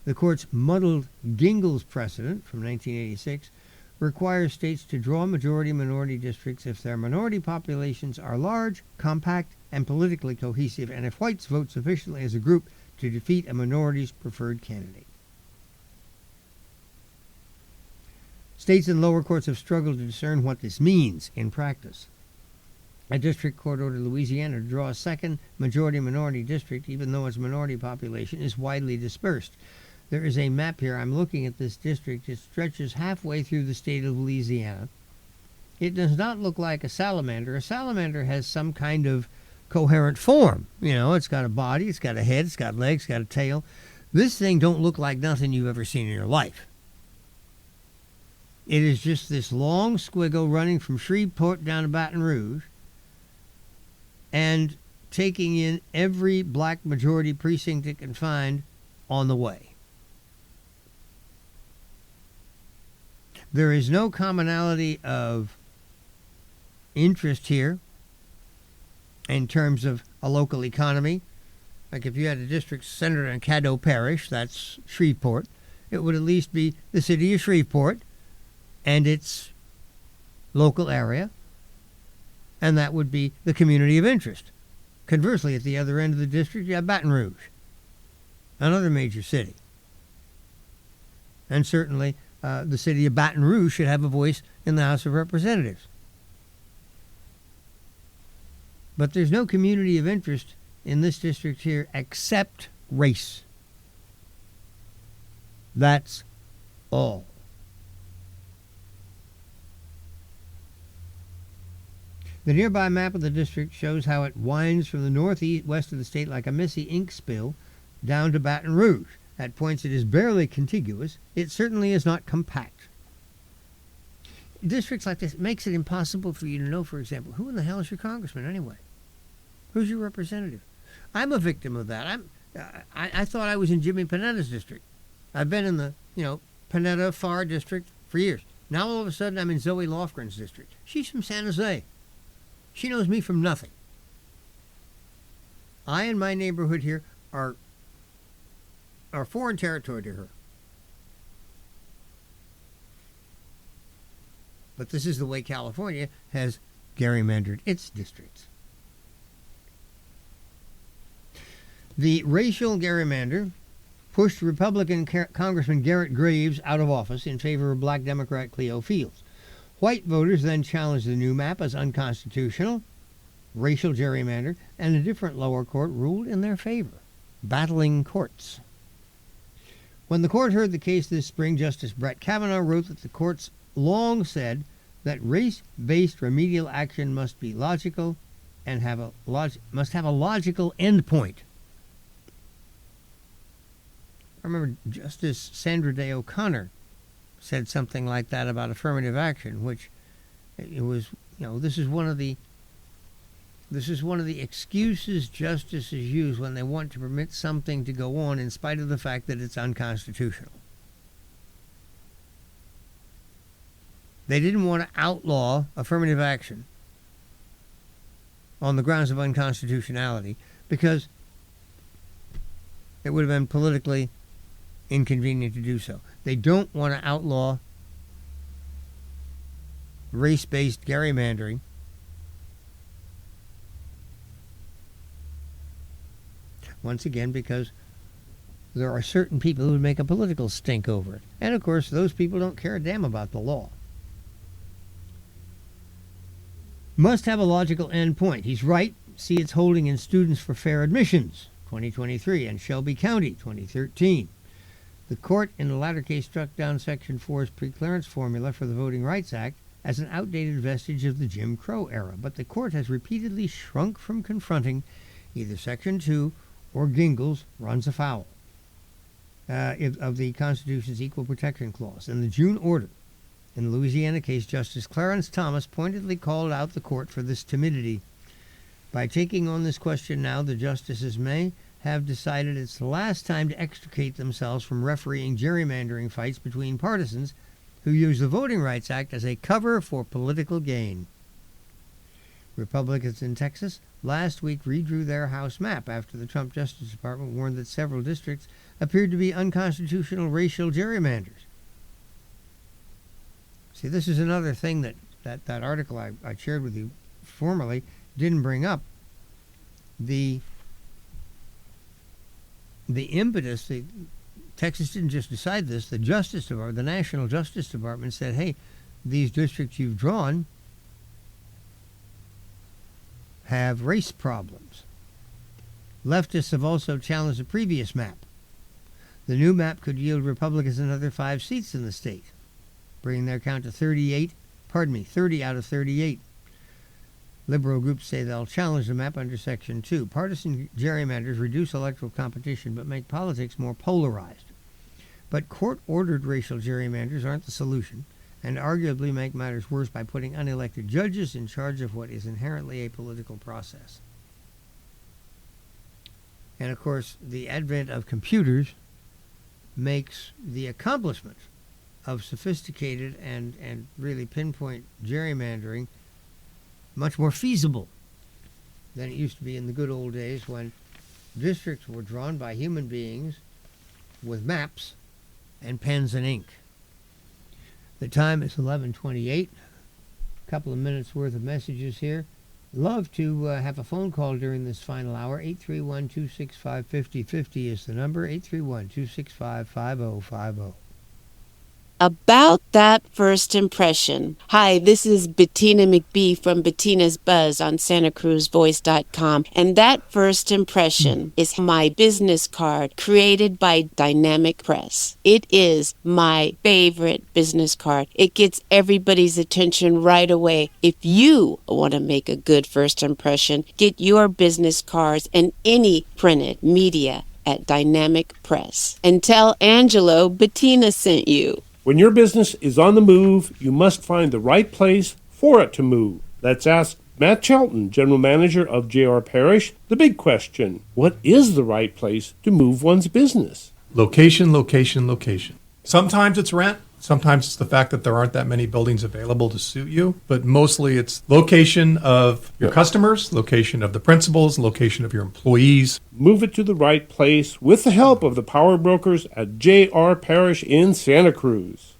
The court's muddled Gingles precedent from 1986 requires states to draw majority-minority districts if their minority populations are large, compact, and politically cohesive, and if whites vote sufficiently as a group to defeat a minority's preferred candidate. States and lower courts have struggled to discern what this means in practice. A district court ordered Louisiana to draw a second majority-minority district, even though its minority population is widely dispersed. There is a map here. I'm looking at this district. It stretches halfway through the state of Louisiana. It does not look like a salamander. A salamander has some kind of coherent form. You know, it's got a body, it's got a head, it's got legs, it's got a tail. This thing don't look like nothing you've ever seen in your life. It is just this long squiggle running from Shreveport down to Baton Rouge and taking in every black majority precinct it can find on the way. There is no commonality of interest here in terms of a local economy. Like if you had a district centered in Caddo Parish, that's Shreveport, it would at least be the city of Shreveport and its local area, and that would be the community of interest. Conversely, at the other end of the district, you have Baton Rouge, another major city. And certainly, the city of Baton Rouge should have a voice in the House of Representatives. But there's no community of interest in this district here except race. That's all. The nearby map of the district shows how it winds from the northwest of the state like a messy ink spill down to Baton Rouge. At points it is barely contiguous. It certainly is not compact. Districts like this makes it impossible for you to know, for example, who in the hell is your congressman anyway? Who's your representative? I'm a victim of that. I thought I was in Jimmy Panetta's district. I've been in the, Panetta Farr district for years. Now all of a sudden I'm in Zoe Lofgren's district. She's from San Jose. She knows me from nothing. I and my neighborhood here are foreign territory to her. But this is the way California has gerrymandered its districts. The racial gerrymander pushed Republican Congressman Garrett Graves out of office in favor of black Democrat Cleo Fields. White voters then challenged the new map as unconstitutional, racial gerrymander, and a different lower court ruled in their favor. Battling courts. When the court heard the case this spring, Justice Brett Kavanaugh wrote that the courts long said that race-based remedial action must be logical and must have a logical endpoint. I remember Justice Sandra Day O'Connor said something like that about affirmative action, which it was, this is one of the excuses justices use when they want to permit something to go on in spite of the fact that it's unconstitutional. They didn't want to outlaw affirmative action on the grounds of unconstitutionality because it would have been politically inconvenient to do so. They don't want to outlaw race-based gerrymandering once again because there are certain people who would make a political stink over it. And of course, those people don't care a damn about the law. Must have a logical end point. He's right. See its holding in Students for Fair Admissions, 2023, and Shelby County, 2013. The court in the latter case struck down Section 4's preclearance formula for the Voting Rights Act as an outdated vestige of the Jim Crow era, but the court has repeatedly shrunk from confronting either Section 2 or Gingell's runs afoul of the Constitution's Equal Protection Clause. In the June order, in the Louisiana case, Justice Clarence Thomas pointedly called out the court for this timidity. By taking on this question now, the justices may have decided it's the last time to extricate themselves from refereeing gerrymandering fights between partisans who use the Voting Rights Act as a cover for political gain. Republicans in Texas last week redrew their House map after the Trump Justice Department warned that several districts appeared to be unconstitutional racial gerrymanders. See, this is another thing that article I shared with you formerly didn't bring up. The impetus, Texas didn't just decide this. The Justice Department, the National Justice Department said, hey, these districts you've drawn have race problems. Leftists have also challenged the previous map. The new map could yield Republicans another 5 seats in the state, bringing their count to 30 out of 38. Liberal groups say they'll challenge the map under Section 2. Partisan gerrymanders reduce electoral competition but make politics more polarized. But court-ordered racial gerrymanders aren't the solution and arguably make matters worse by putting unelected judges in charge of what is inherently a political process. And of course, the advent of computers makes the accomplishment of sophisticated and really pinpoint gerrymandering much more feasible than it used to be in the good old days when districts were drawn by human beings with maps and pens and ink. The time is 11:28. A couple of minutes worth of messages here. Love to have a phone call during this final hour. 831-265-5050 is the number. 831-265-5050. About that first impression. Hi, this is Bettina McBee from Bettina's Buzz on SantaCruzVoice.com. And that first impression is my business card created by Dynamic Press. It is my favorite business card. It gets everybody's attention right away. If you want to make a good first impression, get your business cards and any printed media at Dynamic Press. And tell Angelo Bettina sent you. When your business is on the move, you must find the right place for it to move. Let's ask Matt Shelton, General Manager of J.R. Parrish, the big question. What is the right place to move one's business? Location, location, location. Sometimes it's rent. Sometimes it's the fact that there aren't that many buildings available to suit you, but mostly it's location of your customers, location of the principals, location of your employees. Move it to the right place with the help of the power brokers at J.R. Parrish in Santa Cruz.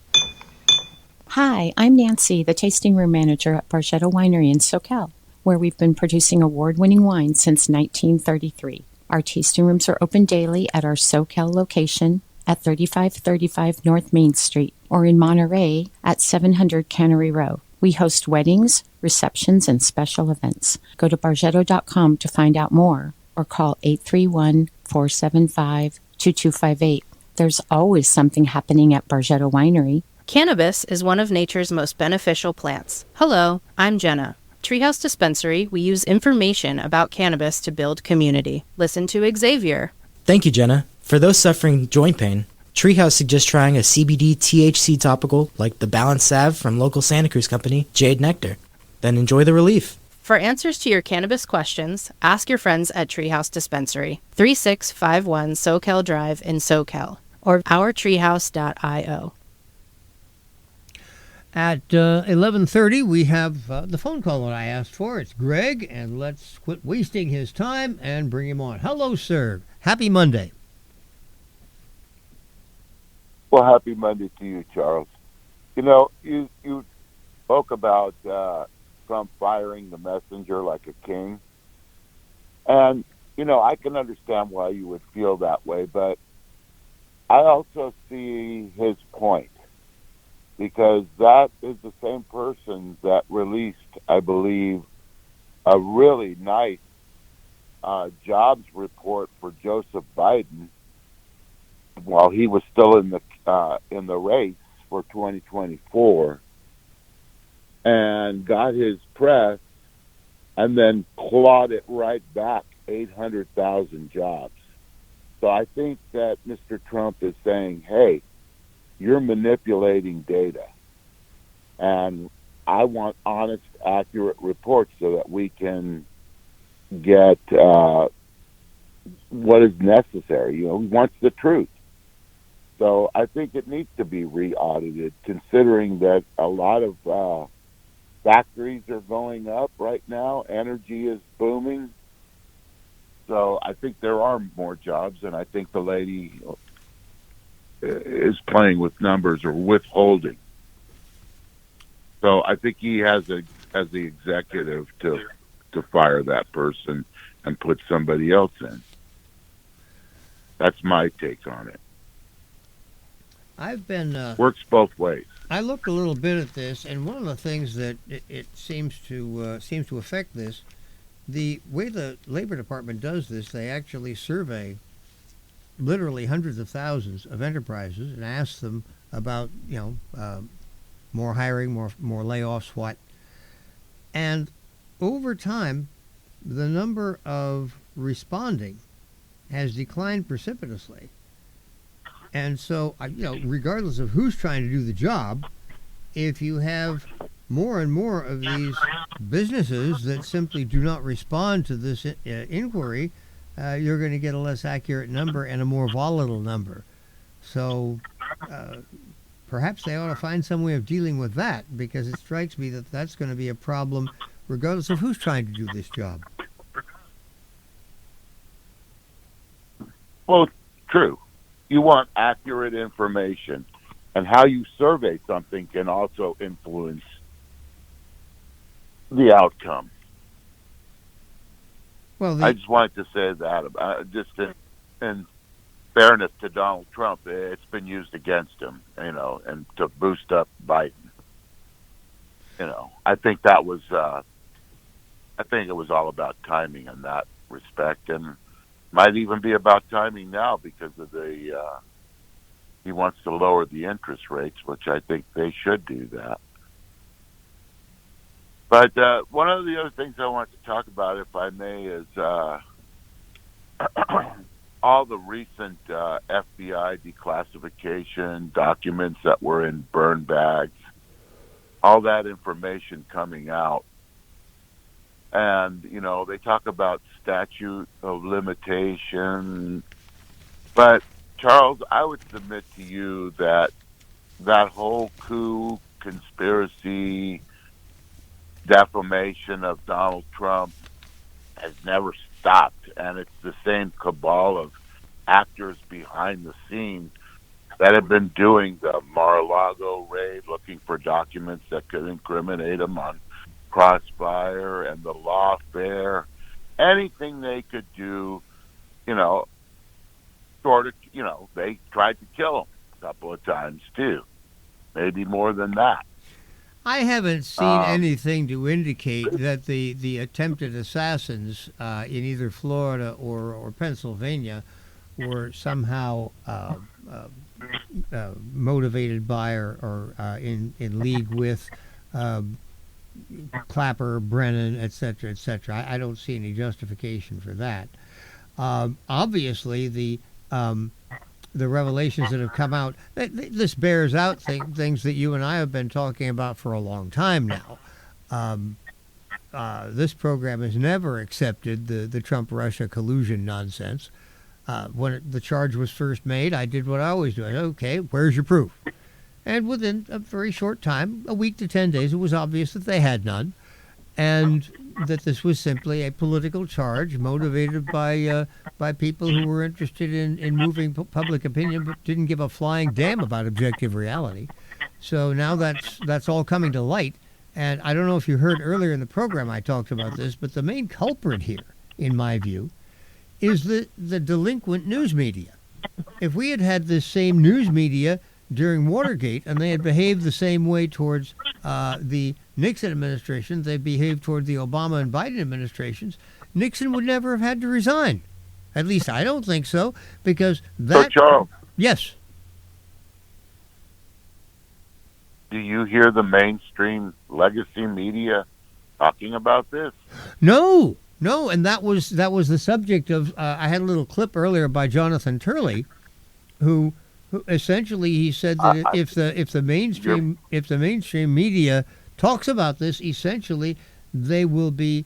Hi, I'm Nancy, the tasting room manager at Barchetto Winery in SoCal, where we've been producing award-winning wine since 1933. Our tasting rooms are open daily at our SoCal location at 3535 North Main Street, or in Monterey at 700 Cannery Row. We host weddings, receptions, and special events. Go to bargetto.com to find out more, or call 831-475-2258. There's always something happening at Barchetto Winery. Cannabis is one of nature's most beneficial plants. Hello, I'm Jenna. Treehouse Dispensary, we use information about cannabis to build community. Listen to Xavier. Thank you, Jenna. For those suffering joint pain, Treehouse suggests trying a CBD THC topical like the Balance Salve from local Santa Cruz company, Jade Nectar. Then enjoy the relief. For answers to your cannabis questions, ask your friends at Treehouse Dispensary, 3651 SoCal Drive in SoCal, or ourtreehouse.io. At 11:30, we have the phone call that I asked for. It's Greg, and let's quit wasting his time and bring him on. Hello, sir. Happy Monday. Well, happy Monday to you, Charles. You know, you spoke about Trump firing the messenger like a king. And, you know, I can understand why you would feel that way, but I also see his point. Because that is the same person that released, I believe, a really nice jobs report for Joseph Biden while he was still in the race for 2024, and got his press, and then clawed it right back, 800,000 jobs. So I think that Mr. Trump is saying, hey, you're manipulating data, and I want honest, accurate reports so that we can get what is necessary. You know, he wants the truth. So I think it needs to be re-audited, considering that a lot of factories are going up right now. Energy is booming. So I think there are more jobs, and I think the lady is playing with numbers or withholding. So I think he has the executive to fire that person and put somebody else in. That's my take on it. I've been works both ways. I looked a little bit at this, and one of the things that it seems to affect this, the way the Labor Department does this, they actually survey literally hundreds of thousands of enterprises and ask them about, more hiring, more layoffs, what. And over time, the number of responding has declined precipitously. And so, regardless of who's trying to do the job, if you have more and more of these businesses that simply do not respond to this inquiry, you're going to get a less accurate number and a more volatile number. So perhaps they ought to find some way of dealing with that, because it strikes me that that's going to be a problem regardless of who's trying to do this job. Well, true. You want accurate information, and how you survey something can also influence the outcome. Well, I just wanted to say that just in fairness to Donald Trump, it's been used against him, and to boost up Biden. I think that was, I think it was all about timing in that respect, and might even be about timing now because of he wants to lower the interest rates, which I think they should do that. But one of the other things I want to talk about, if I may, is all the recent FBI declassification documents that were in burn bags, all that information coming out. And, they talk about statute of limitation. But, Charles, I would submit to you that whole coup, conspiracy, defamation of Donald Trump has never stopped. And it's the same cabal of actors behind the scenes that have been doing the Mar-a-Lago raid, looking for documents that could incriminate him on Crossfire and the lawfare, anything they could do, they tried to kill him a couple of times too, maybe more than that. I haven't seen anything to indicate that the attempted assassins in either Florida or Pennsylvania were somehow motivated by or in league with Clapper, Brennan, et cetera, et cetera. I don't see any justification for that. Obviously, the revelations that have come out, this bears out things that you and I have been talking about for a long time now. This program has never accepted the Trump-Russia collusion nonsense. When the charge was first made, I did what I always do. I said, okay, where's your proof? And within a very short time, a week to 10 days, it was obvious that they had none, and that this was simply a political charge motivated by people who were interested in moving public opinion, but didn't give a flying damn about objective reality. So now that's all coming to light. And I don't know if you heard earlier in the program I talked about this, but the main culprit here, in my view, is the delinquent news media. If we had had this same news media during Watergate and they had behaved the same way towards the Nixon administration they behaved toward the Obama and Biden administrations, Nixon would never have had to resign. At least I don't think so, because that... So, Charles. Yes. Do you hear the mainstream legacy media talking about this? No, and that was the subject of. I had a little clip earlier by Jonathan Turley, who essentially he said that if the mainstream media talks about this, essentially they will be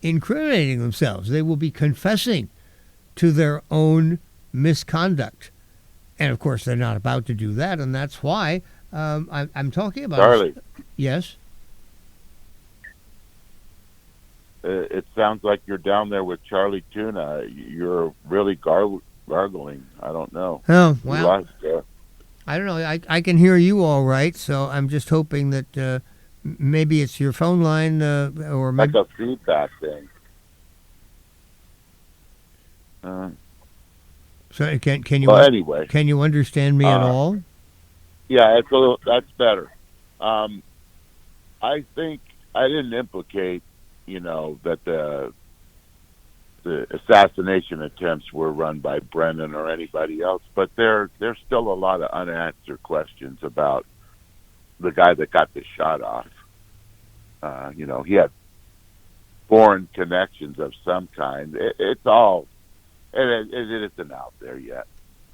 incriminating themselves. They will be confessing to their own misconduct, and of course they're not about to do that, and that's why I'm talking about. Charlie. Yes. It sounds like you're down there with Charlie Tuna. You're really gargling. I don't know. Oh, well, I don't know. I can hear you all right, so I'm just hoping that maybe it's your phone line or maybe... Like a feedback thing. So can you? Well, anyway, can you understand me at all? Yeah, that's better. I think I didn't implicate, that the assassination attempts were run by Brennan or anybody else, but there's still a lot of unanswered questions about the guy that got the shot off. He had foreign connections of some kind. It's all, it isn't out there yet.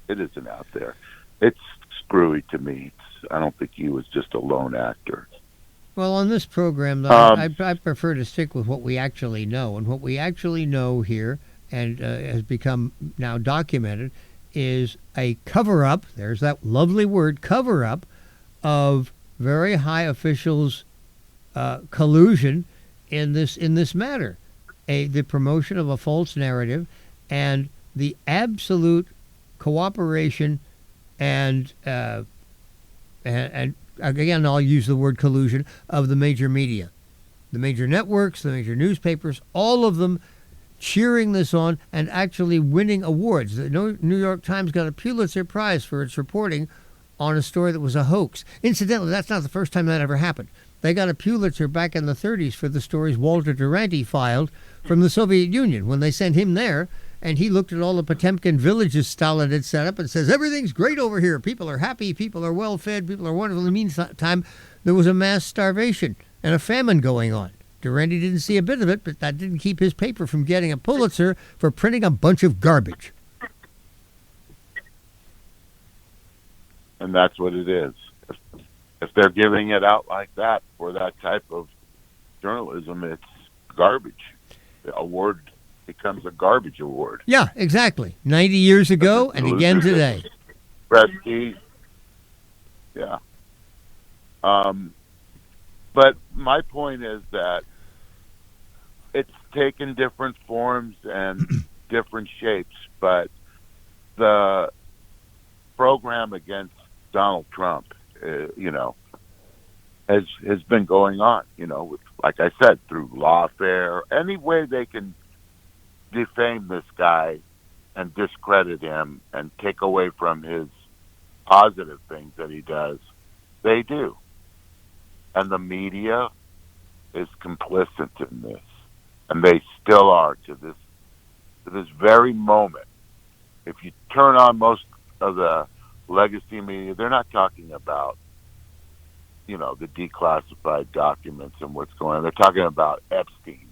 It isn't out there. It's screwy to me. I don't think he was just a lone actor. Well, on this program, though, I prefer to stick with what we actually know. And what we actually know here, and has become now documented, is a cover-up, there's that lovely word, cover-up, of very high officials' collusion in this matter. The promotion of a false narrative and the absolute cooperation and again, I'll use the word collusion, of the major media, the major networks, the major newspapers, all of them cheering this on and actually winning awards. The New York Times got a Pulitzer Prize for its reporting on a story that was a hoax. Incidentally, that's not the first time that ever happened. They got a Pulitzer back in the 30s for the stories Walter Duranty filed from the Soviet Union when they sent him there. And he looked at all the Potemkin villages Stalin had set up and says, everything's great over here. People are happy. People are well fed. People are wonderful. In the meantime, there was a mass starvation and a famine going on. Duranty didn't see a bit of it, but that didn't keep his paper from getting a Pulitzer for printing a bunch of garbage. And that's what it is. If they're giving it out like that for that type of journalism, it's garbage. The award becomes a garbage award. Yeah, exactly. 90 years ago and again today. Prestige. Yeah. But my point is that it's taken different forms and different shapes, but the program against Donald Trump, has been going on, with, like I said, through lawfare, any way they can defame this guy and discredit him and take away from his positive things that he does, they do. And the media is complicit in this. And they still are to this very moment. If you turn on most of the legacy media, they're not talking about, the declassified documents and what's going on. They're talking about Epstein.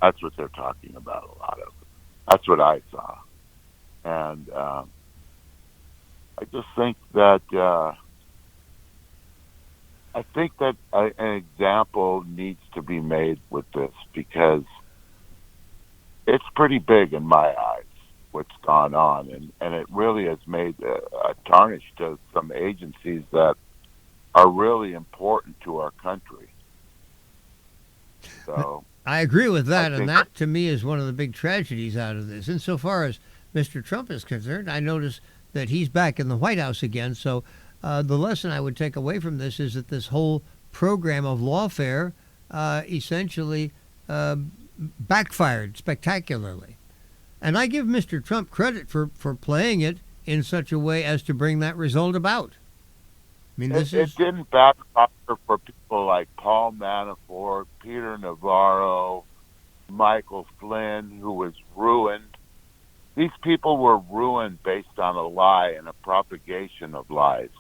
That's what they're talking about, a lot of it. That's what I saw. And I just think that an example needs to be made with this, because it's pretty big in my eyes. what's gone on, and it really has made a tarnish to some agencies that are really important to our country. So I agree with that, I and think- that to me is one of the big tragedies out of this. Insofar as Mr. Trump is concerned, I notice that he's back in the White House again. So the lesson I would take away from this is that this whole program of lawfare essentially backfired spectacularly. And I give Mr. Trump credit for playing it in such a way as to bring that result about. I mean, it didn't backfire for people like Paul Manafort, Peter Navarro, Michael Flynn, who was ruined. These people were ruined based on a lie and a propagation of lies.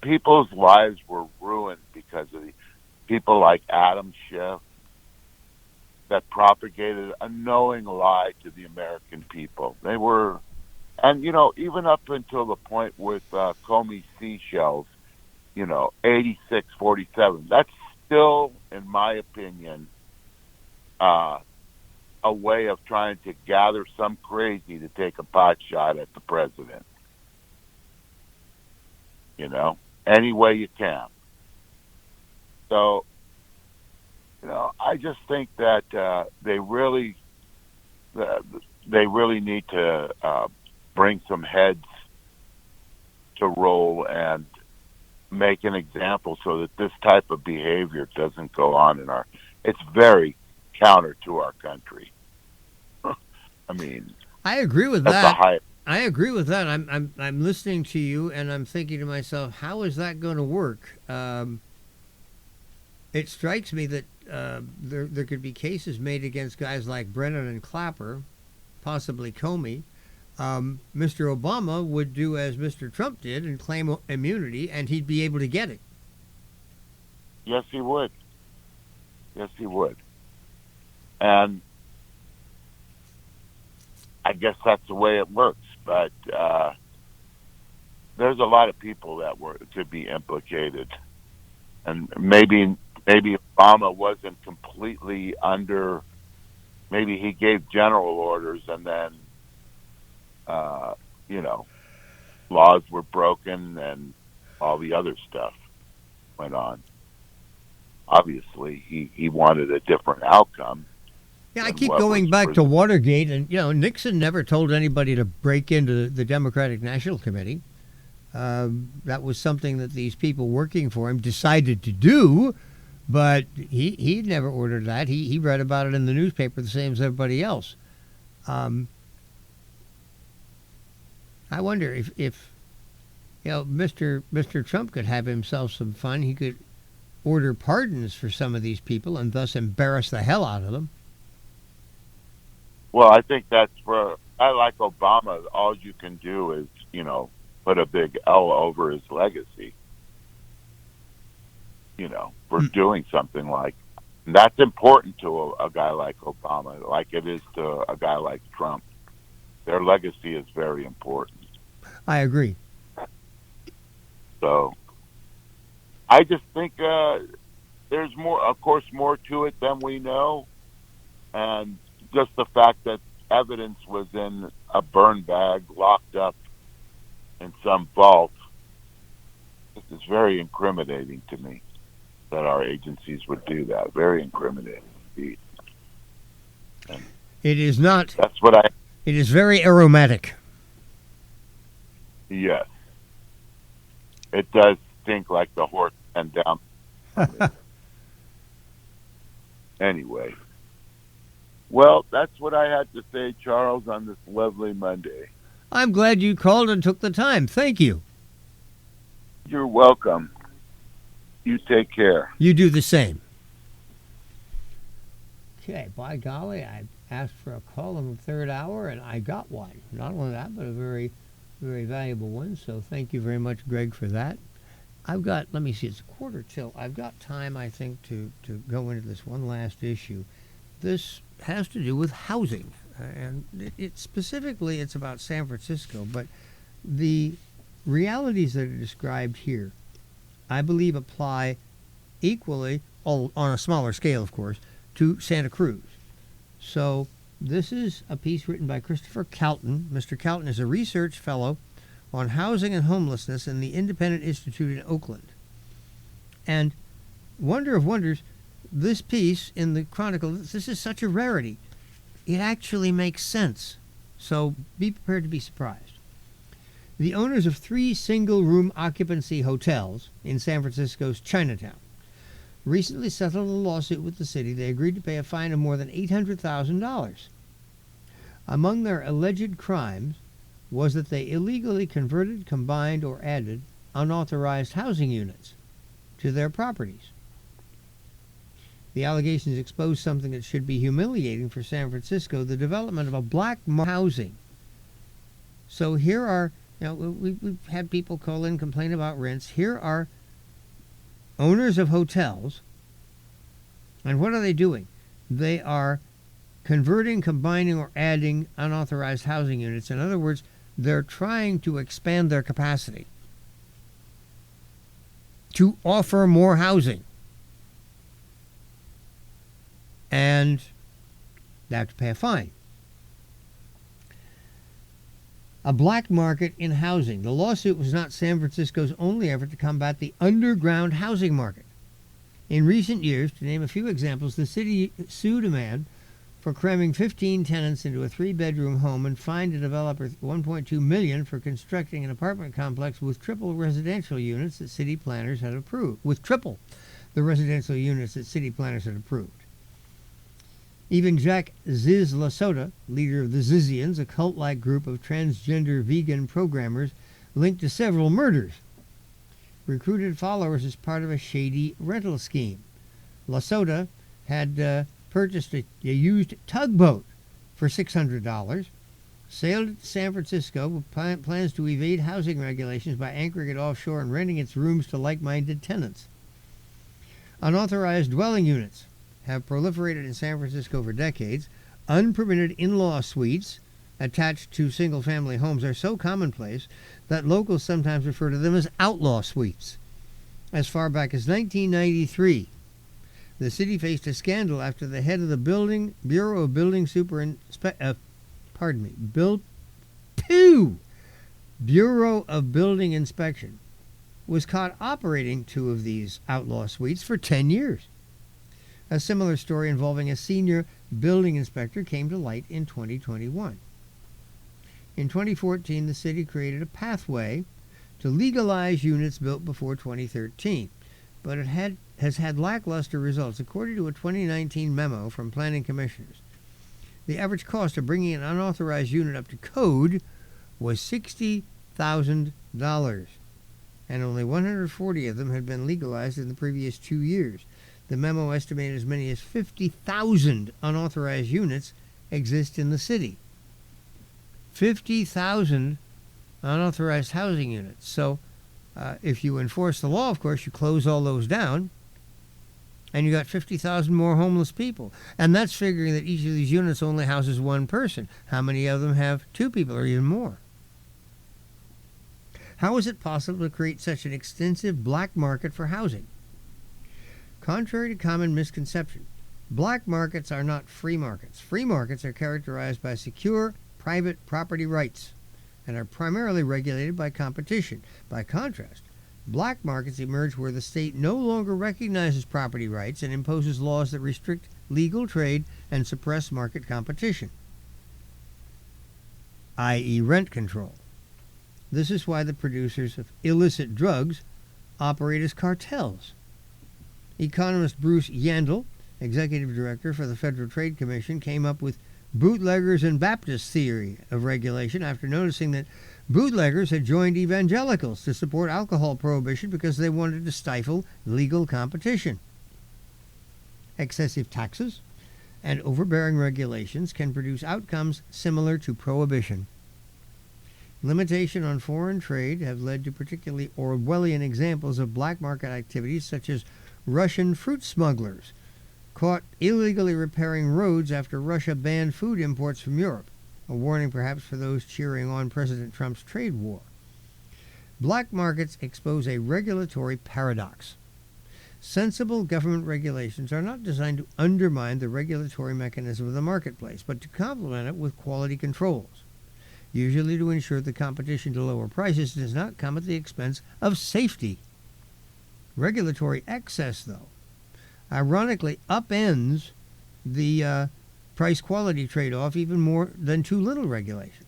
People's lives were ruined because of people like Adam Schiff that propagated a knowing lie to the American people. They were, and even up until the point with Comey seashells, 86-47. That's still, in my opinion, a way of trying to gather some crazy to take a pot shot at the president. Any way you can. So, I just think that they really need to bring some heads to roll and make an example so that this type of behavior doesn't go on in our. It's very counter to our country. I mean, I agree with that's that. a high. I agree with that. I'm listening to you, and I'm thinking to myself, how is that going to work? It strikes me that there could be cases made against guys like Brennan and Clapper, possibly Comey. Mr. Obama would do as Mr. Trump did and claim immunity, and he'd be able to get it. Yes, he would. Yes, he would. And I guess that's the way it works. But there's a lot of people that could be implicated, and maybe Obama wasn't completely under. Maybe he gave general orders, and then laws were broken, and all the other stuff went on. Obviously, he wanted a different outcome. Yeah, I keep going back to Watergate, and Nixon never told anybody to break into the Democratic National Committee. That was something that these people working for him decided to do, but he never ordered that. He read about it in the newspaper the same as everybody else. I wonder if Mr. Trump could have himself some fun. He could order pardons for some of these people and thus embarrass the hell out of them. Well, I think that's I like Obama. All you can do is, put a big L over his legacy, for doing something like that's important to a guy like Obama, like it is to a guy like Trump. Their legacy is very important. I agree. So I just think there's more, of course, more to it than we know. And just the fact that evidence was in a burn bag, locked up in some vault, this is very incriminating to me that our agencies would do that. Very incriminating indeed. And it is not. That's what I. It is very aromatic. Yes. It does stink like the horse and down. Anyway. Well, that's what I had to say, Charles, on this lovely Monday. I'm glad you called and took the time. Thank you. You're welcome. You take care. You do the same. Okay, by golly, I asked for a call in the third hour, and I got one. Not only that, but a very, very valuable one. So thank you very much, Greg, for that. I've got, let me see, it's 1:45. I've got time, I think, to go into this one last issue. This has to do with housing, and specifically it's about San Francisco, but the realities that are described here, I believe, apply equally, on a smaller scale, of course, to Santa Cruz. So This is a piece written by Christopher Calton. Mr. Calton is a research fellow on housing and homelessness in the Independent Institute in Oakland. And wonder of wonders, this piece in the Chronicle, this is such a rarity. It actually makes sense. So be prepared to be surprised. The owners of 3 single-room occupancy hotels in San Francisco's Chinatown recently settled a lawsuit with the city. They agreed to pay a fine of more than $800,000. Among their alleged crimes was that they illegally converted, combined, or added unauthorized housing units to their properties. The allegations expose something that should be humiliating for San Francisco, the development of a black housing. So here are, we've had people call in, complain about rents. Here are owners of hotels, and what are they doing? They are converting, combining, or adding unauthorized housing units. In other words, they're trying to expand their capacity to offer more housing. And they have to pay a fine. A black market in housing. The lawsuit was not San Francisco's only effort to combat the underground housing market. In recent years, to name a few examples, the city sued a man for cramming 15 tenants into a 3-bedroom home and fined a developer $1.2 million for constructing an apartment complex with triple residential units that city planners had approved. With triple the residential units that city planners had approved. Even Jack Ziz Lasota, leader of the Zizians, a cult-like group of transgender vegan programmers linked to several murders, recruited followers as part of a shady rental scheme. Lasota had purchased a used tugboat for $600, sailed to San Francisco with plans to evade housing regulations by anchoring it offshore and renting its rooms to like-minded tenants. Unauthorized dwelling units have proliferated in San Francisco for decades. Unpermitted in-law suites attached to single-family homes are so commonplace that locals sometimes refer to them as outlaw suites. As far back as 1993, the city faced a scandal after the head of the Bureau of Building Bureau of Building Inspection was caught operating 2 of these outlaw suites for 10 years. A similar story involving a senior building inspector came to light in 2021. In 2014, the city created a pathway to legalize units built before 2013, but it has had lackluster results. According to a 2019 memo from planning commissioners, the average cost of bringing an unauthorized unit up to code was $60,000, and only 140 of them had been legalized in the previous 2 years. The memo estimated as many as 50,000 unauthorized units exist in the city. 50,000 unauthorized housing units. So if you enforce the law, of course, you close all those down, and you got 50,000 more homeless people. And that's figuring that each of these units only houses 1 person. How many of them have 2 people or even more? How is it possible to create such an extensive black market for housing? Contrary to common misconception, black markets are not free markets. Free markets are characterized by secure private property rights and are primarily regulated by competition. By contrast, black markets emerge where the state no longer recognizes property rights and imposes laws that restrict legal trade and suppress market competition, i.e. rent control. This is why the producers of illicit drugs operate as cartels. Economist Bruce Yandel, executive director for the Federal Trade Commission, came up with bootleggers and Baptist theory of regulation after noticing that bootleggers had joined evangelicals to support alcohol prohibition because they wanted to stifle legal competition. Excessive taxes and overbearing regulations can produce outcomes similar to prohibition. Limitation on foreign trade have led to particularly Orwellian examples of black market activities such as Russian fruit smugglers caught illegally repairing roads after Russia banned food imports from Europe, a warning perhaps for those cheering on President Trump's trade war. Black markets expose a regulatory paradox. Sensible government regulations are not designed to undermine the regulatory mechanism of the marketplace, but to complement it with quality controls, usually to ensure the competition to lower prices does not come at the expense of safety. Regulatory excess, though, ironically upends the price-quality trade-off even more than too little regulation.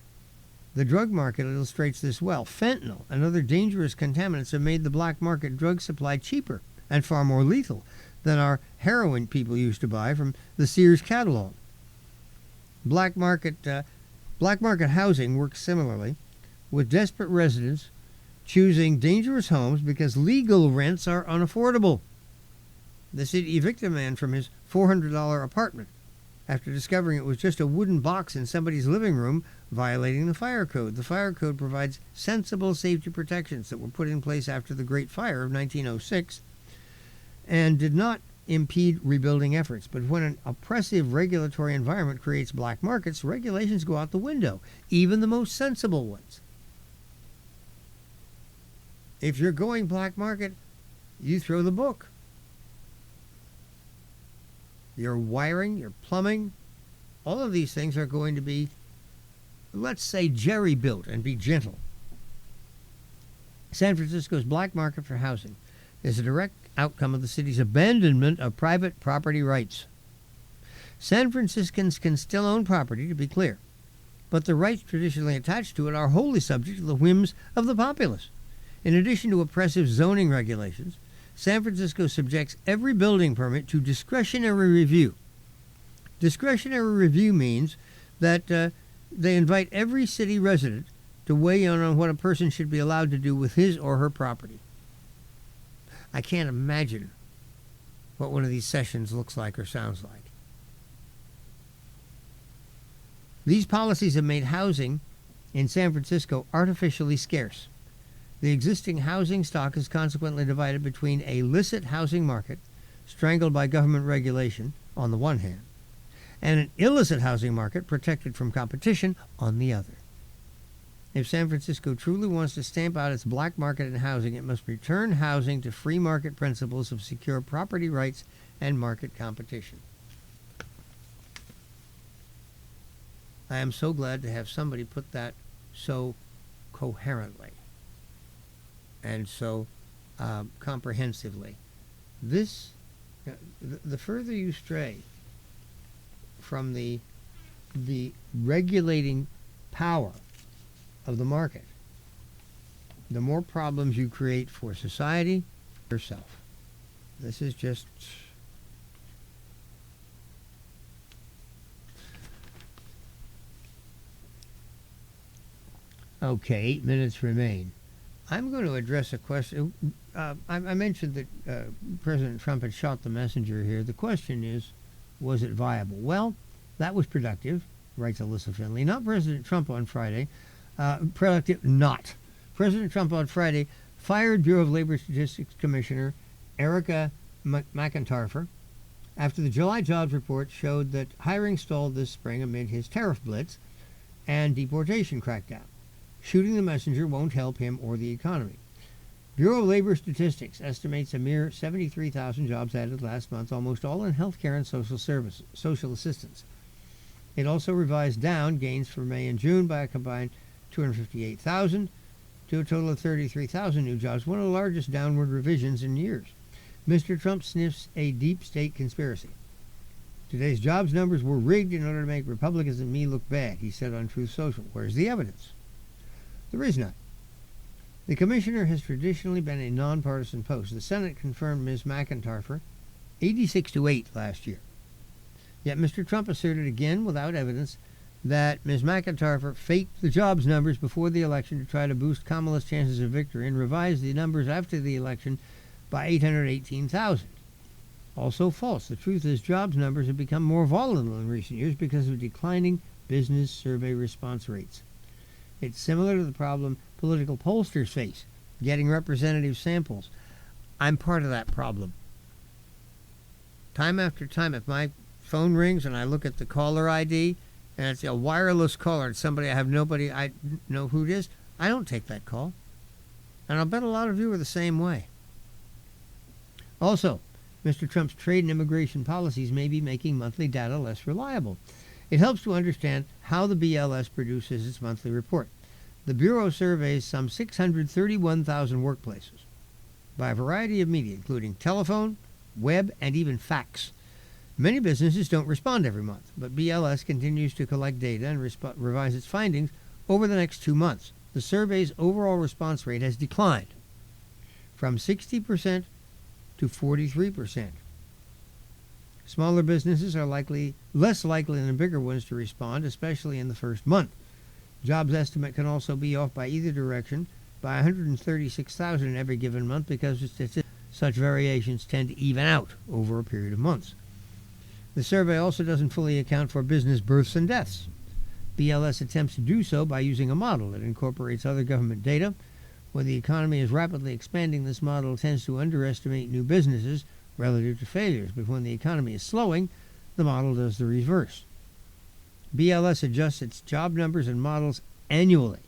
The drug market illustrates this well. Fentanyl and other dangerous contaminants have made the black market drug supply cheaper and far more lethal than our heroin people used to buy from the Sears catalog. Black market housing works similarly, with desperate residents choosing dangerous homes because legal rents are unaffordable. The city evicted a man from his $400 apartment after discovering it was just a wooden box in somebody's living room, violating the fire code. The fire code provides sensible safety protections that were put in place after the Great Fire of 1906 and did not impede rebuilding efforts. But when an oppressive regulatory environment creates black markets, regulations go out the window, even the most sensible ones. If you're going black market, you throw the book. Your wiring, your plumbing, all of these things are going to be, let's say, jerry-built and be gentle. San Francisco's black market for housing is a direct outcome of the city's abandonment of private property rights. San Franciscans can still own property, to be clear, but the rights traditionally attached to it are wholly subject to the whims of the populace. In addition to oppressive zoning regulations, San Francisco subjects every building permit to discretionary review. Discretionary review means that they invite every city resident to weigh in on what a person should be allowed to do with his or her property. I can't imagine what one of these sessions looks like or sounds like. These policies have made housing in San Francisco artificially scarce. The existing housing stock is consequently divided between a licit housing market, strangled by government regulation, on the one hand, and an illicit housing market protected from competition on the other. If San Francisco truly wants to stamp out its black market in housing, it must return housing to free market principles of secure property rights and market competition. I am so glad to have somebody put that so coherently and so comprehensively. The further you stray from the regulating power of the market, the more problems you create for society, yourself. This is just okay. 8 minutes remain. I'm going to address a question. I mentioned that President Trump had shot the messenger here. The question is, was it viable? Well, that was productive, writes Alyssa Finley. Not President Trump on Friday. Productive, not. President Trump on Friday fired Bureau of Labor Statistics Commissioner Erica McIntyre after the July jobs report showed that hiring stalled this spring amid his tariff blitz and deportation crackdown. Shooting the messenger won't help him or the economy. Bureau of Labor Statistics estimates a mere 73,000 jobs added last month, almost all in healthcare and social assistance. It also revised down gains for May and June by a combined 258,000 to a total of 33,000 new jobs, one of the largest downward revisions in years. Mr. Trump sniffs a deep state conspiracy. Today's jobs numbers were rigged in order to make Republicans and me look bad, he said on Truth Social. Where's the evidence? There is none. The commissioner has traditionally been a nonpartisan post. The Senate confirmed Ms. McIntyre 86-8 last year. Yet Mr. Trump asserted again, without evidence, that Ms. McIntyre faked the jobs numbers before the election to try to boost Kamala's chances of victory and revised the numbers after the election by 818,000. Also false. The truth is jobs numbers have become more volatile in recent years because of declining business survey response rates. It's similar to the problem political pollsters face, getting representative samples. I'm part of that problem. Time after time, if my phone rings and I look at the caller ID and it's a wireless caller, it's somebody I know who it is, I don't take that call. And I'll bet a lot of you are the same way. Also, Mr. Trump's trade and immigration policies may be making monthly data less reliable. It helps to understand how the BLS produces its monthly report. The Bureau surveys some 631,000 workplaces by a variety of media, including telephone, web, and even fax. Many businesses don't respond every month, but BLS continues to collect data and revise its findings over the next 2 months. The survey's overall response rate has declined from 60% to 43%. Smaller businesses are less likely than bigger ones to respond, especially in the first month. Jobs estimate can also be off by either direction by 136,000 in every given month because such variations tend to even out over a period of months. The survey also doesn't fully account for business births and deaths. BLS attempts to do so by using a model that incorporates other government data. When the economy is rapidly expanding, this model tends to underestimate new businesses relative to failures, but when the economy is slowing, the model does the reverse. BLS adjusts its job numbers and models annually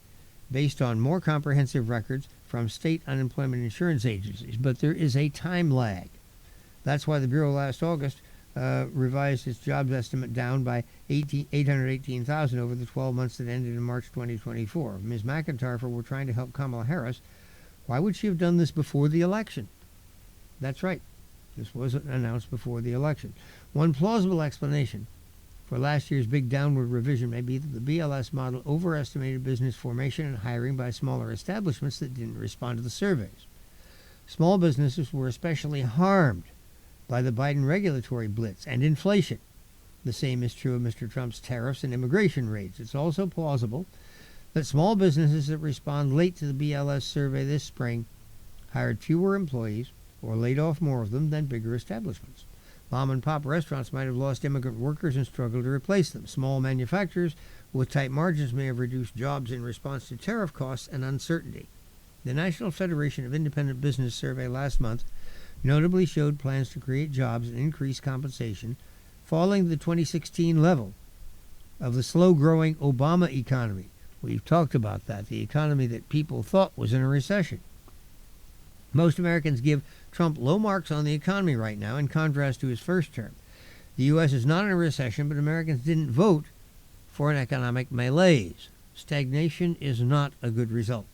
based on more comprehensive records from state unemployment insurance agencies, but there is a time lag. That's why the Bureau last August revised its jobs estimate down by 818,000 over the 12 months that ended in March 2024. If Ms. McIntyre were trying to help Kamala Harris, why would she have done this before the election? That's right. This wasn't announced before the election. One plausible explanation for last year's big downward revision may be that the BLS model overestimated business formation and hiring by smaller establishments that didn't respond to the surveys. Small businesses were especially harmed by the Biden regulatory blitz and inflation. The same is true of Mr. Trump's tariffs and immigration raids. It's also plausible that small businesses that respond late to the BLS survey this spring hired fewer employees or laid off more of them than bigger establishments. Mom and pop restaurants might have lost immigrant workers and struggled to replace them. Small manufacturers with tight margins may have reduced jobs in response to tariff costs and uncertainty. The National Federation of Independent Business survey last month notably showed plans to create jobs and increase compensation, falling to the 2016 level of the slow-growing Obama economy. We've talked about that, the economy that people thought was in a recession. Most Americans give Trump low marks on the economy right now, in contrast to his first term. The U.S. is not in a recession, but Americans didn't vote for an economic malaise. Stagnation is not a good result.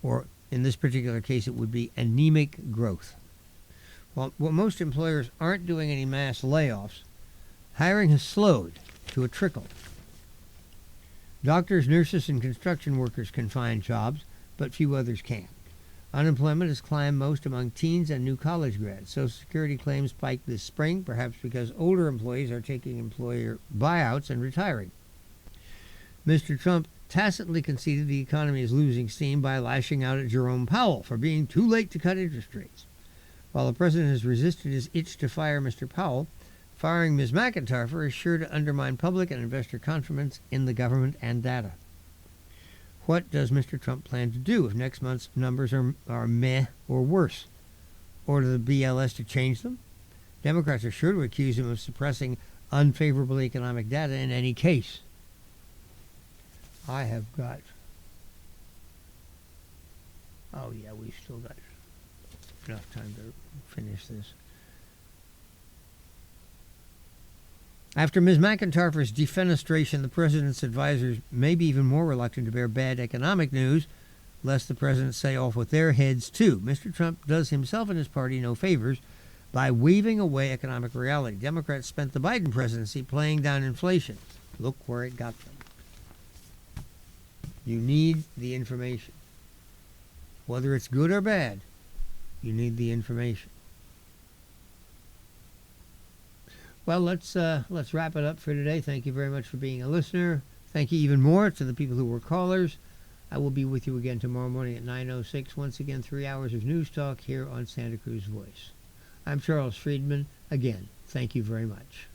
Or, in this particular case, it would be anemic growth. While most employers aren't doing any mass layoffs, hiring has slowed to a trickle. Doctors, nurses, and construction workers can find jobs, but few others can. Unemployment has climbed most among teens and new college grads. Social Security claims spiked this spring, perhaps because older employees are taking employer buyouts and retiring. Mr. Trump tacitly conceded the economy is losing steam by lashing out at Jerome Powell for being too late to cut interest rates. While the president has resisted his itch to fire Mr. Powell, firing Ms. McIntyre is sure to undermine public and investor confidence in the government and data. What does Mr. Trump plan to do if next month's numbers are meh or worse? Order the BLS to change them? Democrats are sure to accuse him of suppressing unfavorable economic data in any case. I have got... Oh, yeah, we've still got enough time to finish this. After Ms. McIntyre's defenestration, the president's advisors may be even more reluctant to bear bad economic news, lest the president say off with their heads, too. Mr. Trump does himself and his party no favors by waving away economic reality. Democrats spent the Biden presidency playing down inflation. Look where it got them. You need the information. Whether it's good or bad, you need the information. Well, let's wrap it up for today. Thank you very much for being a listener. Thank you even more to the people who were callers. I will be with you again tomorrow morning at 9:06. Once again, 3 hours of news talk here on Santa Cruz Voice. I'm Charles Freedman. Again, thank you very much.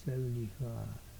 75.